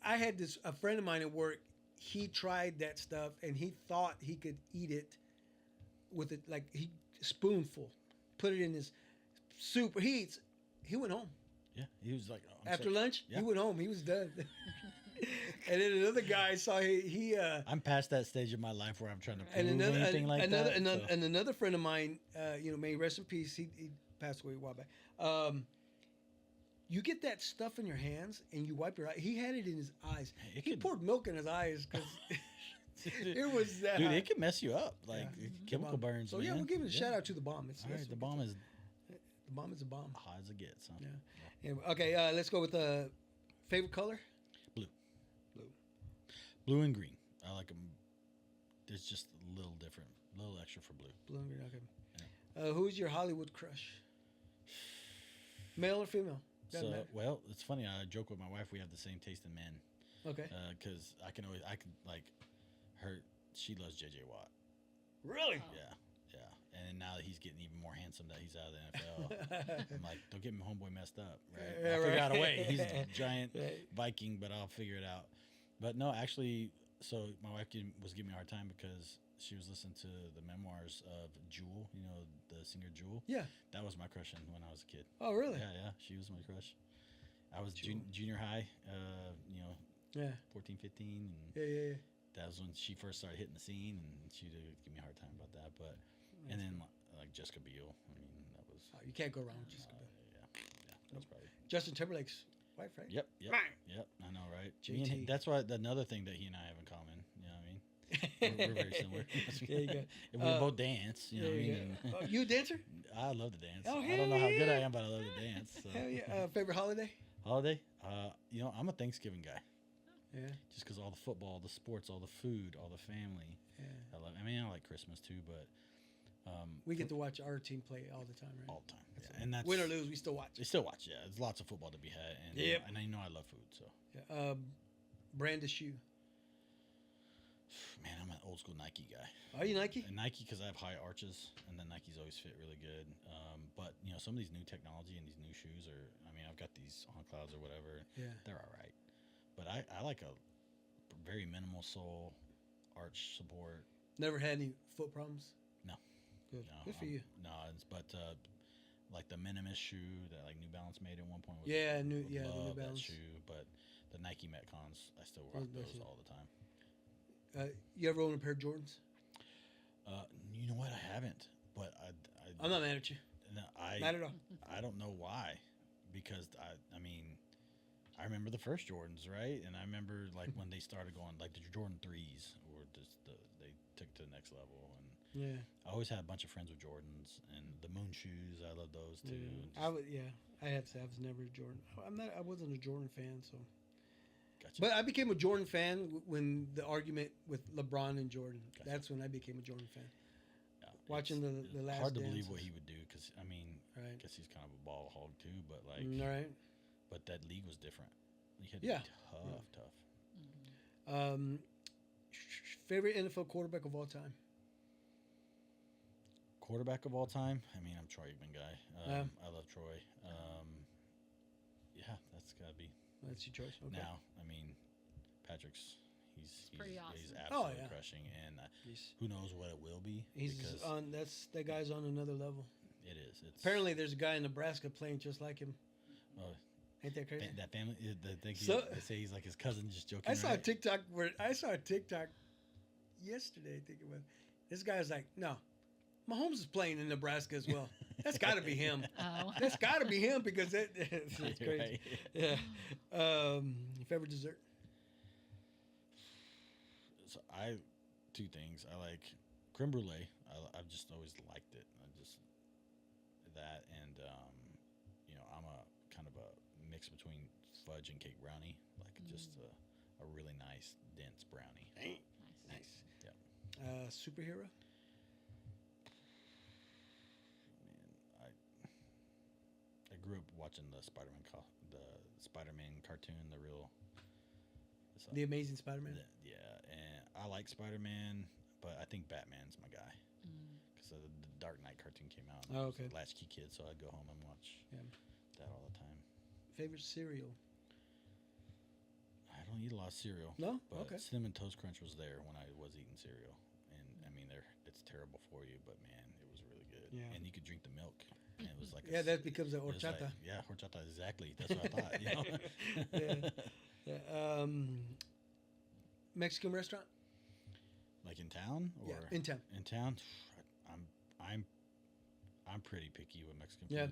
I had a friend of mine at work. He tried that stuff and he thought he could eat it with it like spoonful, put it in his soup. He went home Yeah. He was like, oh, I'm after sorry. lunch. Yeah. He went home. He was done. And then another guy saw he I'm past that stage of my life where I'm trying to prove and another anything like another that. another, so- and another friend of mine, may he rest in peace. He passed away a while back. You get that stuff in your hands and you wipe your eye. He had it in his eyes. It He could- poured milk in his eyes because it was that. Dude, hot. it can mess you up. Like Yeah. chemical The bomb. burns. So yeah, man. we're giving a shout out to the bomb. It's, All that's right, the what bomb it's- is the bomb is a bomb. hot as it gets. Huh? Yeah. Anyway, okay, let's go with the favorite color. Blue and green. I like them. There's just a little different, a little extra for blue. Blue and green. Okay. Who's your Hollywood crush? Male or female? Doesn't matter. Well, it's funny. I joke with my wife. We have the same taste in men. Okay. Because I can like her. She loves JJ Watt. Really? Yeah, yeah. And now that he's getting even more handsome that he's out of the NFL, I'm like, don't get my homeboy messed up, right? Yeah, I'll figure right. out a way. He's a giant Right. Viking, but I'll figure it out. But no, actually, so my wife was giving me a hard time because she was listening to the memoirs of Jewel, you know, the singer Jewel. Yeah. That was my crush when I was a kid. Oh, really? Yeah, yeah, she was my crush. I was Jewel. junior high, you know, Yeah. 14, 15, and Yeah. that was when she first started hitting the scene, and she did give me a hard time about that. But and then like Jessica Biel, I mean, that was Oh, you can't go wrong with Jessica Biel. yeah, that's probably Justin Timberlake's wife, right? yep. I know, right? Me and JT. that's why another thing that he and I have in common. You know what I mean? We're very similar. There you go. And we both dance. You know what I There you mean? go. Oh, you a dancer? I love to dance. Oh, I don't know how hell good I yeah. am, but I love to dance. So. Hell yeah. Favorite holiday? Holiday? You know, I'm a Thanksgiving guy. Yeah. Just because all the football, the sports, all the food, all the family. Yeah. I mean, I like Christmas too, but We get to watch our team play all the time, right? all the time. Yeah. And that's Win or lose, we still watch. They still watch. Yeah, there's lots of football to be had, and Yep. and I know I love food. So Yeah. Brand of shoe. Man, I'm an old school Nike guy. Are you Nike? And Nike because I have high arches, and then Nikes always fit really good. But some of these new technology and these new shoes are. I mean, I've got these On Clouds or whatever. Yeah. They're all right. But I like a very minimal sole arch support. Never had any foot problems? No. Good. No, Good for you. No, but like the Minimus shoe that like New Balance made at one point. Was, Yeah, the New love Balance. that shoe, but the Nike Metcons, I still rock Those those are- all the time. You ever own a pair of Jordans? You know what? I haven't, but I'm not mad at you. no, Not at all. I don't know why, because I mean, I remember the first Jordans, right? And I remember like when they started going like the Jordan 3s, or just they took it to the next level. And Yeah. I always had a bunch of friends with Jordans, and the Moon shoes. I love those too. Yeah. and I would. Yeah. I have to say I was never a Jordan. I wasn't a Jordan fan, so. gotcha. But I became a Jordan fan when the argument with LeBron and Jordan. Gotcha. That's when I became a Jordan fan. Yeah, watching it's the Last hard to believe Dances. what he would do, because I mean, Right. I guess he's kind of a ball hog too. But like, All right. but that league was different. He had to Yeah. be tough. Favorite NFL quarterback of all time? Quarterback of all time. I mean, I'm Troy Aikman guy. Yeah. I love Troy. Yeah, that's gotta be. That's your choice. Okay. Now, I mean, Patrick's he's pretty he's awesome. absolutely yeah. crushing, and He's, who knows what it will be. he's because on. That guy's on another level. it is. It's Apparently, there's a guy in Nebraska playing just like him. oh, Ain't that crazy? that family. They say he's like his cousin, just joking. I saw a right? TikTok yesterday. I think it was. This guy's like, no, Mahomes is playing in Nebraska as well. That's got to be him. Oh. That's got to be him because it's crazy. Right. Yeah. Your favorite dessert? So two things. I like creme brulee. I've just always liked it. I just that, and I'm a kind of a mix between fudge and cake brownie, like just a really nice dense brownie. Nice. Yeah. Superhero? Man, I grew up watching the Spider-Man cartoon, the real. The Amazing Spider-Man? Yeah, and I like Spider-Man, but I think Batman's my guy. Because the Dark Knight cartoon came out. And Oh, I was okay. a latchkey kid, so I'd go home and watch Yeah. that all the time. Favorite cereal? I don't eat a lot of cereal. No? But Okay. Cinnamon Toast Crunch was there when I was eating cereal. And I mean, it's terrible for you, but man, it was really good. Yeah. And you could drink the milk. And it was like Yeah, that becomes a it was like- horchata. yeah, horchata, exactly. That's what I thought. You know? Yeah. Yeah. Mexican restaurant? Like in town, or Yeah, in town. In town, I'm pretty picky with Mexican food. Yeah.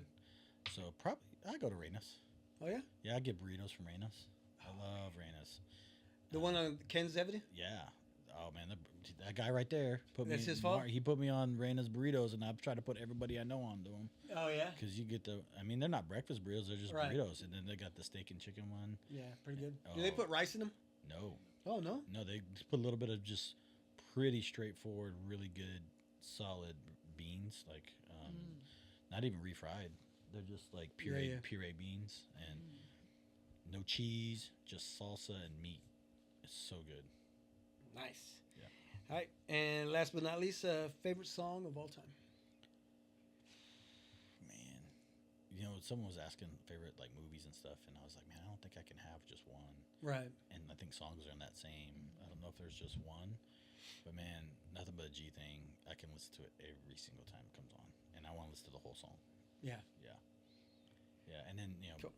So probably I go to Reina's. Oh yeah, Yeah, I get burritos from Reina's. I love Reina's. the one on Kansas Avenue. Yeah. Oh man, that guy right there put That's me. his fault? He put me on Reina's burritos, and I've tried to put everybody I know onto them. Oh yeah. Because you get I mean, they're not breakfast burritos; they're just Right. burritos, and then they got the steak and chicken one. Yeah, pretty good. Do they Oh. put rice in them? No, Oh no. no, they just put a little bit of just pretty straightforward, really good, solid beans, like not even refried. They're just like puree beans, and no cheese, just salsa and meat. It's so good. Nice. Yeah. All right, and last but not least, favorite song of all time. Man, someone was asking favorite like movies and stuff, and I was like, man, I don't think I can have just one. Right. And I think songs are in that same. I don't know if there's just one, but man, Nothing But a G Thing. I can listen to it every single time it comes on, and I want to listen to the whole song. Yeah. Yeah, and then Cool.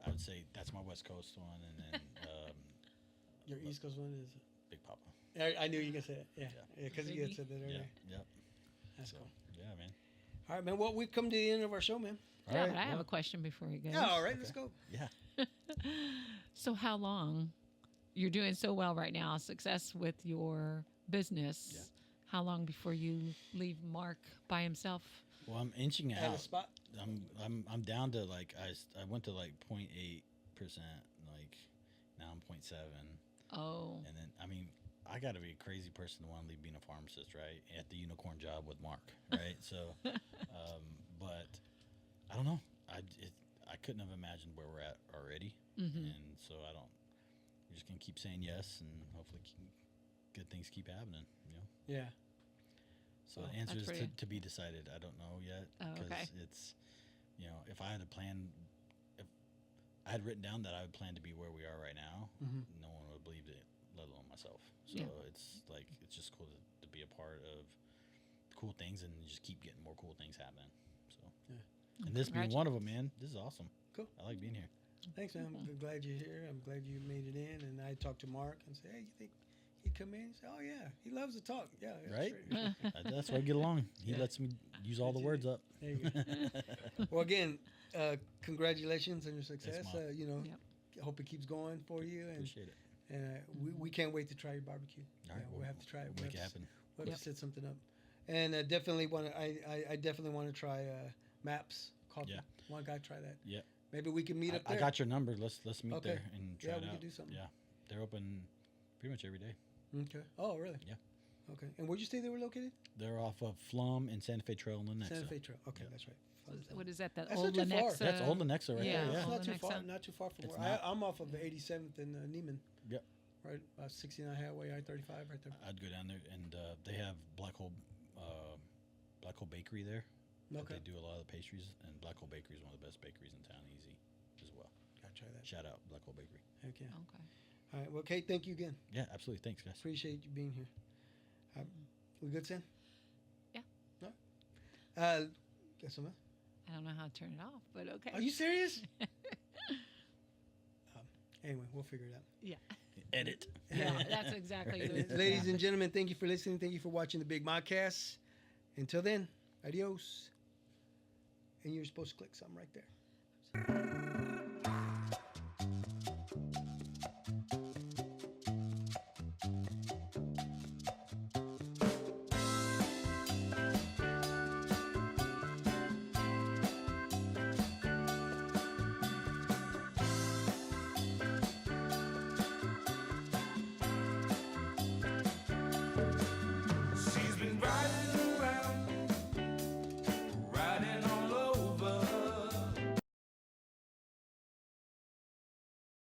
I would say that's my West Coast one, and then Your East Coast one is. Big Papa. I knew you were gonna say it. Yeah. Yeah. Yeah, because you had Biggie. said that Yeah, earlier. yep. That's So, cool. yeah, man. All right, man. Well, we've come to the end of our show, man. Yeah, All but I have well, a question before you go. Yeah. All right, let's go. Yeah. So how long? You're doing so well right now, success with your business. Yeah. How long before you leave Mark by himself? Well, I'm inching At a out. spot. I'm down to like I went to like 0.8%, like now I'm 0.7, Oh, and then I mean I got to be a crazy person to want to leave being a pharmacist, right? At the unicorn job with Mark, right? So, but I don't know. I couldn't have imagined where we're at already, and so I don't. we're just gonna keep saying yes, and hopefully good things keep happening. Yeah. So Well, the answer that's is pretty- to be decided. I don't know yet Oh, okay. it's, if I had a plan, if I had written down that I would plan to be where we are right now, Mhm. no one would have believed it, let alone myself. So Yeah. it's like it's just cool to be a part of cool things and just keep getting more cool things happening. So, Yeah. and this being one of them, man, this is awesome. Cool. I like being here. Thanks, man. I'm glad you're here. I'm glad you made it in. And I talked to Mark and said, hey, you think he'd come in? He said, oh, yeah. He loves to talk. Yeah. Right? Sure. That's why I get along. He Yeah. lets me use all the words up. There you go. Well, again, congratulations on your success. Mark. Yep. I hope it keeps going for you. And Appreciate it. we can't wait to try your barbecue. All right, we'll have to try it. We'll make it happen. We'll have to set something up. And definitely want to. I definitely want to try Maps Coffee. Yeah. One guy try that. Yeah. Maybe we can meet up I there. got your number. Let's meet Okay. there and try Yeah, it we out. could do something. Yeah, they're open pretty much every day. Okay. Oh, really? Yeah. Okay. And where'd you say they were located? They're off of Flum and Santa Fe Trail in Lenexa. Santa Fe Trail. Okay, Yeah. that's right. What is that? The That's old not too far. Lenexa? That's old Lenexa right Yeah. there. It's Yeah. not too Lenexa. far. Not too far from It's where not. I'm off of the 87th and Neiman. Yep. Right, about 69 Highway, I-35, right there. I'd go down there, and they have Black Hole Bakery there. Okay. They do a lot of the pastries, and Black Hole Bakery is one of the best bakeries in town. Easy as well. Gotta try that. Shout out Black Hole Bakery. Heck yeah. Okay. All right. Well, Kate, thank you again. Yeah, absolutely. Thanks, guys. Appreciate you being here. We good, Sam? Yeah. All right. Got some? I don't know how to turn it off, but okay. Are you serious? Anyway, we'll figure it out. Yeah. Edit. Yeah, that's exactly what it is. Ladies and gentlemen, thank you for listening. Thank you for watching the Big Modcast. Until then, adios. And you're supposed to click something right there.